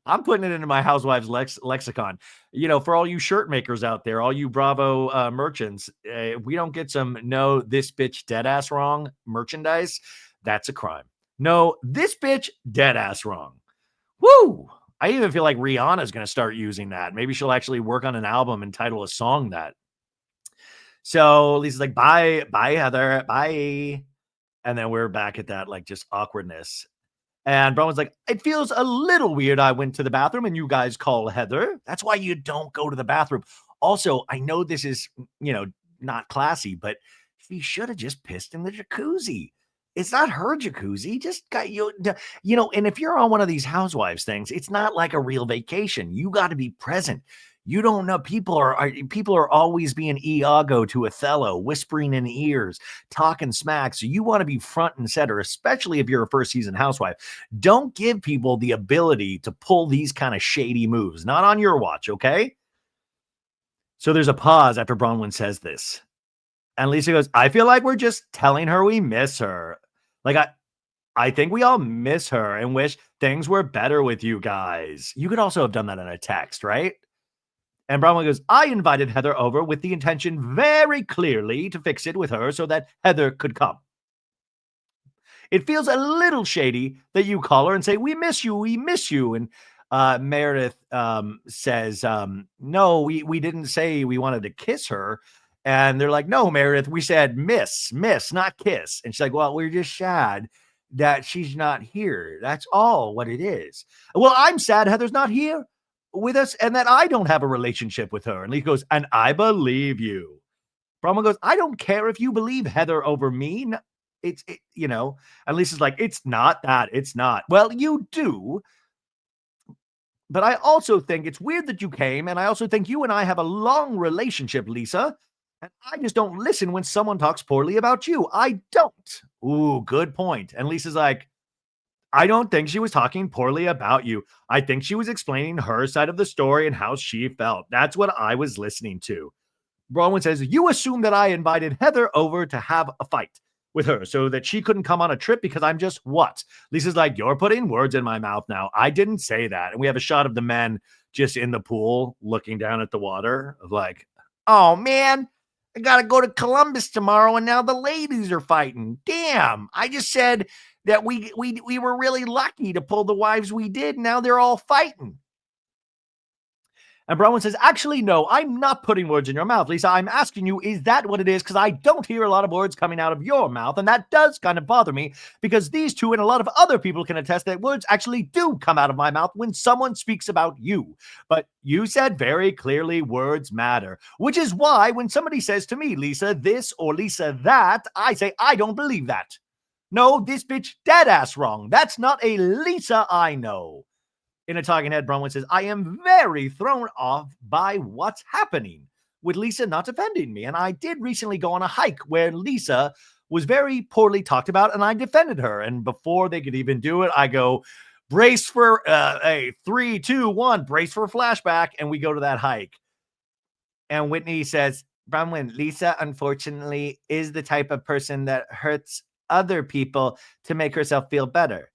I'm putting it into my Housewives lexicon. For all you shirt makers out there, all you Bravo merchants, if we don't get some no, this bitch dead ass wrong merchandise, that's a crime. No, this bitch dead ass wrong. Woo! I even feel like Rihanna is going to start using that. Maybe she'll actually work on an album and title a song that. So Lisa's like, bye, Heather, bye. And then we're back at that, like, just awkwardness. And Bronwyn's like, it feels a little weird. I went to the bathroom and you guys call Heather. That's why you don't go to the bathroom. Also, I know this is, not classy, but she should have just pissed in the jacuzzi. It's not her jacuzzi. Just got and if you're on one of these Housewives things, it's not like a real vacation. You got to be present. You don't know. People are always being Iago to Othello, whispering in ears, talking smack. So you want to be front and center, especially if you're a first season housewife. Don't give people the ability to pull these kind of shady moves. Not on your watch, okay? So there's a pause after Bronwyn says this. And Lisa goes, I feel like we're just telling her we miss her. Like, I think we all miss her and wish things were better with you guys. You could also have done that in a text, right? And Bronwyn goes, I invited Heather over with the intention very clearly to fix it with her so that Heather could come. It feels a little shady that you call her and say, we miss you, we miss you. And Meredith says, no, we didn't say we wanted to kiss her. And they're like, no, Meredith, we said miss, not kiss. And she's like, well, we're just sad that she's not here. That's all what it is. Well, I'm sad Heather's not here with us and that I don't have a relationship with her. And Lee goes, and I believe you. Brahma goes, I don't care if you believe Heather over me. And Lisa's like, it's not that. It's not. Well, you do. But I also think it's weird that you came. And I also think you and I have a long relationship, Lisa. And I just don't listen when someone talks poorly about you. I don't. Ooh, good point. And Lisa's like, I don't think she was talking poorly about you. I think she was explaining her side of the story and how she felt. That's what I was listening to. Bronwyn says, you assume that I invited Heather over to have a fight with her so that she couldn't come on a trip because I'm just what? Lisa's like, you're putting words in my mouth now. I didn't say that. And we have a shot of the men just in the pool looking down at the water of like, oh man, I got to go to Columbus tomorrow and now the ladies are fighting. Damn, I just said that we were really lucky to pull the wives we did. Now they're all fighting. And Bronwyn says, actually, no, I'm not putting words in your mouth, Lisa. I'm asking you, is that what it is? Because I don't hear a lot of words coming out of your mouth. And that does kind of bother me because these two and a lot of other people can attest that words actually do come out of my mouth when someone speaks about you. But you said very clearly words matter, which is why when somebody says to me, Lisa this or Lisa that, I say, I don't believe that. No, this bitch dead ass wrong. That's not a Lisa I know. In a talking head, Bronwyn says, I am very thrown off by what's happening with Lisa not defending me. And I did recently go on a hike where Lisa was very poorly talked about and I defended her. And before they could even do it, I go, brace for a 3, 2, 1, brace for a flashback. And we go to that hike. And Whitney says, Bronwyn, Lisa, unfortunately, is the type of person that hurts other people to make herself feel better.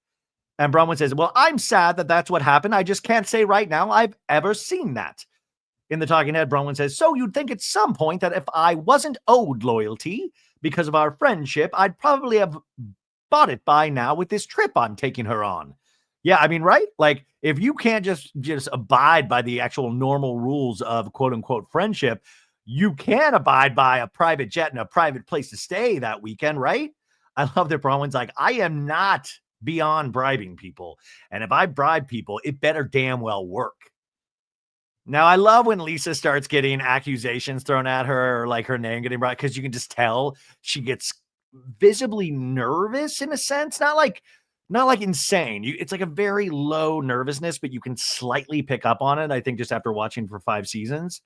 And Bronwyn says, well, I'm sad that that's what happened. I just can't say right now I've ever seen that. In the talking head, Bronwyn says, so you'd think at some point that if I wasn't owed loyalty because of our friendship, I'd probably have bought it by now with this trip I'm taking her on. Yeah, I mean, right? Like, if you can't just abide by the actual normal rules of quote unquote friendship, you can abide by a private jet and a private place to stay that weekend, right? I love that Bronwyn's like, I am not beyond bribing people. And if I bribe people, it better damn well work. Now, I love when Lisa starts getting accusations thrown at her or like her name getting brought because you can just tell she gets visibly nervous in a sense. Not like insane. It's like a very low nervousness, but you can slightly pick up on it. I think just after watching for 5 seasons.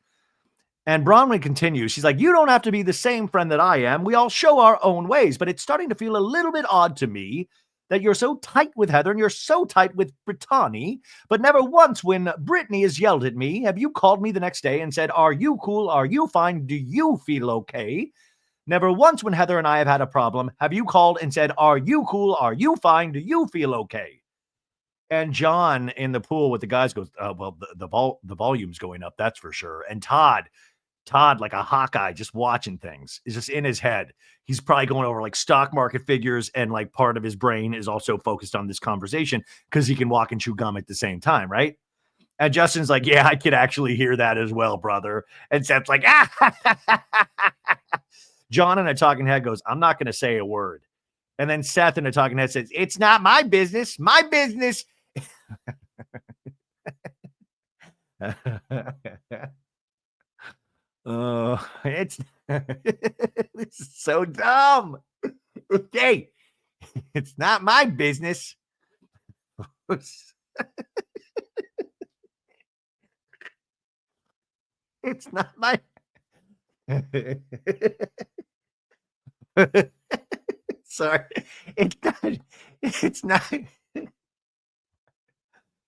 And Bronwyn continues. She's like, you don't have to be the same friend that I am. We all show our own ways, but it's starting to feel a little bit odd to me that you're so tight with Heather and you're so tight with Brittany, but never once when Brittany has yelled at me, have you called me the next day and said, are you cool? Are you fine? Do you feel okay? Never once when Heather and I have had a problem, have you called and said, are you cool? Are you fine? Do you feel okay? And John in the pool with the guys goes, well, the volume's going up, that's for sure. And Todd, like a Hawkeye, just watching things, is just in his head. He's probably going over like stock market figures, and like part of his brain is also focused on this conversation because he can walk and chew gum at the same time, right? And Justin's like, yeah, I could actually hear that as well, brother. And Seth's like, ah. John in a talking head goes, I'm not going to say a word. And then Seth in a talking head says, it's not my business. My business. It's this is so dumb. Okay, it's not my business. It's not my. Sorry. It's not. It's not.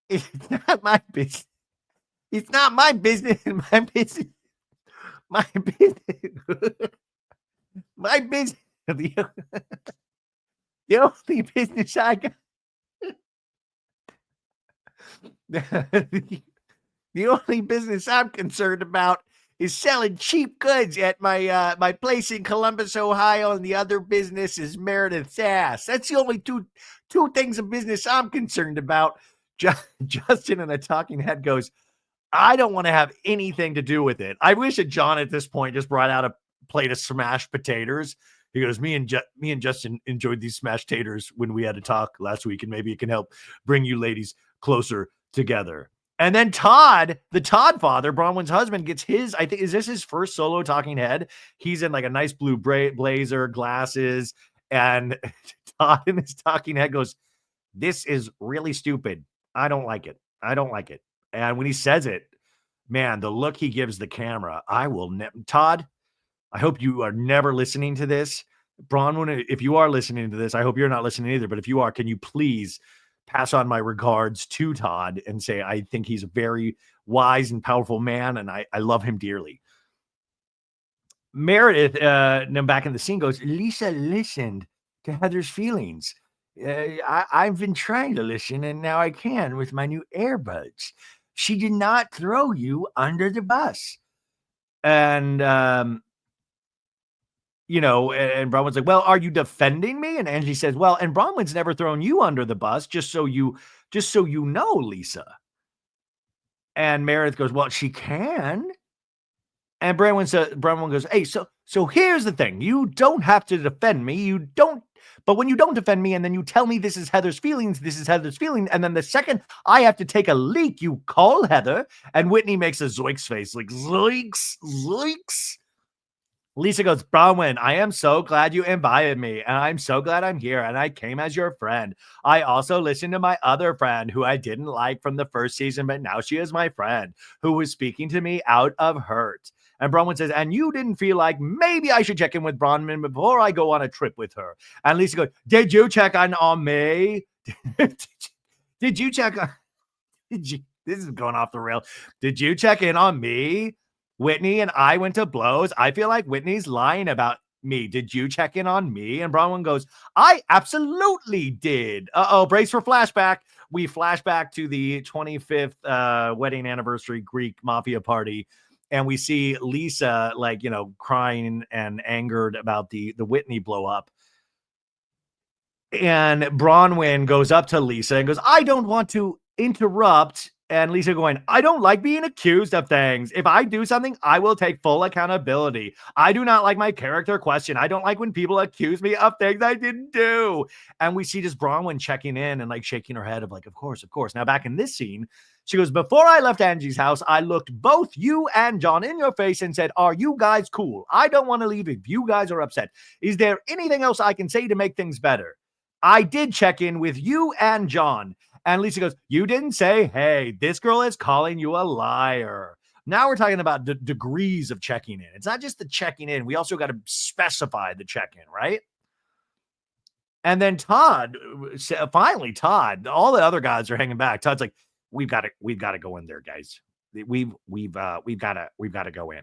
It's not my business. It's not my business. My business. My business. My business. The only business I got. The only business I'm concerned about is selling cheap goods at my place in Columbus, Ohio, and the other business is Meredith's ass. That's the only two things of business I'm concerned about. Justin in a talking head goes, I don't want to have anything to do with it. I wish that John at this point just brought out a plate of smashed potatoes. He goes, me and Justin enjoyed these smashed taters when we had a talk last week, and maybe it can help bring you ladies closer together. And then Todd, the Todd father, Bronwyn's husband, gets his, I think, is this his first solo talking head? He's in like a nice blue blazer, glasses, and Todd in his talking head goes, this is really stupid. I don't like it. I don't like it. And when he says it, man, the look he gives the camera, Todd, I hope you are never listening to this. Bronwyn, if you are listening to this, I hope you're not listening either. But if you are, can you please pass on my regards to Todd and say, I think he's a very wise and powerful man, and I love him dearly. Meredith, back in the scene, goes, Lisa listened to Heather's feelings. I've been trying to listen, and now I can with my new earbuds. She did not throw you under the bus. And, and Bronwyn's like, well, are you defending me? And Angie says, well, and Bronwyn's never thrown you under the bus, just so you know, Lisa. And Meredith goes, well, she can. And Bronwyn goes, hey, so here's the thing. You don't have to defend me. But when you don't defend me and then you tell me this is Heather's feelings, and then the second I have to take a leak, you call Heather, and Whitney makes a zoinks face, like zoinks. Lisa goes, Bronwyn, I am so glad you invited me, and I'm so glad I'm here, and I came as your friend. I also listened to my other friend, who I didn't like from the first season, but now she is my friend, who was speaking to me out of hurt. And Bronwyn says, and you didn't feel like maybe I should check in with Bronwyn before I go on a trip with her. And Lisa goes, did you check on me? Did you check on... This is going off the rail. Did you check in on me? Whitney and I went to blows. I feel like Whitney's lying about me. Did you check in on me? And Bronwyn goes, I absolutely did. Brace for flashback. We flash back to the 25th wedding anniversary Greek mafia party. And we see Lisa, crying and angered about the Whitney blow up. And Bronwyn goes up to Lisa and goes, I don't want to interrupt. And Lisa going, I don't like being accused of things. If I do something, I will take full accountability. I do not like my character question. I don't like when people accuse me of things I didn't do. And we see just Bronwyn checking in and shaking her head of of course. Now back in this scene, she goes, before I left Angie's house, I looked both you and John in your face and said, are you guys cool? I don't want to leave if you guys are upset. Is there anything else I can say to make things better? I did check in with you and John. And Lisa goes, you didn't say, hey, this girl is calling you a liar. Now we're talking about the degrees of checking in. It's not just the checking in. We also got to specify the check-in, right? And then Todd, all the other guys are hanging back. Todd's like, we've got to go in there, guys. We've got to go in.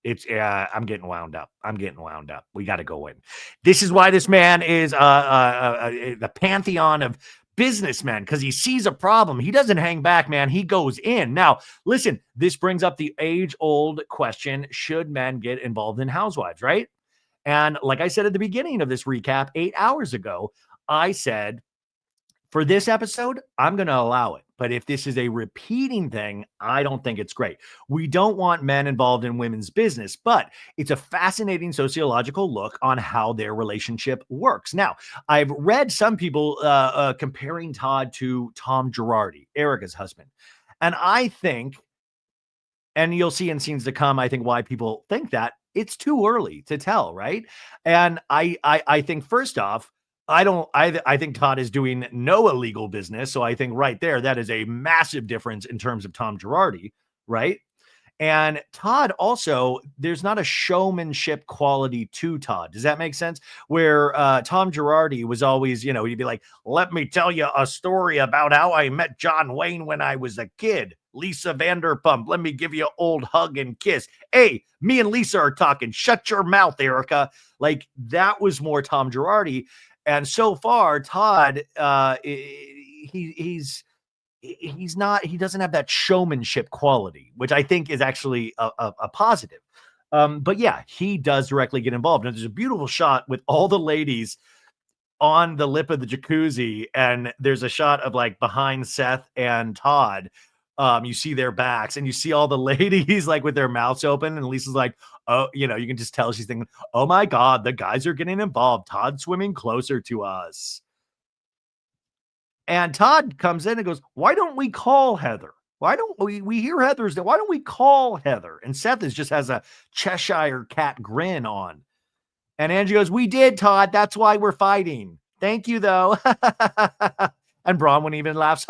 It's I'm getting wound up. We got to go in. This is why this man is the pantheon of businessmen, because he sees a problem. He doesn't hang back, man. He goes in. Now, listen, this brings up the age-old question, should men get involved in Housewives, right? And like I said at the beginning of this recap 8 hours ago, I said, for this episode, I'm going to allow it. But if this is a repeating thing, I don't think it's great. We don't want men involved in women's business, but it's a fascinating sociological look on how their relationship works. Now, I've read some people comparing Todd to Tom Girardi, Erica's husband. And I think, and you'll see in scenes to come, I think why people think that, it's too early to tell, right? And I think, first off, I think Todd is doing no illegal business. So I think right there, that is a massive difference in terms of Tom Girardi, right? And Todd also, there's not a showmanship quality to Todd. Does that make sense? Where Tom Girardi was always, he'd be like, let me tell you a story about how I met John Wayne when I was a kid. Lisa Vanderpump, let me give you an old hug and kiss. Hey, me and Lisa are talking. Shut your mouth, Erica. Like, that was more Tom Girardi. And so far, Todd, he doesn't have that showmanship quality, which I think is actually a positive. But yeah, he does directly get involved. And there's a beautiful shot with all the ladies on the lip of the jacuzzi, and there's a shot of like behind Seth and Todd. You see their backs, and you see all the ladies like with their mouths open, and Lisa's like, oh, you can just tell she's thinking, oh my God, the guys are getting involved. Todd's swimming closer to us. And Todd comes in and goes, why don't we call Heather? Why don't we hear Heather's there? Why don't we call Heather? And Seth just has a Cheshire cat grin on. And Angie goes, we did, Todd. That's why we're fighting. Thank you, though. And Bronwyn even laughs.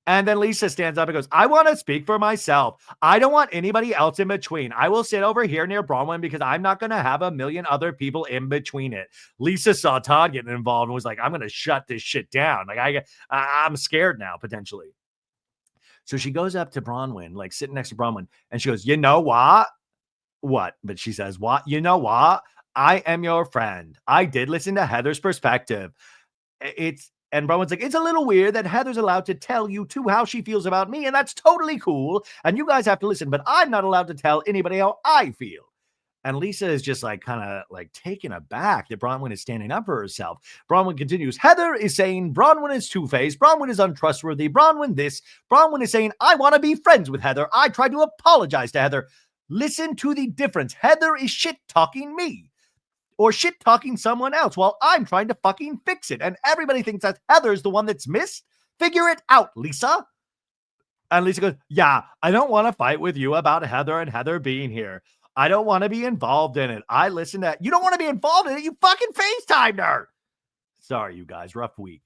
And then Lisa stands up and goes, I want to speak for myself. I don't want anybody else in between. I will sit over here near Bronwyn because I'm not going to have a million other people in between it. Lisa saw Todd getting involved and was like, I'm going to shut this shit down. Like, I'm scared now, potentially. So she goes up to Bronwyn, like sitting next to Bronwyn, and she goes, you know what? What? But she says, what? You know what? I am your friend. I did listen to Heather's perspective. And Bronwyn's like, it's a little weird that Heather's allowed to tell you too how she feels about me, and that's totally cool. And you guys have to listen, but I'm not allowed to tell anybody how I feel. And Lisa is just like kind of like taken aback that Bronwyn is standing up for herself. Bronwyn continues, Heather is saying Bronwyn is two-faced. Bronwyn is untrustworthy. Bronwyn this. Bronwyn is saying, I want to be friends with Heather. I tried to apologize to Heather. Listen to the difference. Heather is shit-talking me. Or shit-talking someone else while I'm trying to fucking fix it. And everybody thinks that Heather's the one that's missed. Figure it out, Lisa. And Lisa goes, yeah, I don't want to fight with you about Heather and Heather being here. I don't want to be involved in it. I listen to you don't want to be involved in it. You fucking FaceTimed her. Sorry, you guys. Rough week.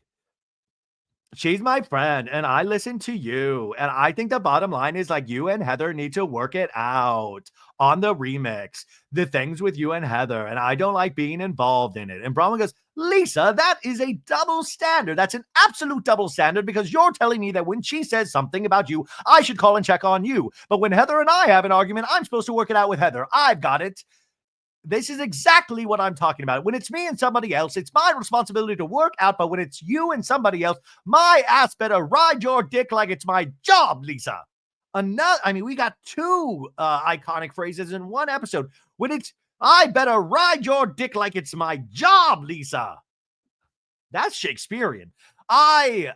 She's my friend, and I listen to you. And I think the bottom line is like you and Heather need to work it out on the remix. The things with you and Heather, and I don't like being involved in it. And Bronwyn goes, Lisa, that is a double standard. That's an absolute double standard because you're telling me that when she says something about you, I should call and check on you. But when Heather and I have an argument, I'm supposed to work it out with Heather. I've got it. This is exactly what I'm talking about. When it's me and somebody else, it's my responsibility to work out. But when it's you and somebody else, my ass better ride your dick like it's my job, Lisa. We got two iconic phrases in one episode. When it's, I better ride your dick like it's my job, Lisa. That's Shakespearean. I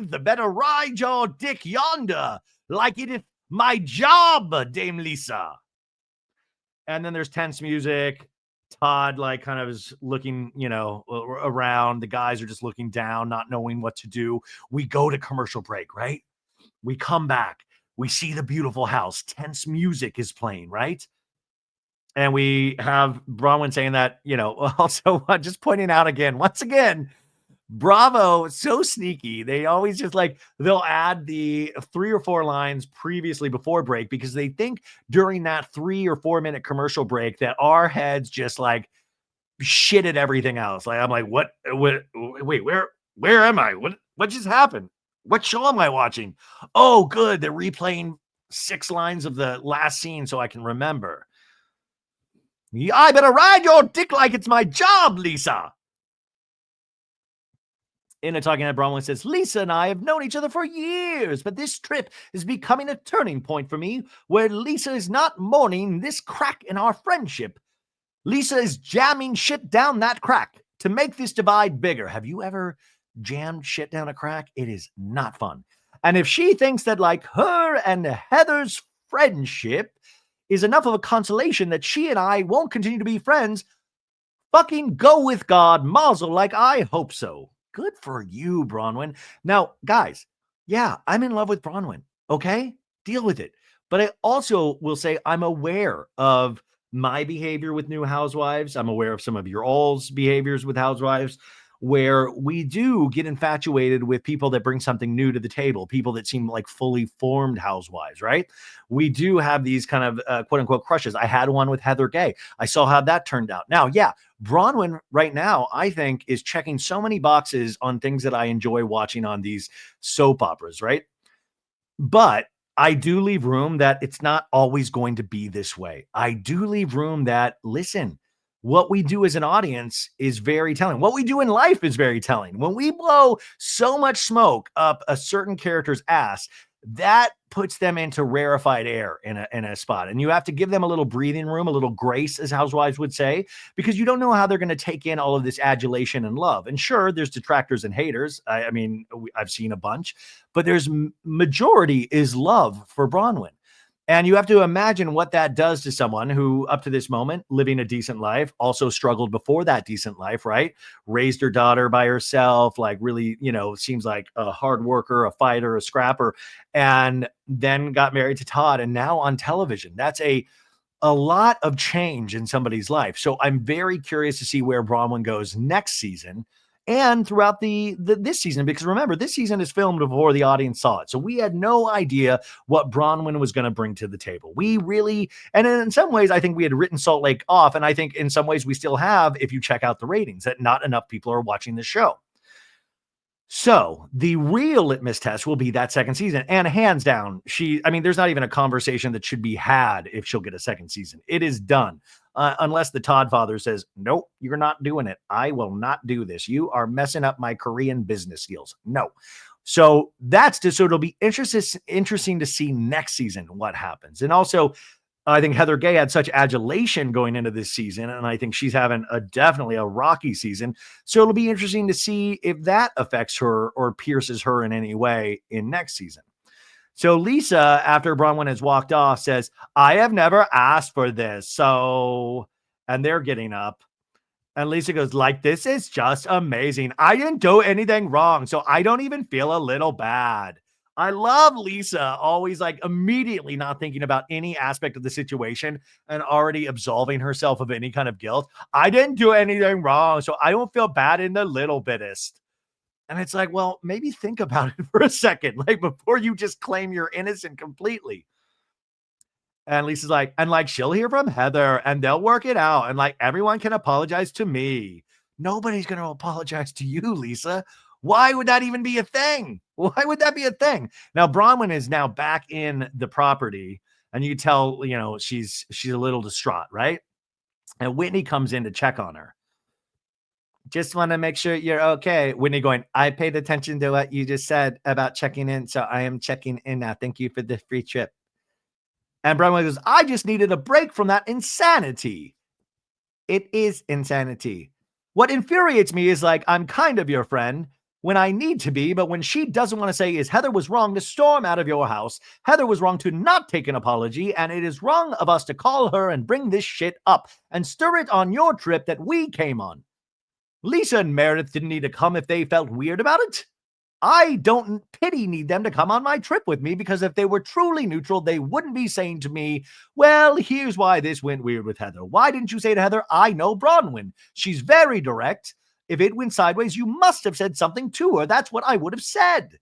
the better ride your dick yonder like it is my job, Dame Lisa. And then there's tense music. Todd like kind of is looking, around. The guys are just looking down, not knowing what to do. We go to commercial break, right? We come back. We see the beautiful house. Tense music is playing, right? And we have Bronwyn saying that, also just pointing out again, once again, Bravo, so sneaky. They always just they'll add the 3 or 4 lines previously before break because they think during that 3 or 4 minute commercial break that our heads just shit at everything else. I'm like, what, wait, where am I? What just happened? What show am I watching? Oh, good. They're replaying 6 lines of the last scene so I can remember. I better ride your dick like it's my job, Lisa. In a talking head, Bronwyn says, Lisa and I have known each other for years, but this trip is becoming a turning point for me where Lisa is not mourning this crack in our friendship. Lisa is jamming shit down that crack to make this divide bigger. Have you ever jammed shit down a crack? It is not fun. And if she thinks that her and Heather's friendship is enough of a consolation that she and I won't continue to be friends, fucking go with God, mazel, I hope so. Good for you, Bronwyn. Now, guys, yeah, I'm in love with Bronwyn. Okay? Deal with it. But I also will say I'm aware of my behavior with new housewives. I'm aware of some of your all's behaviors with housewives. where we do get infatuated with people that bring something new to the table, people that seem like fully formed housewives, right? We do have these kind of quote unquote crushes. I had one with Heather Gay. I saw how that turned out. Now, yeah, Bronwyn right now, I think, is checking so many boxes on things that I enjoy watching on these soap operas, right? But I do leave room that it's not always going to be this way. I do leave room that, listen, what we do as an audience is very telling. What we do in life is very telling. When we blow so much smoke up a certain character's ass, that puts them into rarefied air in a spot. And you have to give them a little breathing room, a little grace, as housewives would say, because you don't know how they're going to take in all of this adulation and love. And sure, there's detractors and haters. I mean, I've seen a bunch, but there's majority is love for Bronwyn. And you have to imagine what that does to someone who, up to this moment, living a decent life, also struggled before that decent life, right? Raised her daughter by herself, like really, seems like a hard worker, a fighter, a scrapper, and then got married to Todd and now on television. That's a lot of change in somebody's life. So I'm very curious to see where Bronwyn goes next season and throughout this season, because remember, this season is filmed before the audience saw it. So we had no idea what Bronwyn was going to bring to the table. We really, and in some ways, I think we had written Salt Lake off. And I think in some ways we still have, if you check out the ratings, that not enough people are watching the show. So the real litmus test will be that second season. And hands down, there's not even a conversation that should be had if she'll get a second season. It is done. Unless the Todd father says, nope, you're not doing it. I will not do this. You are messing up my Korean business deals. No. So so it'll be interesting to see next season what happens. And also, I think Heather Gay had such adulation going into this season, and I think she's having definitely a rocky season. So it'll be interesting to see if that affects her or pierces her in any way in next season. So Lisa, after Bronwyn has walked off, says, I have never asked for this. So, and they're getting up. And Lisa goes, this is just amazing. I didn't do anything wrong, so I don't even feel a little bad. I love Lisa always immediately not thinking about any aspect of the situation and already absolving herself of any kind of guilt. I didn't do anything wrong, so I don't feel bad in the little bitest. And it's well, maybe think about it for a second, before you just claim you're innocent completely. And Lisa's she'll hear from Heather and they'll work it out. And everyone can apologize to me. Nobody's going to apologize to you, Lisa. Why would that even be a thing? Why would that be a thing? Now, Bronwyn is now back in the property and you can tell, she's a little distraught, right? And Whitney comes in to check on her. Just want to make sure you're okay. Whitney going, I paid attention to what you just said about checking in. So I am checking in now. Thank you for the free trip. And Bronwyn goes, I just needed a break from that insanity. It is insanity. What infuriates me is I'm kind of your friend when I need to be, but when she doesn't want to say is Heather was wrong to storm out of your house. Heather was wrong to not take an apology. And it is wrong of us to call her and bring this shit up and stir it on your trip that we came on. Lisa and Meredith didn't need to come if they felt weird about it. I don't need them to come on my trip with me, because if they were truly neutral, they wouldn't be saying to me, well, here's why this went weird with Heather. Why didn't you say to Heather, I know Bronwyn. She's very direct. If it went sideways, you must have said something to her. That's what I would have said.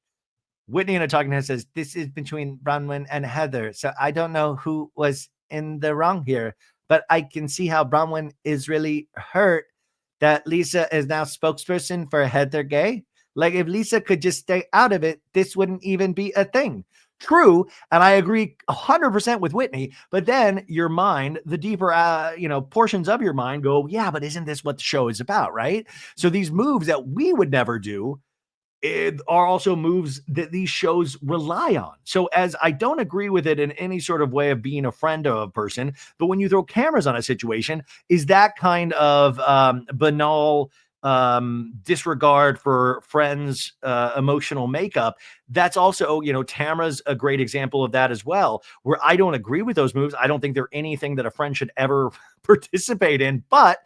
Whitney in a talking head says, this is between Bronwyn and Heather. So I don't know who was in the wrong here, but I can see how Bronwyn is really hurt that Lisa is now spokesperson for Heather Gay. If Lisa could just stay out of it, this wouldn't even be a thing. True. And I agree 100% with Whitney, but then your mind, the deeper, portions of your mind go, yeah, but isn't this what the show is about? Right. So these moves that we would never do are also moves that these shows rely on. So as I don't agree with it in any sort of way of being a friend of a person, but when you throw cameras on a situation, is that kind of banal disregard for friends' emotional makeup? That's also, Tamara's a great example of that as well, where I don't agree with those moves. I don't think they're anything that a friend should ever participate in, but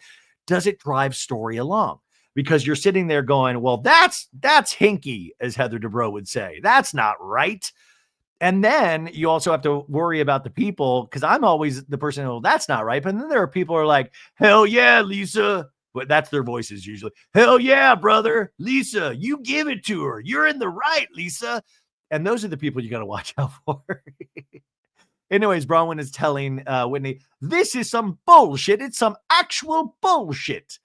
does it drive story along? Because you're sitting there going, well, that's hinky, as Heather Dubrow would say. That's not right. And then you also have to worry about the people, because I'm always the person who, that's not right. But then there are people who are like, hell yeah, Lisa. But that's their voices usually. Hell yeah, brother. Lisa, you give it to her. You're in the right, Lisa. And those are the people you got to watch out for. Anyways, Bronwyn is telling Whitney, this is some bullshit. It's some actual bullshit.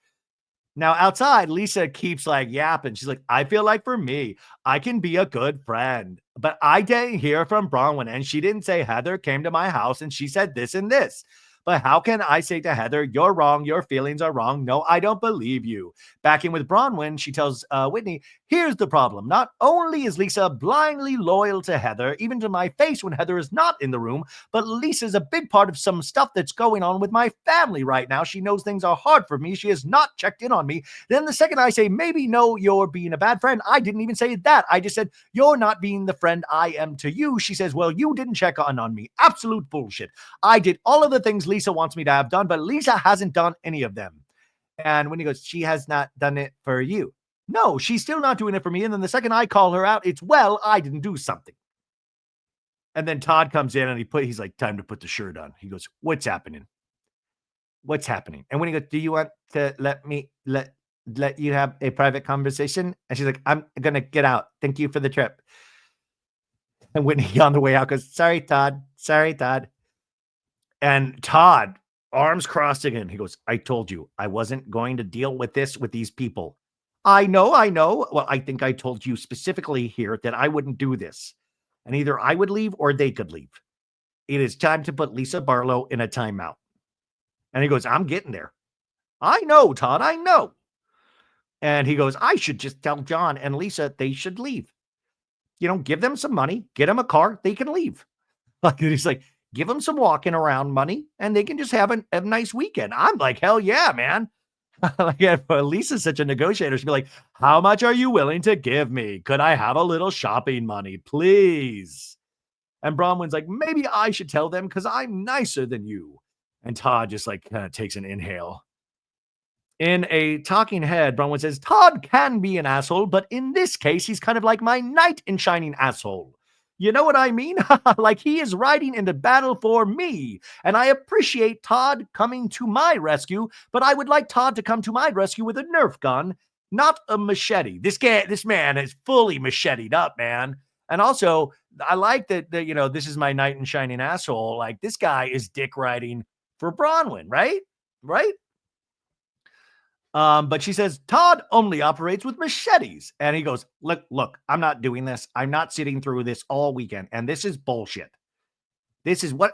Now, outside, Lisa keeps like yapping. She's like, I feel like for me, I can be a good friend. But I didn't hear from Bronwyn. And she didn't say Heather came to my house and she said this and this. But how can I say to Heather, you're wrong, your feelings are wrong? No, I don't believe you. Back in with Bronwyn, she tells Whitney, here's the problem. Not only is Lisa blindly loyal to Heather, even to my face when Heather is not in the room, but Lisa's a big part of some stuff that's going on with my family right now. She knows things are hard for me. She has not checked in on me. Then the second I say, maybe no, you're being a bad friend, I didn't even say that. I just said, you're not being the friend I am to you. She says, well, you didn't check on me. Absolute bullshit. I did all of the things Lisa wants me to have done, but Lisa hasn't done any of them. And when he goes, she has not done it for you. No, she's still not doing it for me. And then the second I call her out, it's, well, I didn't do something. And then Todd comes in and he's like, time to put the shirt on. He goes, what's happening? What's happening? And when he goes, do you want to let you have a private conversation? And she's like, I'm going to get out. Thank you for the trip. And Whitney on the way out goes, sorry, Todd. Sorry, Todd. And Todd, arms crossed again. He goes, I told you I wasn't going to deal with this with these people. I know. Well, I think I told you specifically here that I wouldn't do this. And either I would leave or they could leave. It is time to put Lisa Barlow in a timeout. And he goes, I'm getting there. I know, Todd, I know. And he goes, I should just tell John and Lisa they should leave. You know, give them some money, get them a car, they can leave. Like he's like, give them some walking around money and they can just have a nice weekend. I'm like, hell yeah, man. Like, Lisa's such a negotiator. She'd be like, how much are you willing to give me? Could I have a little shopping money, please? And Bronwyn's like, maybe I should tell them because I'm nicer than you. And Todd just like kind of takes an inhale. In a talking head, Bronwyn says, Todd can be an asshole, but in this case, he's kind of like my knight in shining asshole. You know what I mean? Like he is riding into battle for me. And I appreciate Todd coming to my rescue, but I would like Todd to come to my rescue with a Nerf gun, not a machete. This man is fully macheted up, man. And also, I like that, this is my knight in shining asshole. Like this guy is dick riding for Bronwyn, right? Right? But she says, Todd only operates with machetes. And he goes, look, I'm not doing this. I'm not sitting through this all weekend. And this is bullshit. This is what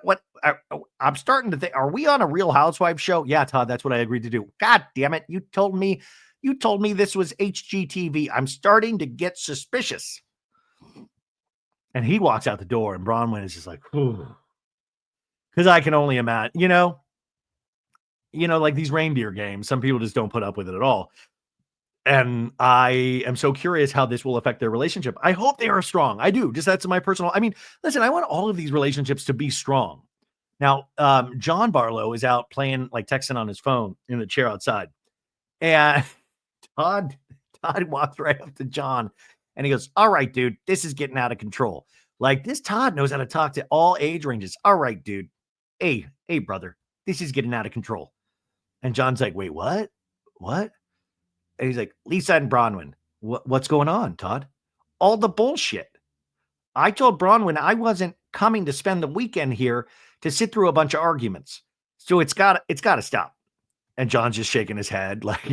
I'm starting to think. Are we on a Real Housewives show? Yeah, Todd, that's what I agreed to do. God damn it. You told me this was HGTV. I'm starting to get suspicious. And he walks out the door and Bronwyn is just like, because I can only imagine, like these reindeer games, some people just don't put up with it at all. And I am so curious how this will affect their relationship. I hope they are strong. I do. Just that's my personal. I mean, listen, I want all of these relationships to be strong. Now, John Barlow is out playing, like texting on his phone in the chair outside. And Todd walks right up to John and he goes, all right, dude, this is getting out of control. Like this Todd knows how to talk to all age ranges. All right, dude. Hey, brother, this is getting out of control. And John's like, wait, what? And he's like, Lisa and Bronwyn, what's going on, Todd? All the bullshit. I told Bronwyn I wasn't coming to spend the weekend here to sit through a bunch of arguments. So it's got to stop. And John's just shaking his head. Like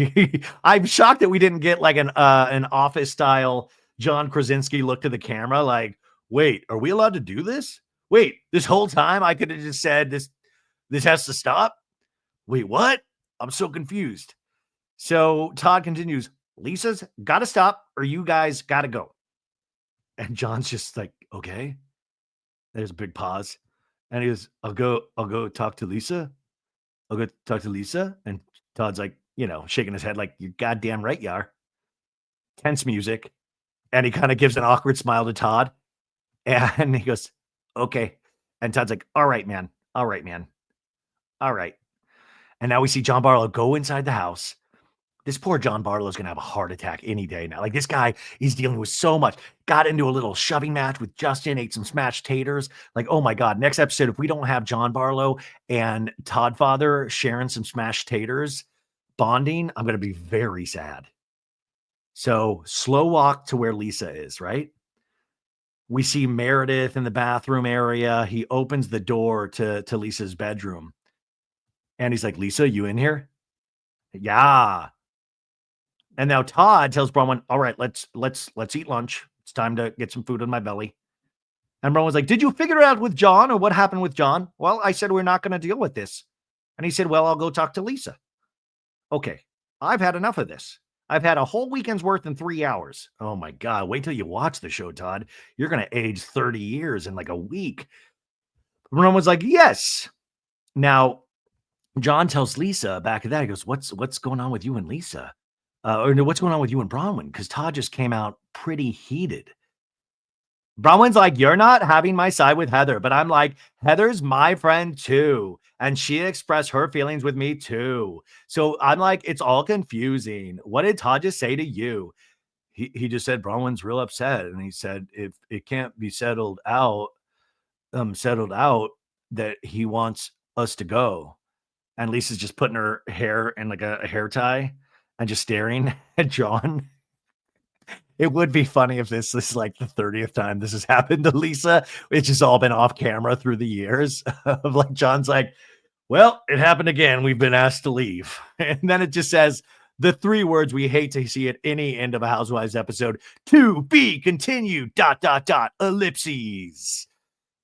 I'm shocked that we didn't get like an Office style John Krasinski look to the camera. Like, wait, are we allowed to do this? Wait, this whole time I could have just said this has to stop. Wait, what? I'm so confused. So Todd continues, Lisa's got to stop or you guys got to go. And John's just like, okay. There's a big pause. And he goes, I'll go talk to Lisa. I'll go talk to Lisa. And Todd's like, shaking his head like, you're goddamn right you are. Tense music. And he kind of gives an awkward smile to Todd. And he goes, okay. And Todd's like, all right, man. All right. And now we see John Barlow go inside the house. This poor John Barlow is going to have a heart attack any day now. Like this guy is dealing with so much. Got into a little shoving match with Justin, ate some smashed taters. Like, oh my God, next episode, if we don't have John Barlow and Todd Father sharing some smashed taters, bonding, I'm going to be very sad. So slow walk to where Lisa is, right? We see Meredith in the bathroom area. He opens the door to Lisa's bedroom. And he's like, Lisa, you in here? Yeah. And now Todd tells Bronwyn, all right, let's eat lunch. It's time to get some food in my belly. And Bronwyn's like, did you figure it out with John or what happened with John? Well, I said, we're not going to deal with this. And he said, well, I'll go talk to Lisa. Okay. I've had enough of this. I've had a whole weekend's worth in 3 hours. Oh my God. Wait till you watch the show, Todd. You're going to age 30 years in like a week. Bronwyn's like, yes. Now, John tells Lisa back at that, he goes, what's going on with you and Lisa? Or no, what's going on with you and Bronwyn? Because Todd just came out pretty heated. Bronwyn's like, you're not having my side with Heather, but I'm like, Heather's my friend too. And she expressed her feelings with me too. So I'm like, it's all confusing. What did Todd just say to you? He just said Bronwyn's real upset. And he said, if it can't be settled out that he wants us to go. And Lisa's just putting her hair in like a hair tie and just staring at John. It would be funny if this is like the 30th time this has happened to Lisa. It's just all been off camera through the years of like, John's like, well, it happened again. We've been asked to leave. And then it just says the 3 words we hate to see at any end of a Housewives episode: to be continued, ... ellipses.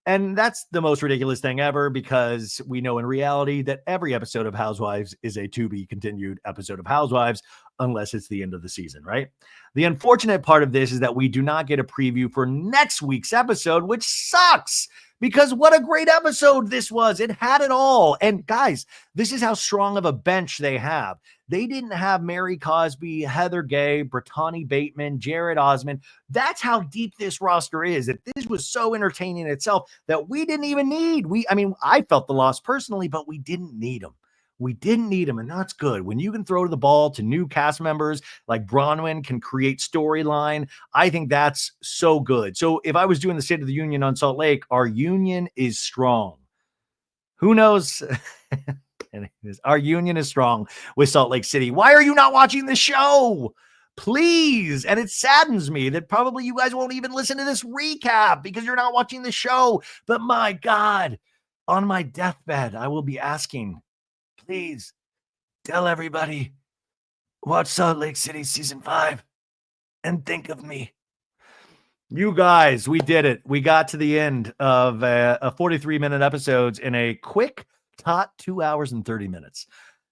And that's the most ridiculous thing ever, because we know in reality that every episode of Housewives is a to be continued episode of Housewives, unless it's the end of the season, right? The unfortunate part of this is that we do not get a preview for next week's episode, which sucks, because what a great episode this was. It had it all. And guys, this is how strong of a bench they have. They didn't have Mary Cosby, Heather Gay, Brittany Bateman, Jared Osmond. That's how deep this roster is. That this was so entertaining in itself that we didn't even need. I felt the loss personally, but we didn't need them. We didn't need them, and that's good. When you can throw the ball to new cast members like Bronwyn can create storyline, I think that's so good. So if I was doing the State of the Union on Salt Lake, our union is strong. Who knows? Our union is strong with Salt Lake City. Why are you not watching the show? Please. And it saddens me that probably you guys won't even listen to this recap because you're not watching the show. But my God, on my deathbed, I will be asking, please tell everybody, watch Salt Lake City season 5 and think of me. You guys, we did it. We got to the end of a 43-minute episodes in a quick tot 2 hours and 30 minutes,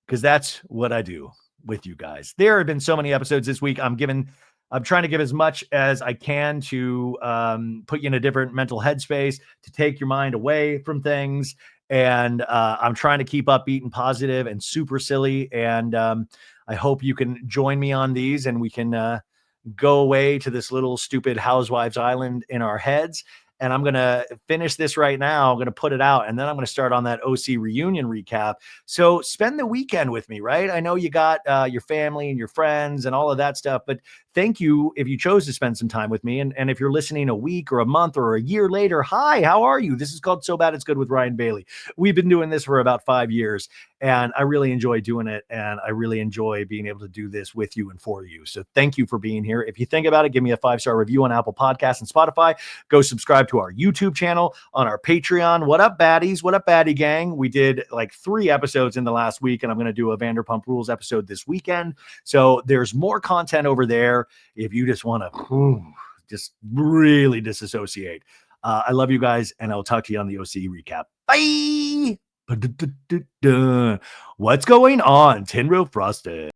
because that's what I do with you guys. There have been so many episodes this week. I'm trying to give as much as I can to put you in a different mental headspace, to take your mind away from things. And I'm trying to keep upbeat and positive and super silly. And I hope you can join me on these, and we can go away to this little stupid Housewives Island in our heads. And I'm going to finish this right now. I'm going to put it out, and then I'm going to start on that OC reunion recap. So spend the weekend with me, right? I know you got your family and your friends and all of that stuff, but thank you if you chose to spend some time with me. And if you're listening a week or a month or a year later, hi, how are you? This is called So Bad It's Good with Ryan Bailey. We've been doing this for about 5 years, and I really enjoy doing it. And I really enjoy being able to do this with you and for you. So thank you for being here. If you think about it, give me a 5-star review on Apple Podcasts and Spotify. Go subscribe to our YouTube channel, on our Patreon. What up, baddies? What up, baddie gang? We did like 3 episodes in the last week, and I'm going to do a Vanderpump Rules episode this weekend. So there's more content over there if you just want to just really disassociate. I love you guys, and I'll talk to you on the OC recap. Bye. What's going on? Tin Roof Frosted.